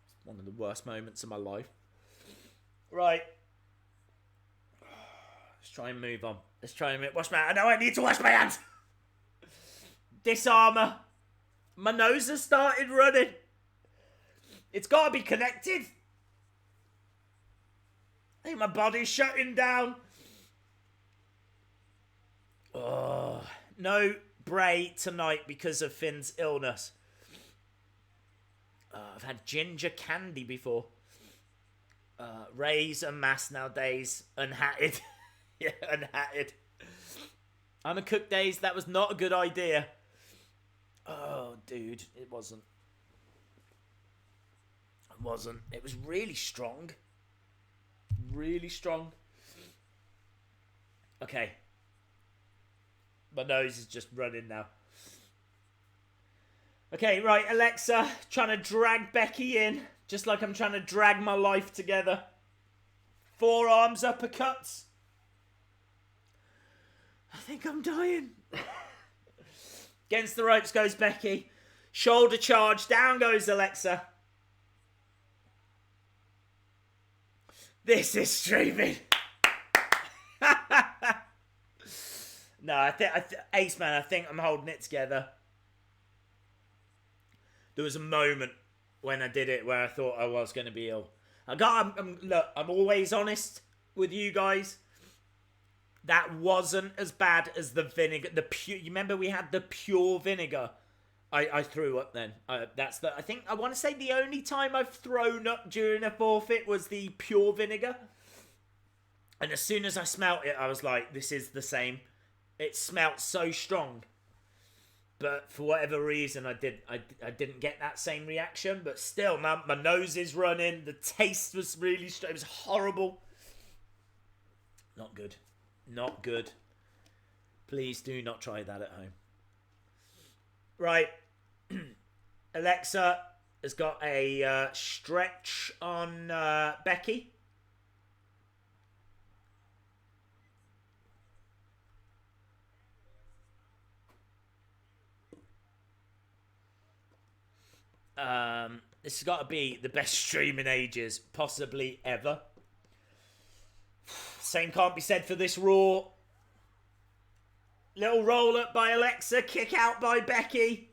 It's one of the worst moments of my life. Right. Let's try and move on. Let's try and wash my hands. I know I need to wash my hands. Disarmor. My nose has started running. It's got to be connected. I think my body's shutting down. Oh, no Bray tonight because of Finn's illness. I've had ginger candy before. Ray's unmasked nowadays. Unhatted. Yeah, unhatted. I'm a cook days. That was not a good idea. Oh, dude. It wasn't. It wasn't. It was really strong. Really strong. Okay. My nose is just running now. Okay, right, Alexa. Trying to drag Becky in. Just like I'm trying to drag my life together. Forearms, uppercuts. I think I'm dying. Against the ropes goes Becky. Shoulder charge. Down goes Alexa. This is streaming. No, I think Ace Man, I think I'm holding it together. There was a moment when I did it where I thought I was going to be ill. Look, I'm always honest with you guys. That wasn't as bad as the vinegar. You remember we had the pure vinegar? I threw up then. I think I want to say the only time I've thrown up during a forfeit was the pure vinegar. And as soon as I smelt it, I was like, this is the same. It smelt so strong. But for whatever reason, I didn't get that same reaction. But still, my nose is running. The taste was really strong. It was horrible. Not good. Not good. Please do not try that at home. Right. Alexa has got a stretch on Becky. This has got to be the best stream in ages, possibly ever. Same can't be said for this Raw. Little roll up by Alexa, kick out by Becky.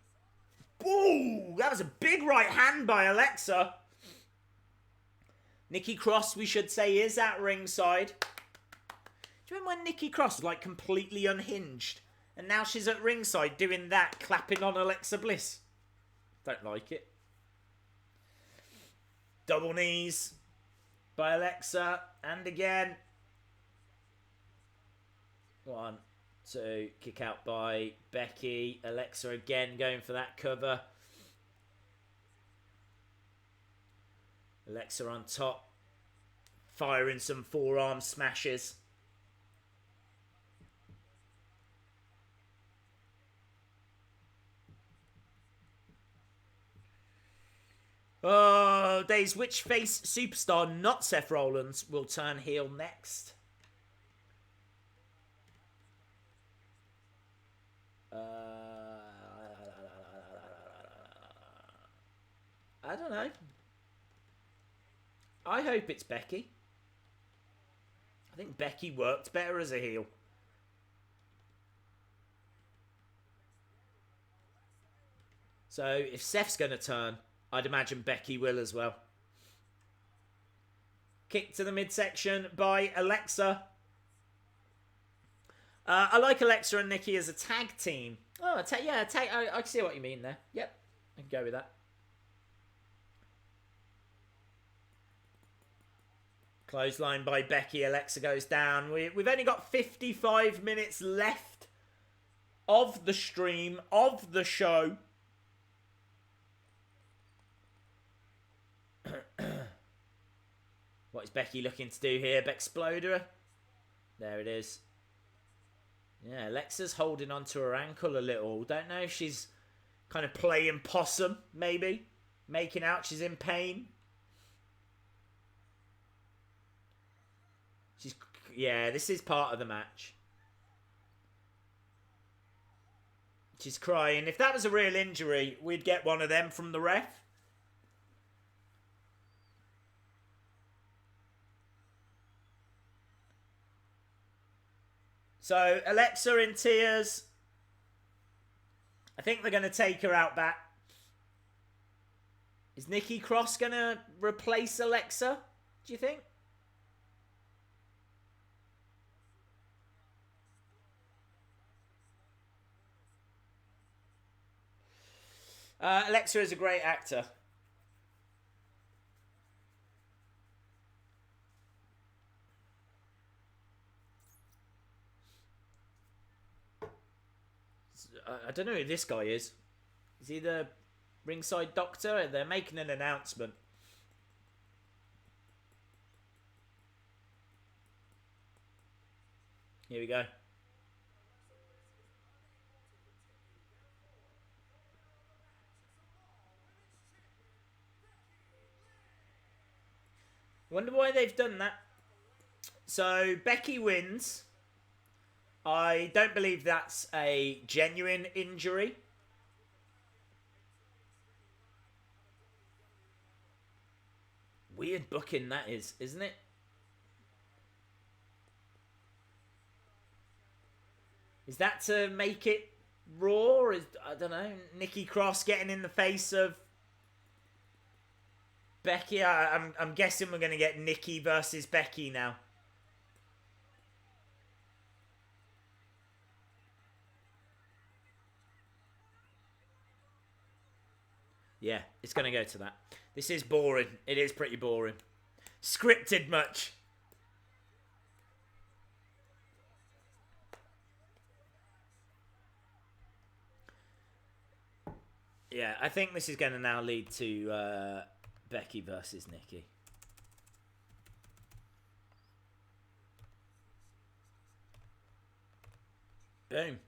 Ooh, that was a big right hand by Alexa. Nikki Cross, we should say, is at ringside. Do you remember when Nikki Cross was like completely unhinged? And now she's at ringside doing that, clapping on Alexa Bliss. Don't like it. Double knees by Alexa. And again. 1, 2. Kick out by Becky. Alexa again going for that cover. Alexa on top. Firing some forearm smashes. Oh, days. Which face superstar, not Seth Rollins, will turn heel next? I don't know. I hope it's Becky. I think Becky worked better as a heel. So if Seth's going to turn, I'd imagine Becky will as well. Kick to the midsection by Alexa. I like Alexa and Nikki as a tag team. Oh, I can see what you mean there. Yep, I can go with that. Clothesline by Becky. Alexa goes down. We've only got 55 minutes left of the stream, of the show. What is Becky looking to do here? Bexploder. There it is. Yeah, Alexa's holding onto her ankle a little. Don't know if she's kind of playing possum, maybe. Making out she's in pain. Yeah, this is part of the match. She's crying. If that was a real injury, we'd get one of them from the ref. So, Alexa in tears. I think they're going to take her out back. Is Nikki Cross going to replace Alexa? Do you think? Alexa is a great actor. I don't know who this guy is. Is he the ringside doctor? They're making an announcement. Here we go. Wonder why they've done that. So Becky wins. I don't believe that's a genuine injury. Weird booking that is, isn't it? Is that to make it Raw? I don't know. Nikki Cross getting in the face of Becky. I'm guessing we're going to get Nikki versus Becky now. Yeah, it's going to go to that. This is boring. It is pretty boring. Scripted much. Yeah, I think this is going to now lead to Becky versus Nikki. Boom.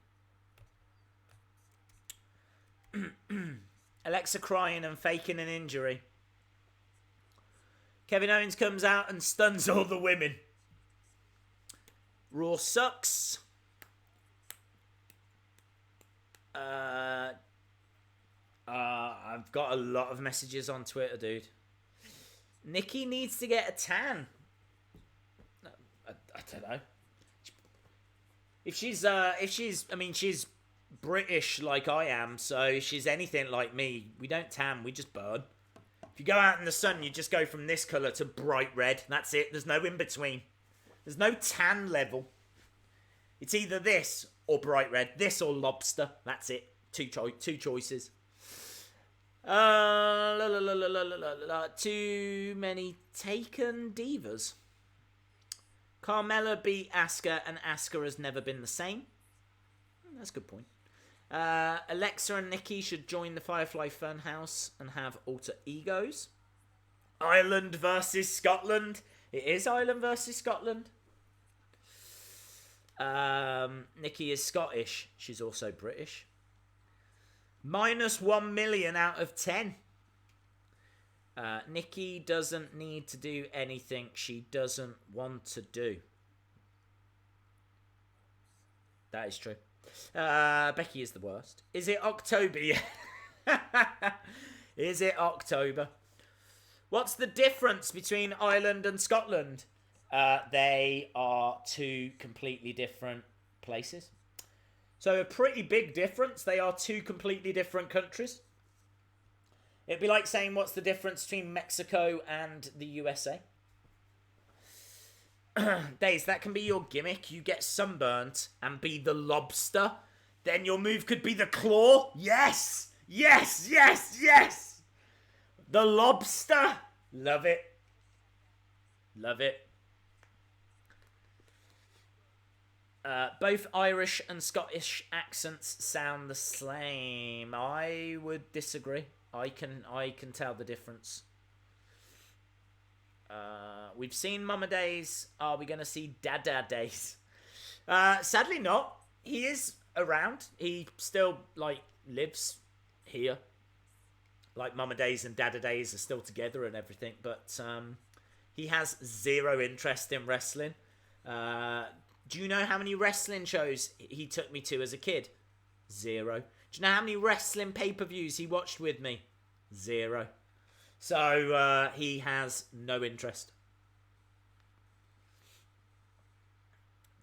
Alexa crying and faking an injury. Kevin Owens comes out and stuns all the women. Raw sucks. I've got a lot of messages on Twitter, dude. Nikki needs to get a tan. I don't know. She's British like I am, so if she's anything like me, we don't tan, we just burn. If you go out in the sun, you just go from this colour to bright red. That's it. There's no in between. There's no tan level. It's either this or bright red. This or lobster. That's it. Two choices. Too many taken divas. Carmella beat Asuka, and Asuka has never been the same. That's a good point. Alexa and Nikki should join the Firefly Funhouse and have alter egos. Ireland versus Scotland. It is Ireland versus Scotland. Nikki is Scottish. She's also British. -1 million out of 10. Nikki doesn't need to do anything she doesn't want to do. That is true. Becky is the worst. Is it October? Is it October? What's the difference between Ireland and Scotland? They are two completely different places. So a pretty big difference. They are two completely different countries. It'd be like saying what's the difference between Mexico and the USA. Days, that can be your gimmick. You get sunburnt and be the lobster. Then your move could be the claw. Yes! Yes! Yes! Yes! The lobster. Love it. Love it. Both Irish and Scottish accents sound the same. I would disagree. I can tell the difference. We've seen Mama Days. Are we going to see Dada Days? Sadly not. He is around. He still lives here. Like Mama Days and Dada Days are still together and everything, but he has zero interest in wrestling. Do you know how many wrestling shows he took me to as a kid? 0. Do you know how many wrestling pay-per-views he watched with me? 0. So he has no interest.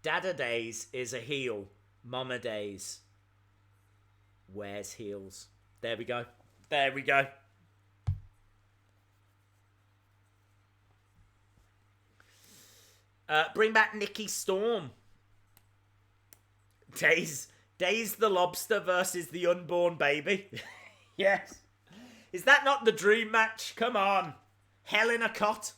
Dada Days is a heel. Mama Days wears heels. There we go. There we go. Bring back Nikki Storm. Days the lobster versus the unborn baby. Yes. Is that not the dream match? Come on. Hell in a cot.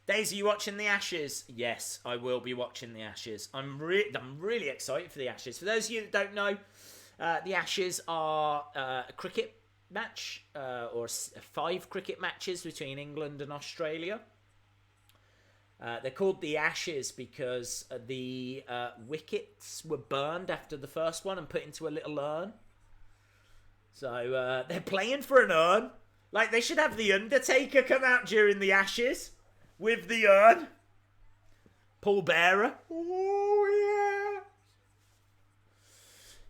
Daisy, you watching the Ashes? Yes, I will be watching the Ashes. I'm really excited for the Ashes. For those of you that don't know, the Ashes are a cricket match, or 5 cricket matches between England and Australia. They're called the Ashes because the wickets were burned after the first one and put into a little urn. So they're playing for an urn. Like, they should have the Undertaker come out during the Ashes with the urn. Paul Bearer. Oh, yeah.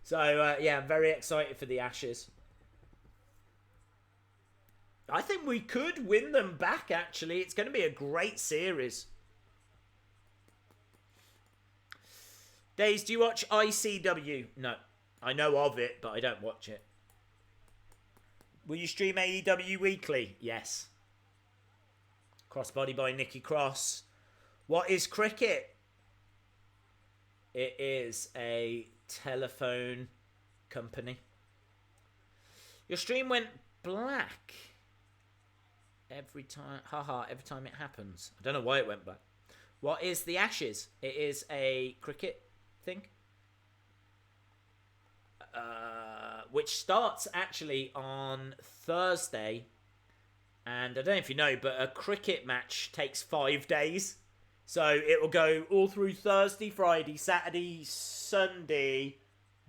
So, yeah, I'm very excited for the Ashes. I think we could win them back, actually. It's going to be a great series. Days, do you watch ICW? No. I know of it, but I don't watch it. Will you stream AEW weekly? Yes. Crossbody by Nikki Cross. What is cricket? It is a telephone company. Your stream went black every time. Every time it happens. I don't know why it went black. What is the Ashes? It is a cricket thing. Which starts actually on Thursday. And I don't know if you know, but a cricket match takes 5 days. So it will go all through Thursday, Friday, Saturday, Sunday,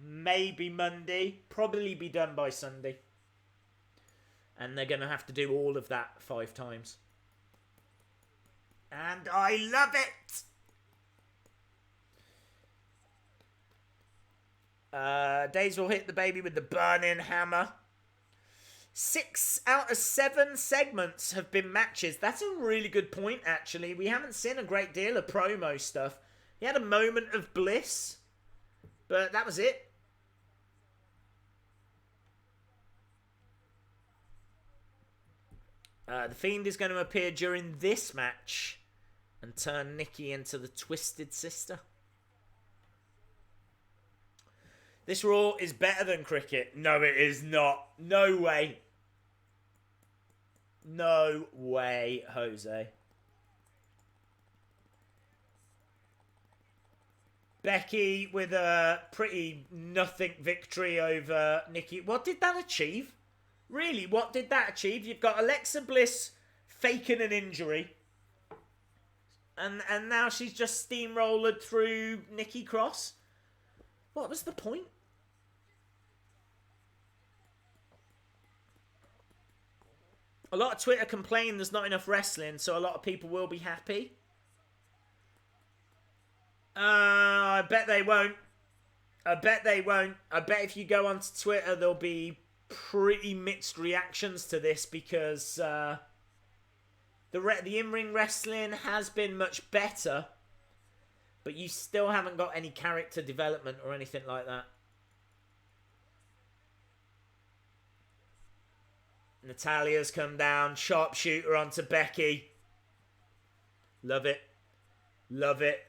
maybe Monday. Probably be done by Sunday. And they're going to have to do all of that 5 times. And I love it! Days will hit the baby with the burning hammer. 6 out of 7 segments have been matches. That's a really good point, actually. We haven't seen a great deal of promo stuff. He had a moment of bliss, but that was it. The Fiend is going to appear during this match and turn Nikki into the Twisted Sister. This Raw is better than cricket. No, it is not. No way. No way, Jose. Becky with a pretty nothing victory over Nikki. What did that achieve? Really, what did that achieve? You've got Alexa Bliss faking an injury. And now she's just steamrolled through Nikki Cross. What was the point? A lot of Twitter complain there's not enough wrestling, so a lot of people will be happy. I bet they won't. I bet they won't. I bet if you go onto Twitter, there'll be pretty mixed reactions to this because the in-ring wrestling has been much better, but you still haven't got any character development or anything like that. Natalya's come down. Sharpshooter onto Becky. Love it. Love it.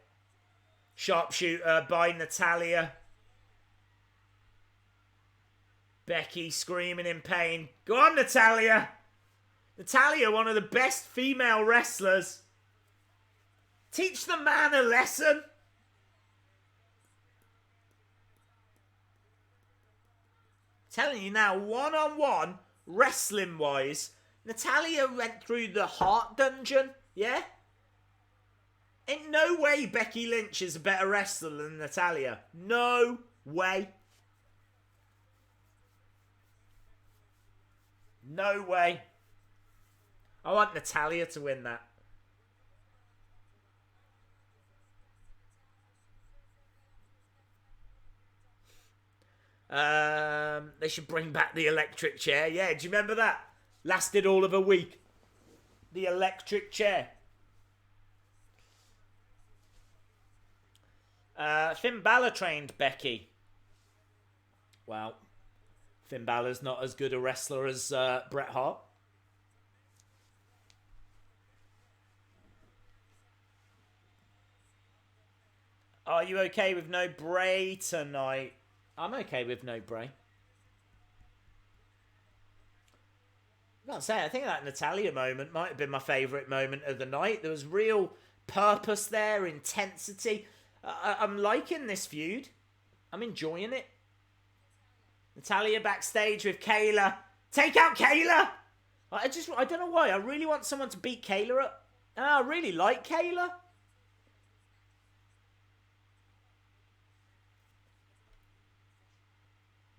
Sharpshooter by Natalya. Becky screaming in pain. Go on, Natalya. Natalya, one of the best female wrestlers. Teach the man a lesson. Telling you now, one-on-one, wrestling-wise, Natalya went through the heart dungeon, yeah? In no way Becky Lynch is a better wrestler than Natalya. No way. No way. I want Natalya to win that. They should bring back the electric chair. Yeah, do you remember that? Lasted all of a week. The electric chair. Finn Balor trained Becky. Well, Finn Balor's not as good a wrestler as Bret Hart. Are you okay with no Bray tonight? I'm okay with no Bray. I'll say, I think that Natalya moment might have been my favourite moment of the night. There was real purpose there, intensity. I'm liking this feud. I'm enjoying it. Natalya backstage with Kayla. Take out Kayla! I don't know why. I really want someone to beat Kayla up. I really like Kayla.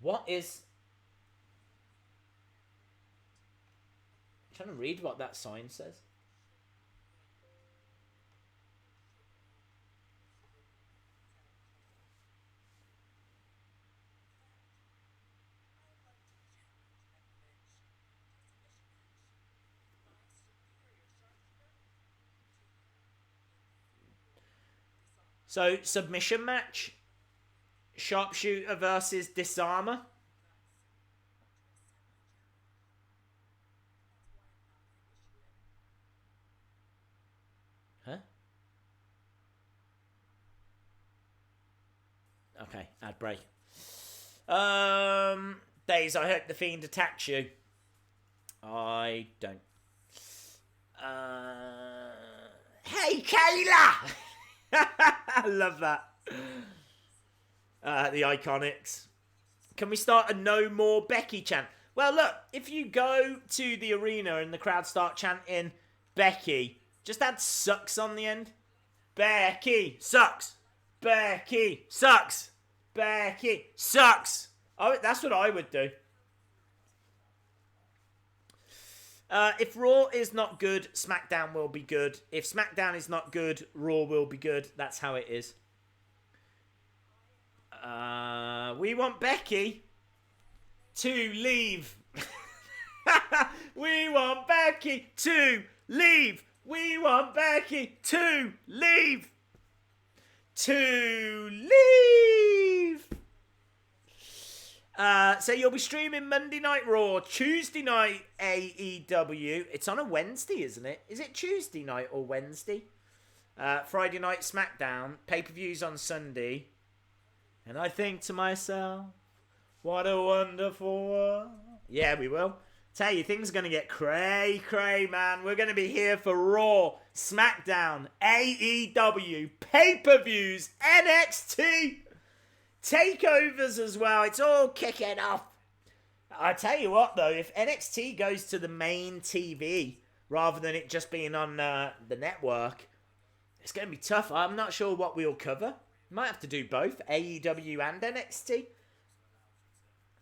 What is... I'm trying to read what that sign says. So, submission match. Sharpshooter versus Disarmer. Huh? Okay, ad break. Days, I hope the Fiend attacks you. I don't. Hey, Kayla! I love that. The Iconics. Can we start a no more Becky chant? Well, look, if you go to the arena and the crowd start chanting Becky, just add sucks on the end. Becky sucks. Becky sucks. Becky sucks. Oh, that's what I would do. If Raw is not good, SmackDown will be good. If SmackDown is not good, Raw will be good. That's how it is. We want Becky to leave. We want Becky to leave. We want Becky to leave. To leave. So you'll be streaming Monday Night Raw, Tuesday night AEW. It's on a Wednesday, isn't it? Is it Tuesday night or Wednesday? Friday night SmackDown. Pay-per-views on Sunday. And I think to myself, what a wonderful world. Yeah, we will. Tell you, things are going to get cray, man. We're going to be here for Raw, SmackDown, AEW, pay-per-views, NXT, takeovers as well. It's all kicking off. I tell you what, though, if NXT goes to the main TV rather than it just being on the network, it's going to be tough. I'm not sure what we'll cover. Might have to do both, AEW and NXT.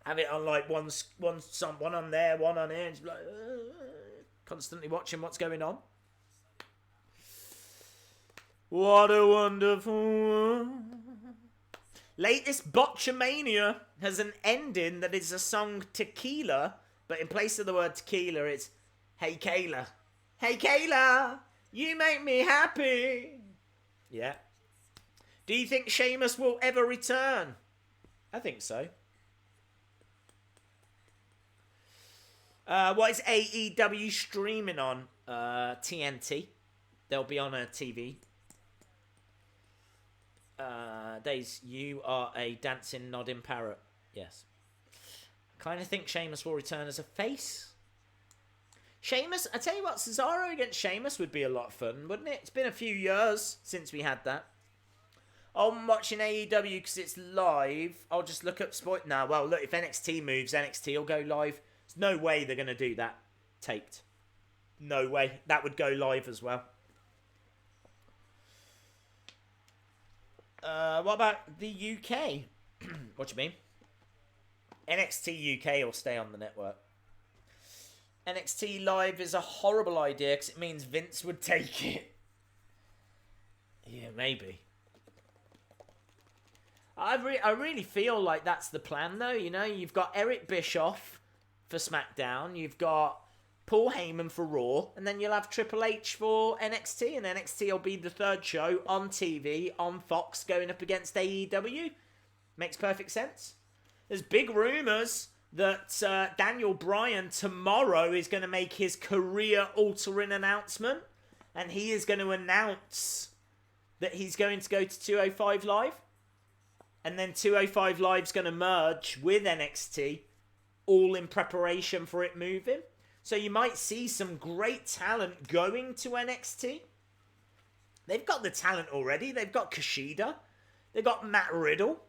Have it on like one on there, one on here. Just like, constantly watching what's going on. What a wonderful world. Latest Botchamania has an ending that is a song Tequila, but in place of the word tequila, it's Hey Kayla. Hey Kayla, you make me happy. Yeah. Do you think Sheamus will ever return? I think so. What is AEW streaming on? TNT. They'll be on a TV. Days, you are a dancing, nodding parrot. Yes. Kind of think Sheamus will return as a face. Sheamus, I tell you what, Cesaro against Sheamus would be a lot of fun, wouldn't it? It's been a few years since we had that. I'm watching AEW because it's live. I'll just look up sport. Nah, well, look, if NXT moves, NXT will go live. There's no way they're going to do that taped. No way. That would go live as well. What about the UK? What do you mean? NXT UK will stay on the network. NXT live is a horrible idea because it means Vince would take it. Yeah, maybe. I really feel like that's the plan, though. You know, you've got Eric Bischoff for SmackDown, you've got Paul Heyman for Raw, and then you'll have Triple H for NXT, and NXT will be the third show on TV, on Fox, going up against AEW. Makes perfect sense. There's big rumours that Daniel Bryan tomorrow is going to make his career-altering announcement, and he is going to announce that he's going to go to 205 Live. And then 205 Live's going to merge with NXT, all in preparation for it moving. So you might see some great talent going to NXT. They've got the talent already. They've got Kushida. They've got Matt Riddle.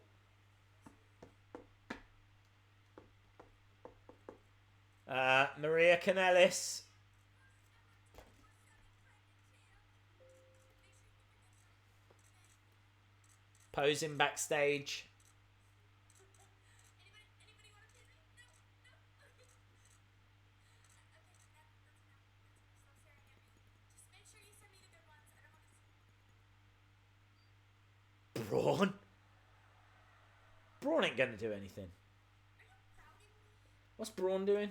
Maria Kanellis. Posing backstage. Braun? Braun ain't gonna do anything. What's Braun doing?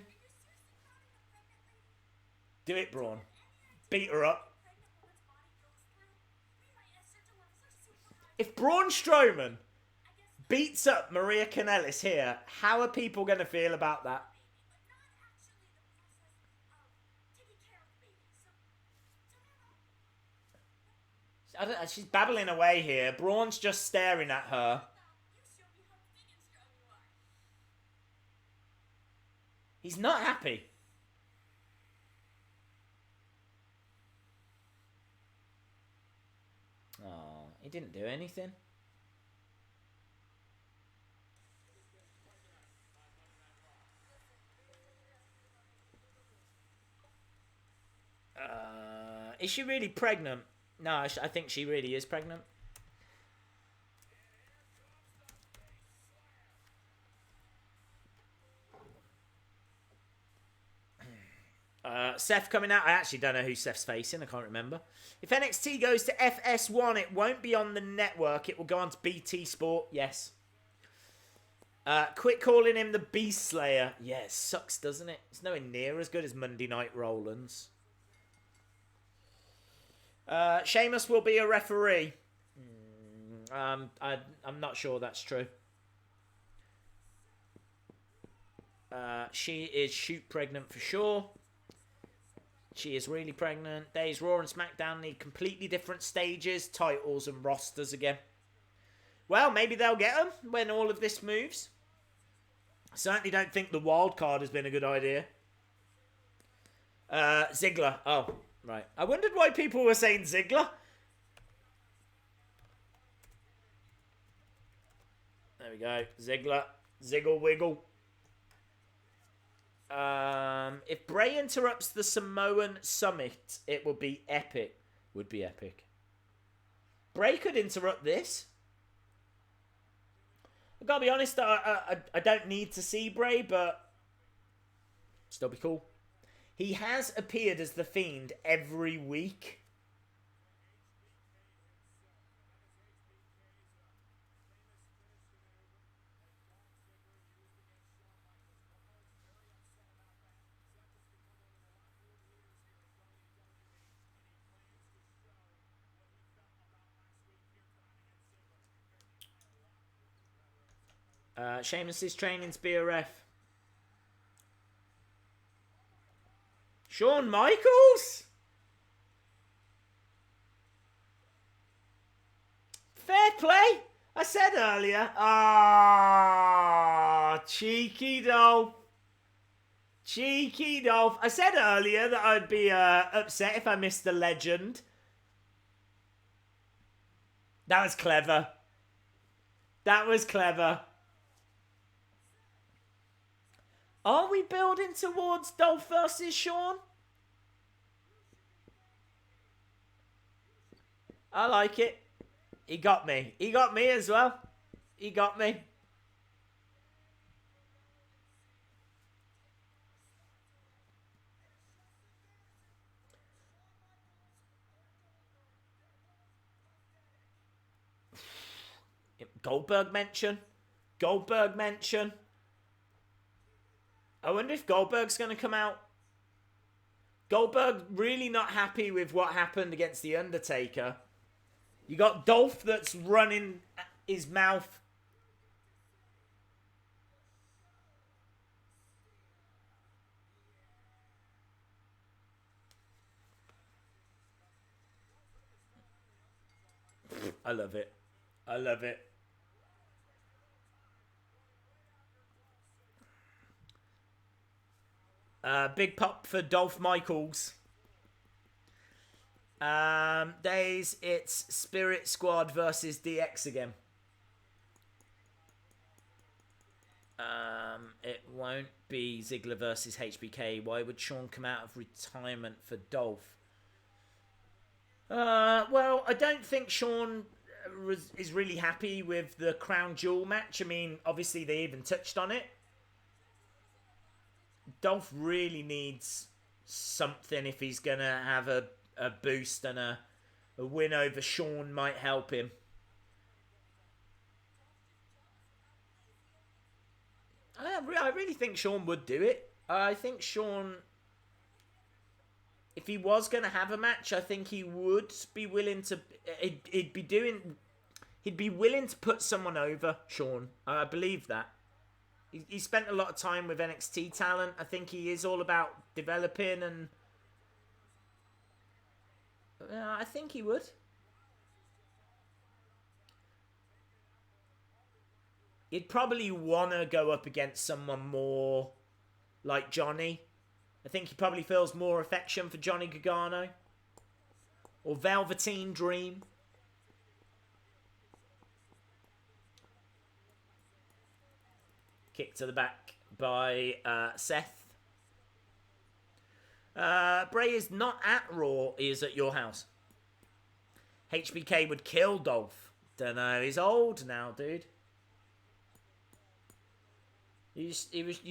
Do it, Braun. Beat her up. If Braun Strowman beats up Maria Kanellis here, how are people going to feel about that? I don't know, she's babbling away here. Braun's just staring at her. He's not happy. Oh, he didn't do anything. Is she really pregnant? No, I think she really is pregnant. Seth coming out. I actually don't know who Seth's facing. I can't remember. If NXT goes to FS1, it won't be on the network. It will go on to BT Sport. Yes. Quit calling him the Beast Slayer. Yeah, it sucks, doesn't it? It's nowhere near as good as Monday Night Rollins. Sheamus will be a referee. I'm not sure that's true. She is shoot pregnant for sure. She is really pregnant. Days Raw and SmackDown need completely different stages, titles, and rosters again. Well, maybe they'll get them when all of this moves. I certainly don't think the wild card has been a good idea. Ziggler. Oh, right. I wondered why people were saying Ziggler. There we go. Ziggler. Ziggle wiggle. If Bray interrupts the Samoan summit, it would be epic. Would be epic. Bray could interrupt this. I gotta be honest, I don't need to see Bray, but still be cool. He has appeared as the Fiend every week. Sheamus is training to be a ref. Shawn Michaels? Fair play. I said earlier. Ah, cheeky Dolph. Cheeky Dolph. I said earlier that I'd be upset if I missed the legend. That was clever. That was clever. Are we building towards Dolph versus Shawn? I like it. He got me. He got me as well. He got me. Goldberg mention. Goldberg mention. I wonder if Goldberg's going to come out. Goldberg really not happy with what happened against The Undertaker. You got Dolph that's running his mouth. I love it. I love it. Big pop for Dolph Michaels. Days, it's Spirit Squad versus DX again. It won't be Ziggler versus HBK. Why would Shawn come out of retirement for Dolph? Well, I don't think Shawn is really happy with the Crown Jewel match. I mean, obviously they even touched on it. Dolph really needs something if he's going to have a boost, and a win over Shawn might help him. I really think Shawn would do it. I think Shawn, if he was going to have a match, I think he would be willing to. He'd be willing to put someone over Shawn. I believe that. He spent a lot of time with NXT talent. I think he is all about developing, and I think he would. He'd probably want to go up against someone more like Johnny. I think he probably feels more affection for Johnny Gargano. Or Velveteen Dream. Kick to the back by Seth. Bray is not at Raw. He is at your house. HBK would kill Dolph. Don't know. He's old now, dude. You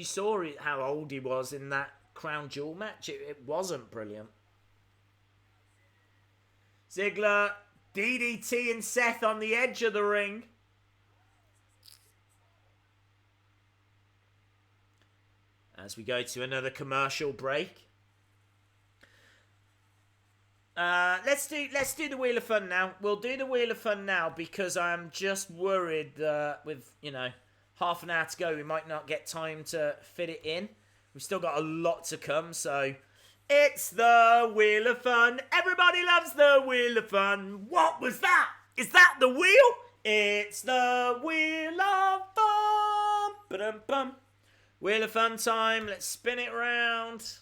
saw how old he was in that Crown Jewel match. It wasn't brilliant. Ziggler, DDT and Seth on the edge of the ring. As we go to another commercial break. Let's do the Wheel of Fun now. We'll do the Wheel of Fun now because I'm just worried with, half an hour to go, we might not get time to fit it in. We've still got a lot to come, so it's the Wheel of Fun. Everybody loves the Wheel of Fun. What was that? Is that the wheel? It's the Wheel of Fun. Ba-dum-bum. Wheel of Fun time. Let's spin it round.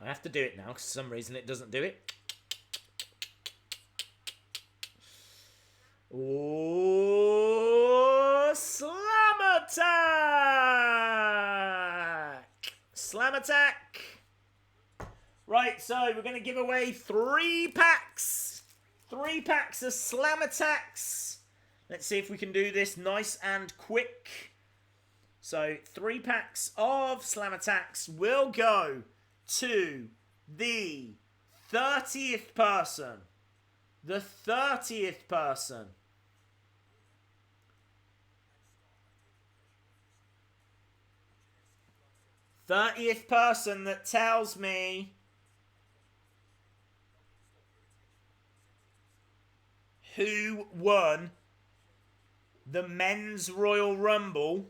I have to do it now because for some reason it doesn't do it. Oh, Slam Attack! Slam Attack! Right, so we're going to give away 3 packs. 3 packs of Slam Attacks. Let's see if we can do this nice and quick. So, 3 packs of Slam Attacks will go to the 30th person. The 30th person. 30th person that tells me who won the Men's Royal Rumble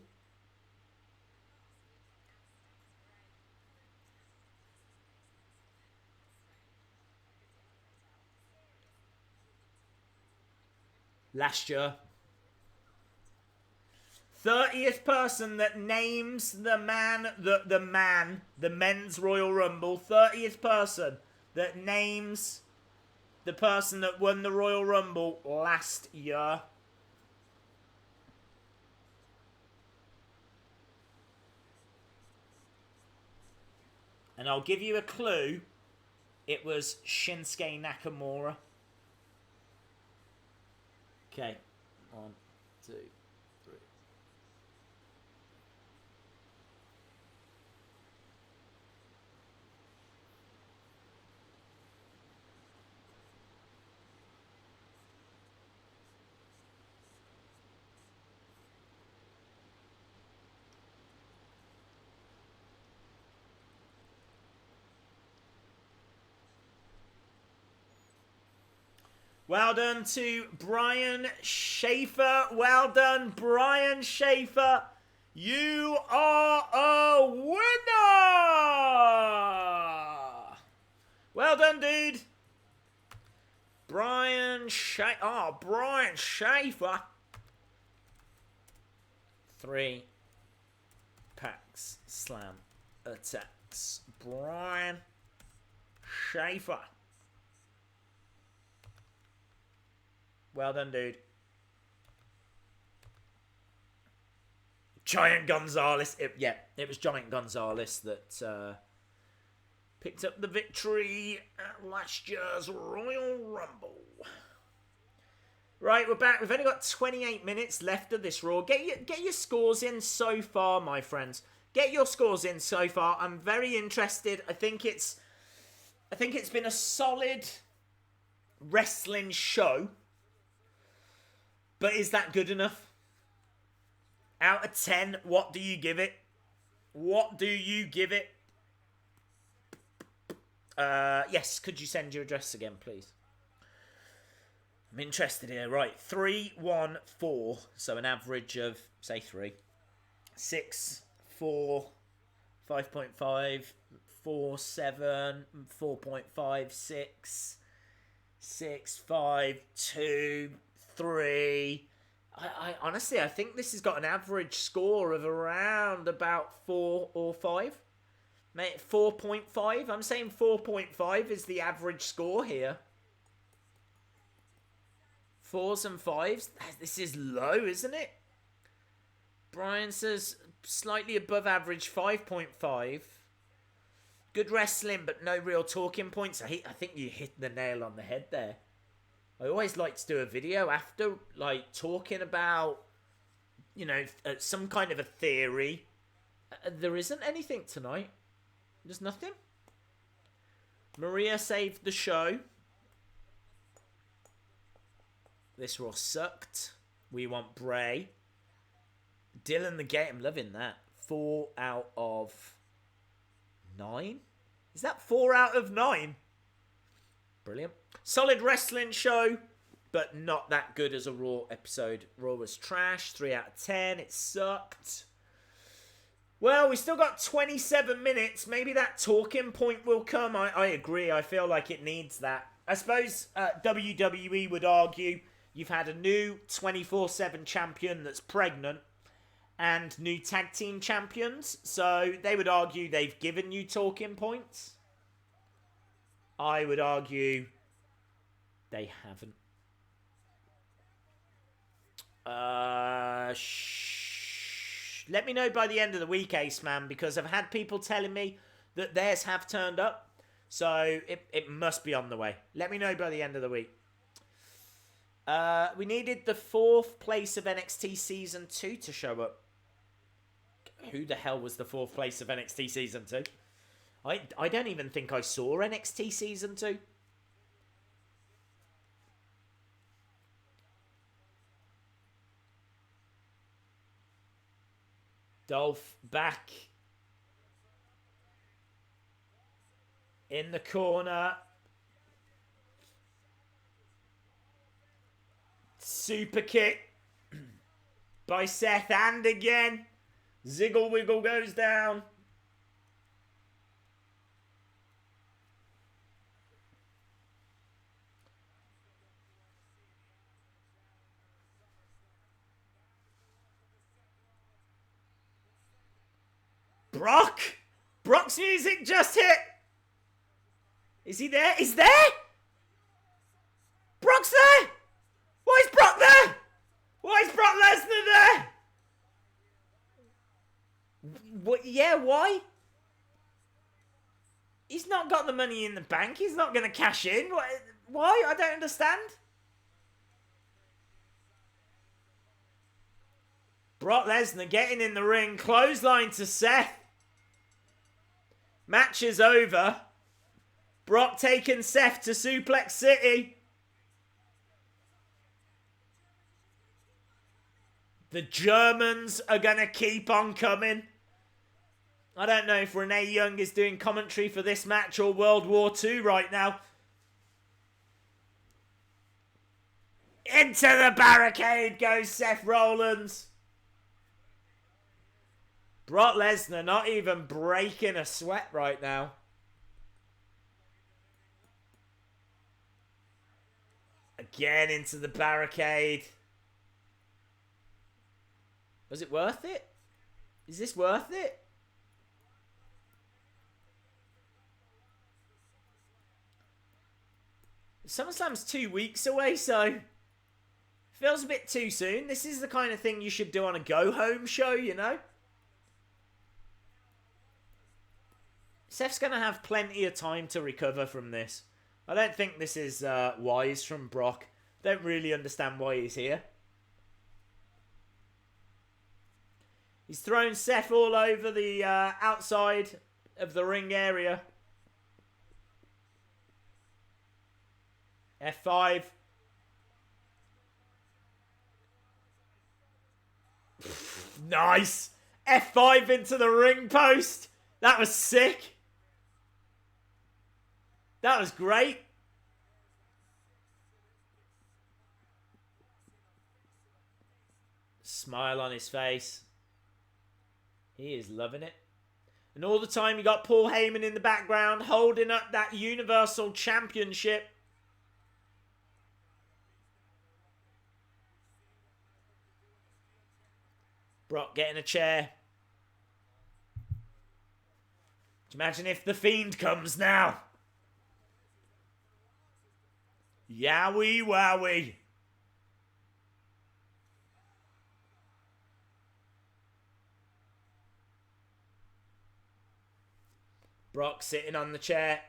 last year. 30th person that names the Men's Royal Rumble. 30th person that names the person that won the Royal Rumble last year. And I'll give you a clue. It was Shinsuke Nakamura. Okay. 1, 2, 3. Well done to Brian Schaefer. Well done, Brian Schaefer. You are a winner! Well done, dude. Brian Schaefer. 3 Pax Slam attacks Brian Schaefer. Well done, dude. Giant Gonzalez. It was Giant Gonzalez that picked up the victory at last year's Royal Rumble. Right, we're back. We've only got 28 minutes left of this Raw. Get your scores in so far, my friends. Get your scores in so far. I'm very interested. I think it's been a solid wrestling show. But is that good enough? Out of 10, what do you give it? What do you give it? Yes, could you send your address again, please? I'm interested here. Right, 3, 1, 4. So an average of, say, 3. 6, 4, 5.5, 4, 7, 4.5, 6, 6, 5, 2, 3. I honestly, I think this has got an average score of around about 4 or 5. Mate, 4.5. I'm saying 4.5 is the average score here. 4s and 5s. This is low, isn't it? Brian says slightly above average, 5.5. Good wrestling, but no real talking points. I think you hit the nail on the head there. I always like to do a video after, like, talking about, you know, some kind of a theory. There isn't anything tonight. There's nothing. Maria saved the show. This Raw sucked. We want Bray. Dylan the Gate. I'm loving that. 4 out of 9? Is that 4 out of 9? Brilliant. Solid wrestling show, but not that good as a Raw episode. Raw was trash. 3 out of 10. It sucked. Well, we still got 27 minutes. Maybe that talking point will come. I agree. I feel like it needs that. I suppose WWE would argue you've had a new 24/7 champion that's pregnant and new tag team champions. So they would argue they've given you talking points. I would argue they haven't. Let me know by the end of the week, Ace Man, because I've had people telling me that theirs have turned up. So it must be on the way. Let me know by the end of the week. We needed the 4th place of NXT Season 2 to show up. Who the hell was the 4th place of NXT Season 2? I don't even think I saw NXT Season 2. Dolph back in the corner. Super kick by Seth, and again Ziggle Wiggle goes down. Brock's music just hit. Is he there? He's there? Brock's there? Why is Brock there? Why is Brock Lesnar there? What? Yeah, why? He's not got the money in the bank. He's not going to cash in. Why? I don't understand. Brock Lesnar getting in the ring. Clothesline to Seth. Match is over. Brock taking Seth to Suplex City. The Germans are going to keep on coming. I don't know if Renee Young is doing commentary for this match or World War II right now. Into the barricade goes Seth Rollins. Brock Lesnar not even breaking a sweat right now. Again into the barricade. Was it worth it? Is this worth it? SummerSlam's 2 weeks away, so feels a bit too soon. This is the kind of thing you should do on a go-home show, you know? Seth's going to have plenty of time to recover from this. I don't think this is wise from Brock. Don't really understand why he's here. He's thrown Seth all over the outside of the ring area. F5. Nice. F5 into the ring post. That was sick. That was great. Smile on his face. He is loving it. And all the time you got Paul Heyman in the background holding up that Universal Championship. Brock getting a chair. Do you imagine if the Fiend comes now? Yowie wowie. Brock sitting on the chair.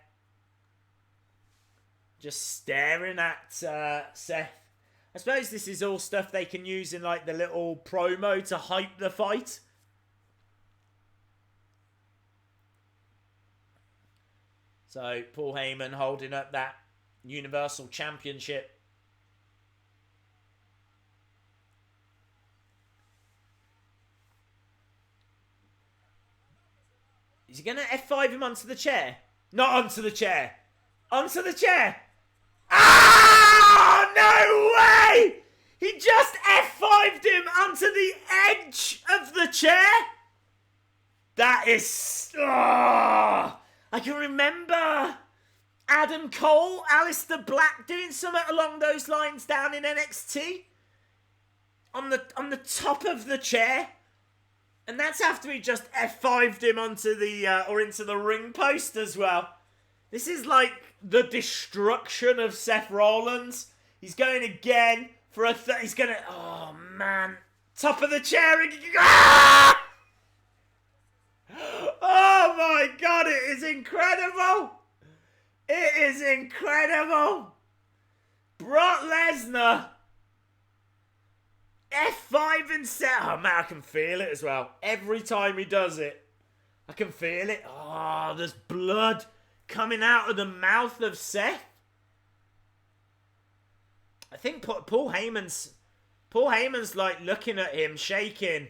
Just staring at Seth. I suppose this is all stuff they can use in like the little promo to hype the fight. So Paul Heyman holding up that Universal Championship. Is he going to F5 him onto the chair? Not onto the chair. Onto the chair. Ah! No way! He just F5'd him onto the edge of the chair. That is... Oh, I can remember Adam Cole, Aleister Black doing something along those lines down in NXT. On the top of the chair. And that's after he just F5'd him onto the, or into the ring post as well. This is like the destruction of Seth Rollins. He's going again for a he's going to, oh man. Top of the chair. Ah! Oh my God, it is incredible. It is incredible. Brock Lesnar. F5 and Seth. Oh man, I can feel it as well. Every time he does it, I can feel it. Oh, there's blood coming out of the mouth of Seth. I think Paul Heyman's like looking at him, shaking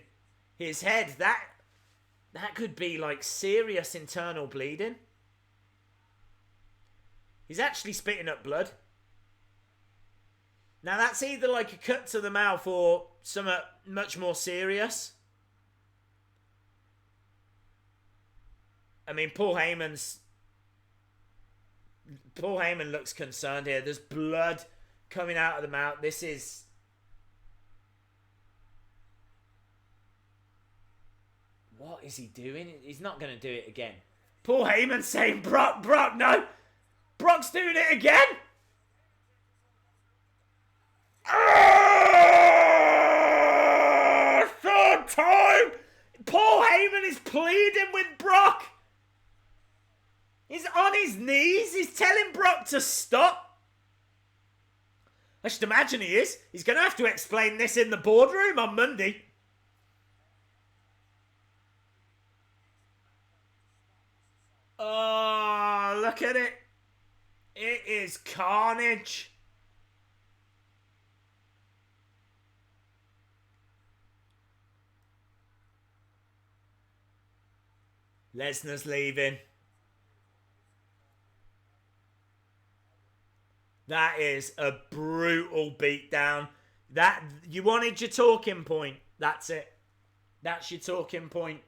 his head. That could be like serious internal bleeding. He's actually spitting up blood. Now that's either like a cut to the mouth or something much more serious. I mean, Paul Heyman looks concerned here. There's blood coming out of the mouth. This is... What is he doing? He's not going to do it again. Paul Heyman saying, Brock, no! Brock's doing it again! Third time! Paul Heyman is pleading with Brock! He's on his knees. He's telling Brock to stop. I should imagine he is. He's going to have to explain this in the boardroom on Monday. Oh, look at it. It is carnage. Lesnar's leaving. That is a brutal beatdown. That you wanted your talking point. That's it. That's your talking point.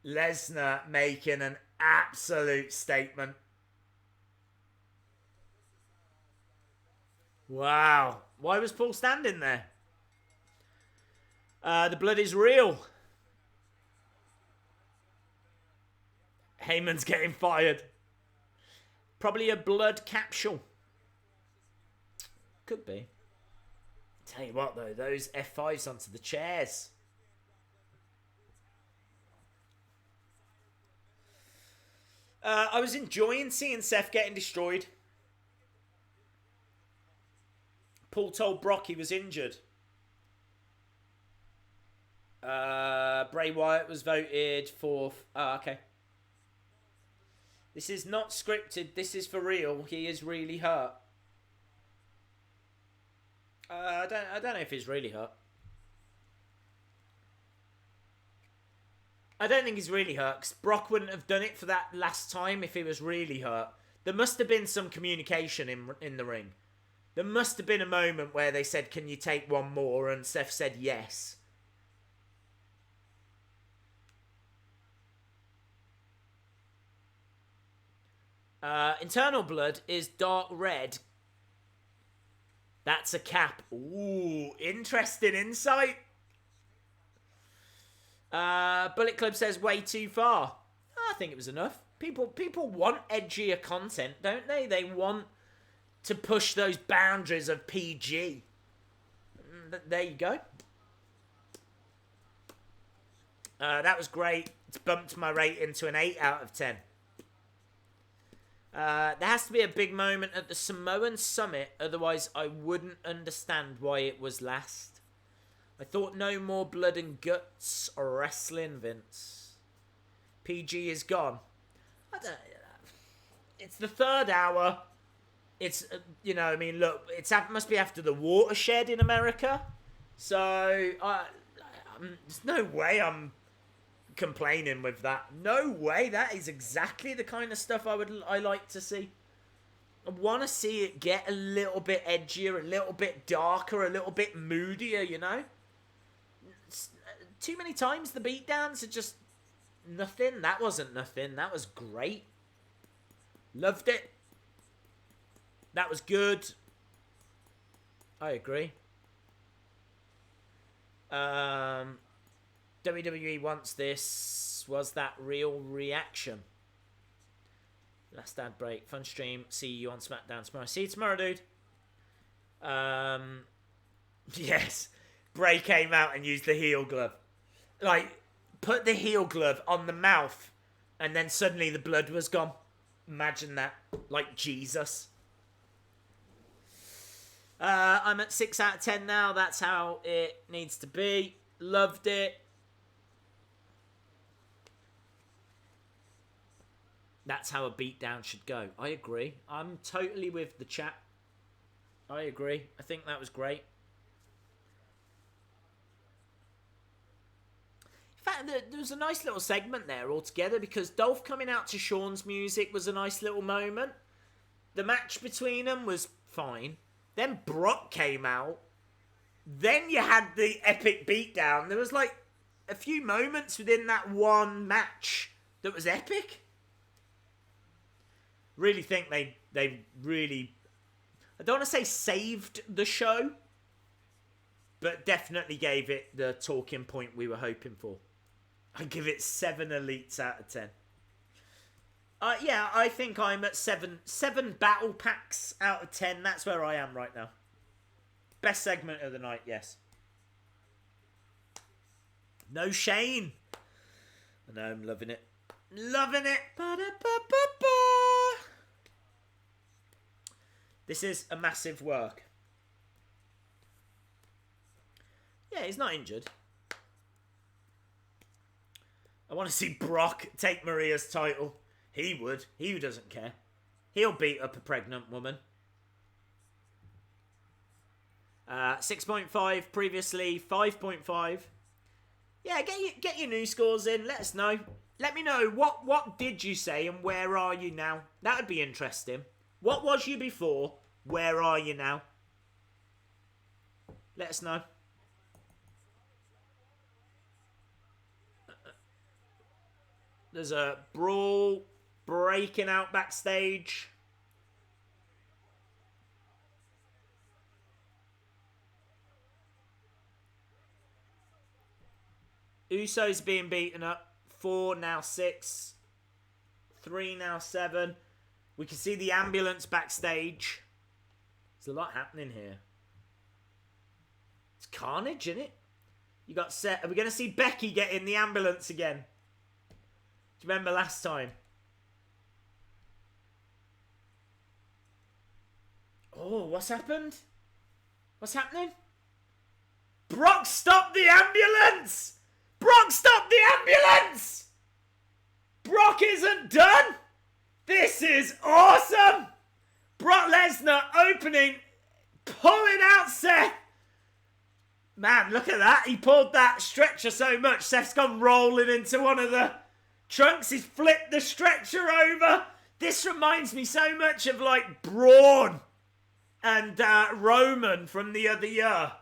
Lesnar making an absolute statement. Wow. Why was Paul standing there? The blood is real. Heyman's getting fired. Probably a blood capsule. Could be. Tell you what though, those F5s onto the chairs. I was enjoying seeing Seth getting destroyed. Paul told Brock he was injured. Bray Wyatt was voted fourth. Oh, okay. This is not scripted. This is for real. He is really hurt. I don't know if he's really hurt. I don't think he's really hurt, because Brock wouldn't have done it for that last time if he was really hurt. There must have been some communication in the ring. There must have been a moment where they said, can you take one more? And Seth said yes. Internal blood is dark red. That's a cap. Ooh, interesting insight. Bullet Club says way too far. I think it was enough. People want edgier content, don't they? They want to push those boundaries of PG. There you go. That was great. It's bumped my rating to an 8 out of 10. There has to be a big moment at the Samoan Summit, otherwise I wouldn't understand why it was last. I thought no more blood and guts or wrestling, Vince. PG is gone. I don't. It's the third hour. It's I mean, look, must be after the watershed in America, so there's no way I'm complaining with that. No way. That is exactly the kind of stuff I like to see. I want to see it get a little bit edgier, a little bit darker, a little bit moodier, Too many times the beatdowns are just nothing. That wasn't nothing. That was great. Loved it. That was good. I agree. WWE wants this. Was that real reaction? Last ad break. Fun stream. See you on SmackDown tomorrow. See you tomorrow, dude. Yes. Bray came out and used the heel glove. Like, put the heel glove on the mouth and then suddenly the blood was gone. Imagine that. Like Jesus. I'm at 6 out of 10 now. That's how it needs to be. Loved it. That's how a beatdown should go. I agree. I'm totally with the chat. I agree. I think that was great. In fact, there was a nice little segment there altogether, because Dolph coming out to Shawn's music was a nice little moment. The match between them was fine. Then Brock came out. Then you had the epic beatdown. There was like a few moments within that one match that was epic. Really think they really, I don't want to say saved the show, but definitely gave it the talking point we were hoping for. I give it 7 elites out of 10. Yeah, I think I'm at 7 battle packs out of 10. That's where I am right now. Best segment of the night, yes. No Shane. I know, I'm loving it. Loving it. Ba-da-ba-ba-ba. This is a massive work. Yeah, he's not injured. I want to see Brock take Maria's title. He would. He doesn't care. He'll beat up a pregnant woman. 6.5 previously. 5.5. Yeah, get your new scores in. Let us know. Let me know what did you say and where are you now. That would be interesting. What was you before? Where are you now? Let us know. There's a brawl breaking out backstage. Usos being beaten up. 4, now 6. 3, now 7. We can see the ambulance backstage. There's a lot happening here. It's carnage, isn't it? You got Seth. Are we going to see Becky get in the ambulance again? Do you remember last time? Oh, what's happened? What's happening? Brock, stop the ambulance! Brock, stop the ambulance! Brock isn't done! This is awesome! Brock Lesnar opening, pulling out Seth. Man, look at that. He pulled that stretcher so much, Seth's gone rolling into one of the trunks. He's flipped the stretcher over. This reminds me so much of like Braun and Roman from the other year.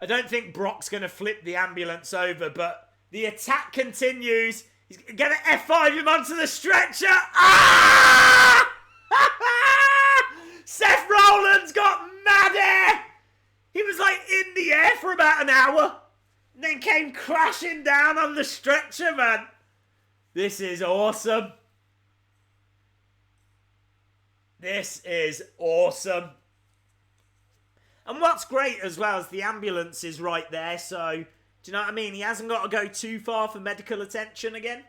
I don't think Brock's going to flip the ambulance over, but the attack continues. He's going to F5 him onto the stretcher. Ah! Seth Rollins got mad air. He was like in the air for about an hour. And then came crashing down on the stretcher, man. This is awesome. This is awesome. And what's great as well is the ambulance is right there. So, do you know what I mean? He hasn't got to go too far for medical attention again.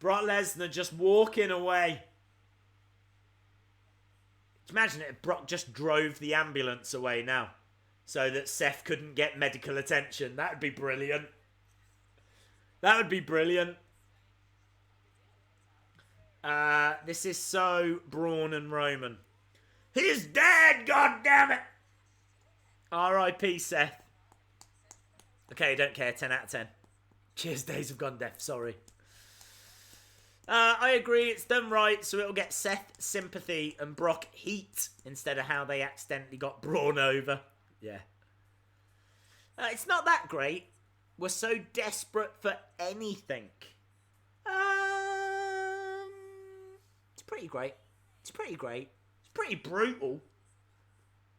Brock Lesnar just walking away. Imagine if Brock just drove the ambulance away now so that Seth couldn't get medical attention. That would be brilliant. That would be brilliant. This is so Braun and Roman. He's dead, goddammit! R.I.P. Seth. Okay, don't care. 10 out of 10. Cheers, Days of Gone Deaf. Sorry. I agree, it's done right, so it'll get Seth sympathy and Brock heat instead of how they accidentally got Braun over. Yeah. It's not that great. We're so desperate for anything. It's pretty great. It's pretty great. It's pretty brutal.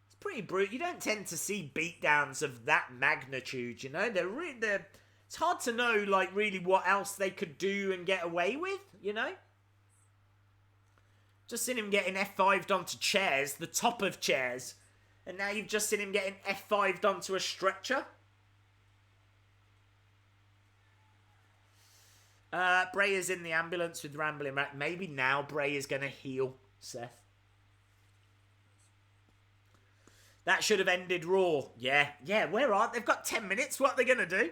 It's pretty brutal. You don't tend to see beatdowns of that magnitude, you know? They're it's hard to know, like, really what else they could do and get away with, you know? Just seen him getting F5'd onto chairs, the top of chairs. And now you've just seen him getting F5'd onto a stretcher. Bray is in the ambulance with Rambling Rat. Maybe now Bray is going to heal Seth. That should have ended Raw. Yeah, where are they? They've got 10 minutes. What are they going to do?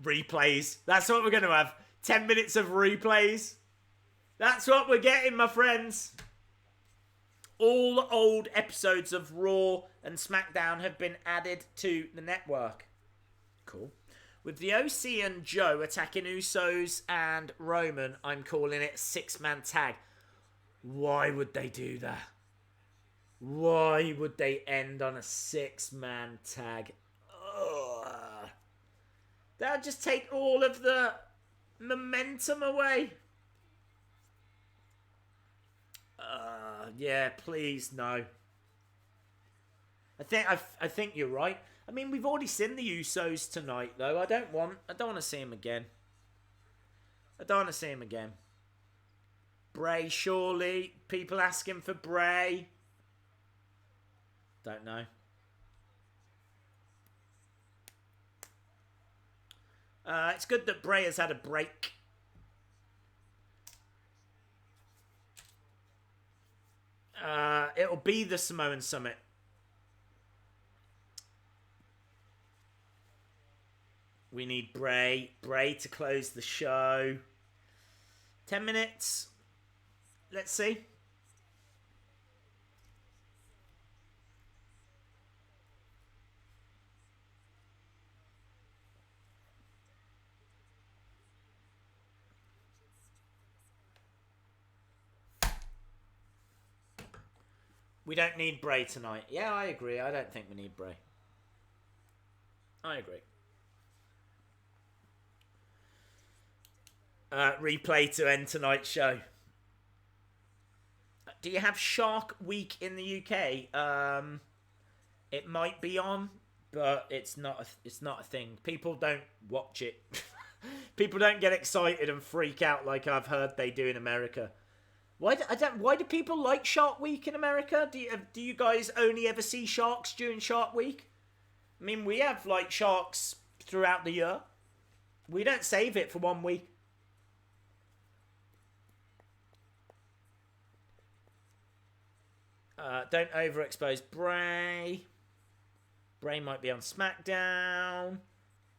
Replays. That's what we're going to have. 10 minutes of replays. That's what we're getting, my friends. All old episodes of Raw and SmackDown have been added to the network. Cool. With the OC and Joe attacking Usos and Roman, I'm calling it 6-man tag. Why would they do that? Why would they end on a 6-man tag? Ugh. That'll just take all of the momentum away. Yeah, please, no. I think you're right. I mean, we've already seen the Usos tonight, though. I don't want to see him again. I don't want to see him again. Bray, surely. People asking for Bray. Don't know. It's good that Bray has had a break. It'll be the Samoan Summit. We need Bray to close the show. 10 minutes. Let's see. We don't need Bray tonight. Yeah, I agree. I don't think we need Bray. I agree. Replay to end tonight's show. Do you have Shark Week in the UK? It might be on but it's not a thing. People don't watch it. People don't get excited and freak out like I've heard they do in America. Why do people like Shark Week in America? Do you guys only ever see sharks during Shark Week? I mean, we have like sharks throughout the year. We don't save it for 1 week. Don't overexpose Bray. Bray might be on SmackDown.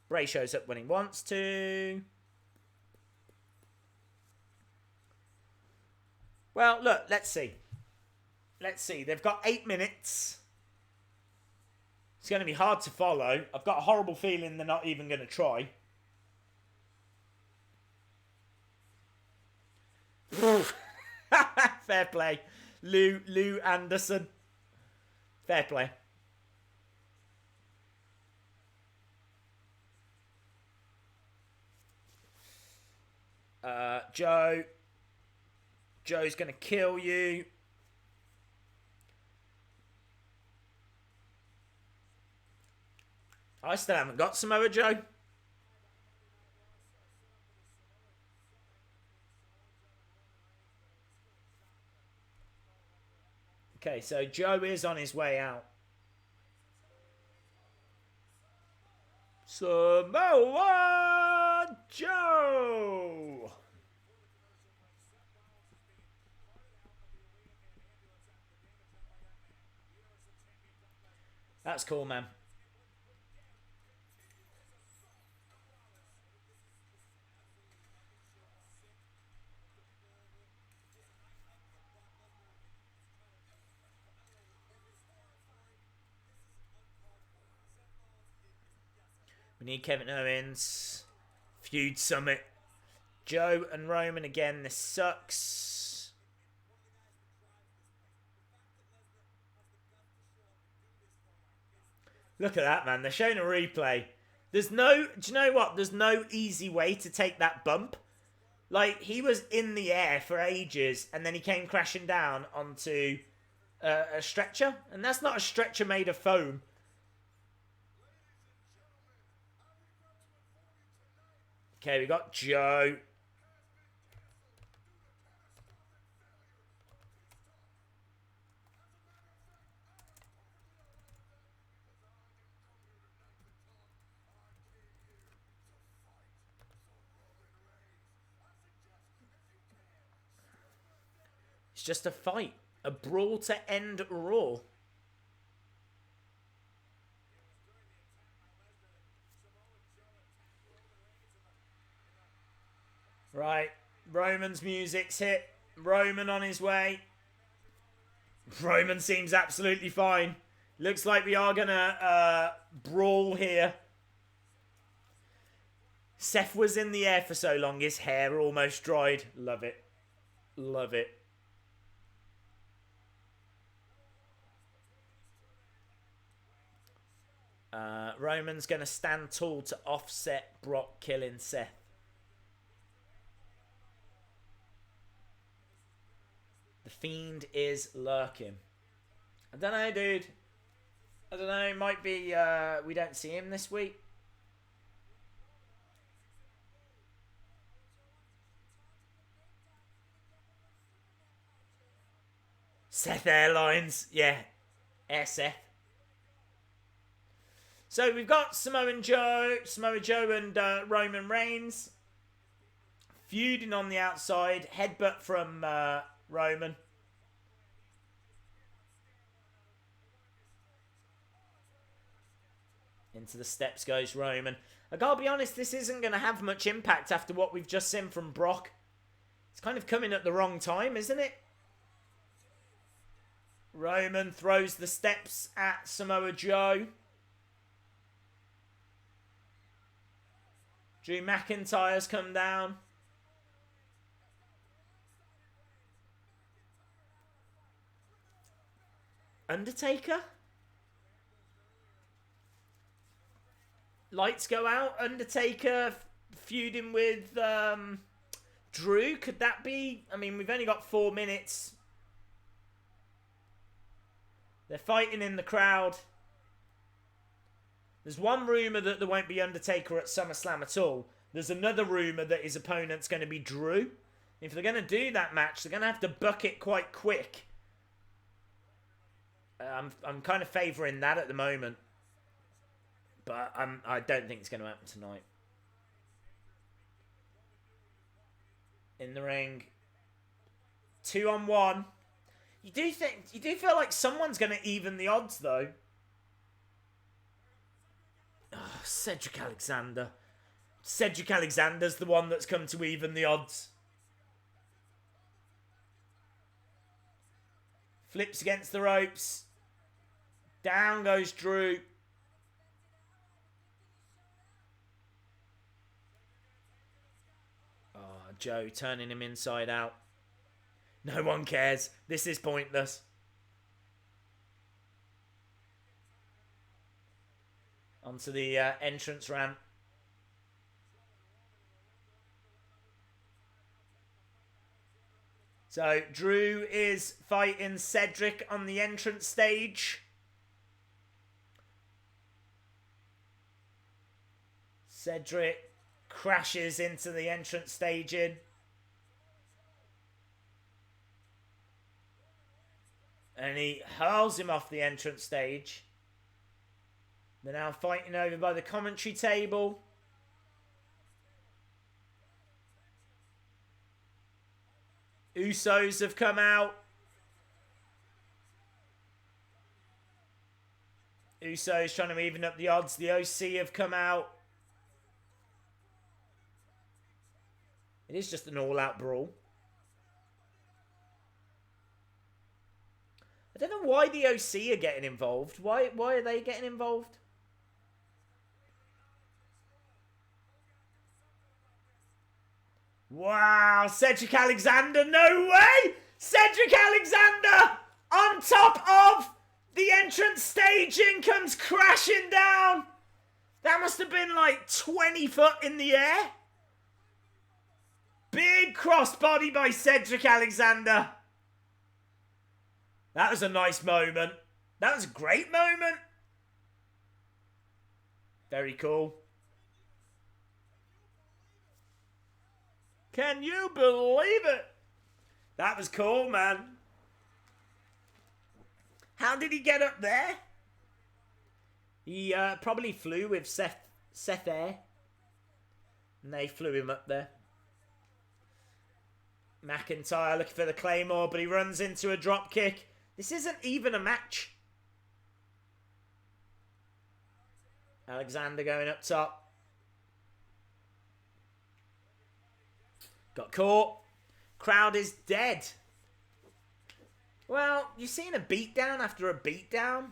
Bray shows up when he wants to. Well, look, let's see. They've got 8 minutes. It's going to be hard to follow. I've got a horrible feeling they're not even going to try. Fair play. Lou Anderson. Fair play. Joe's gonna kill you. I still haven't got Samoa Joe. Okay, so Joe is on his way out. Samoa Joe! That's cool, man. We need Kevin Owens. Feud Summit. Joe and Roman again. This sucks. Look at that, man. They're showing a replay. There's no... Do you know what? There's no easy way to take that bump. Like, he was in the air for ages, and then he came crashing down onto a stretcher. And that's not a stretcher made of foam. Okay, we got Joe. It's just a fight. A brawl to end Raw. Right, Roman's music's hit. Roman on his way. Roman seems absolutely fine. Looks like we are gonna brawl here. Seth was in the air for so long, his hair almost dried. Love it. Love it. Roman's gonna stand tall to offset Brock killing Seth. The Fiend is lurking. I don't know, dude. I don't know. It might be we don't see him this week. Seth Airlines. Yeah. Air Seth. So we've got Samoa Joe and Roman Reigns feuding on the outside. Headbutt from Roman. Into the steps goes Roman. I gotta be honest, this isn't going to have much impact after what we've just seen from Brock. It's kind of coming at the wrong time, isn't it? Roman throws the steps at Samoa Joe. Drew McIntyre's come down. Undertaker? Lights go out. Undertaker feuding with Drew. Could that be? I mean, we've only got 4 minutes. They're fighting in the crowd. There's one rumour that there won't be Undertaker at SummerSlam at all. There's another rumour that his opponent's going to be Drew. If they're going to do that match, they're going to have to book it quite quick. I'm kind of favouring that at the moment. But I don't think it's going to happen tonight. In the ring. 2-on-1. You do feel like someone's going to even the odds, though. Oh, Cedric Alexander. Cedric Alexander's the one that's come to even the odds. Flips against the ropes. Down goes Drew. Oh, Joe turning him inside out. No one cares. This is pointless. Onto the entrance ramp. So, Drew is fighting Cedric on the entrance stage. Cedric crashes into the entrance staging. And he hurls him off the entrance stage. They're now fighting over by the commentary table. Usos have come out. Usos trying to even up the odds. The OC have come out. It is just an all-out brawl. I don't know why the OC are getting involved. Why are they getting involved? Wow, Cedric Alexander, no way! Cedric Alexander on top of the entrance staging comes crashing down. That must have been like 20 foot in the air. Big crossbody by Cedric Alexander. That was a nice moment. That was a great moment. Very cool. Can you believe it? That was cool, man. How did he get up there? He probably flew with Seth Air. And they flew him up there. McIntyre looking for the Claymore, but he runs into a drop kick. This isn't even a match. Alexander going up top. Got caught. Crowd is dead. Well, you've seen a beatdown after a beatdown.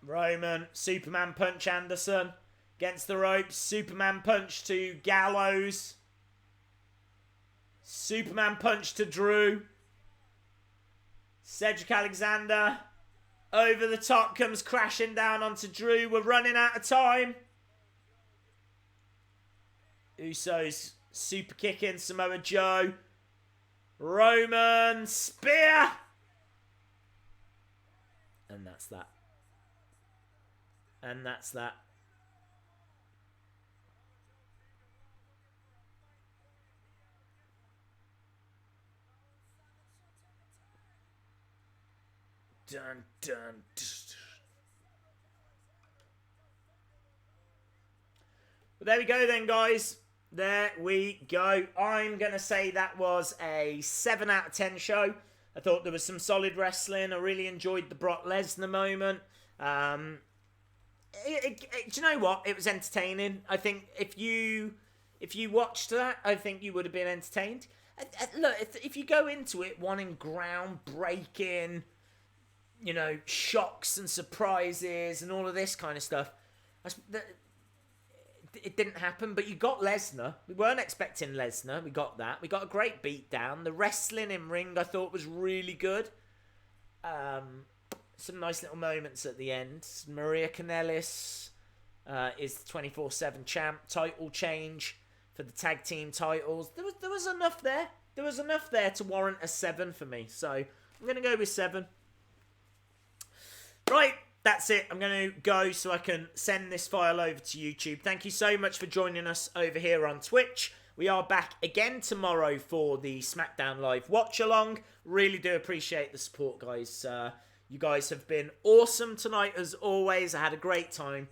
Roman, Superman punch Anderson. Against the ropes. Superman punch to Gallows. Superman punch to Drew. Cedric Alexander. Over the top comes crashing down onto Drew. We're running out of time. Usos super kicking Samoa Joe. Roman spear. And that's that. And that's that. Dun, dun, dun. Well, there we go then, guys. There we go. I'm going to say that was a 7 out of 10 show. I thought there was some solid wrestling. I really enjoyed the Brock Lesnar moment. Do you know what? It was entertaining. I think if you watched that, I think you would have been entertained. Look, if you go into it wanting groundbreaking, you know, shocks and surprises and all of this kind of stuff, it didn't happen, but you got Lesnar. We weren't expecting Lesnar. We got that. We got a great beatdown. The wrestling in ring, I thought, was really good. Some nice little moments at the end. Maria Kanellis is the 24/7 champ. Title change for the tag team titles. There was enough there. There was enough there to warrant a 7 for me. So I'm going to go with 7. Right, that's it. I'm going to go so I can send this file over to YouTube. Thank you so much for joining us over here on Twitch. We are back again tomorrow for the SmackDown Live watch-along. Really do appreciate the support, guys. You guys have been awesome tonight, as always. I had a great time.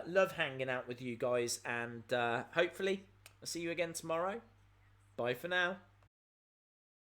Love hanging out with you guys. And hopefully, I'll see you again tomorrow. Bye for now.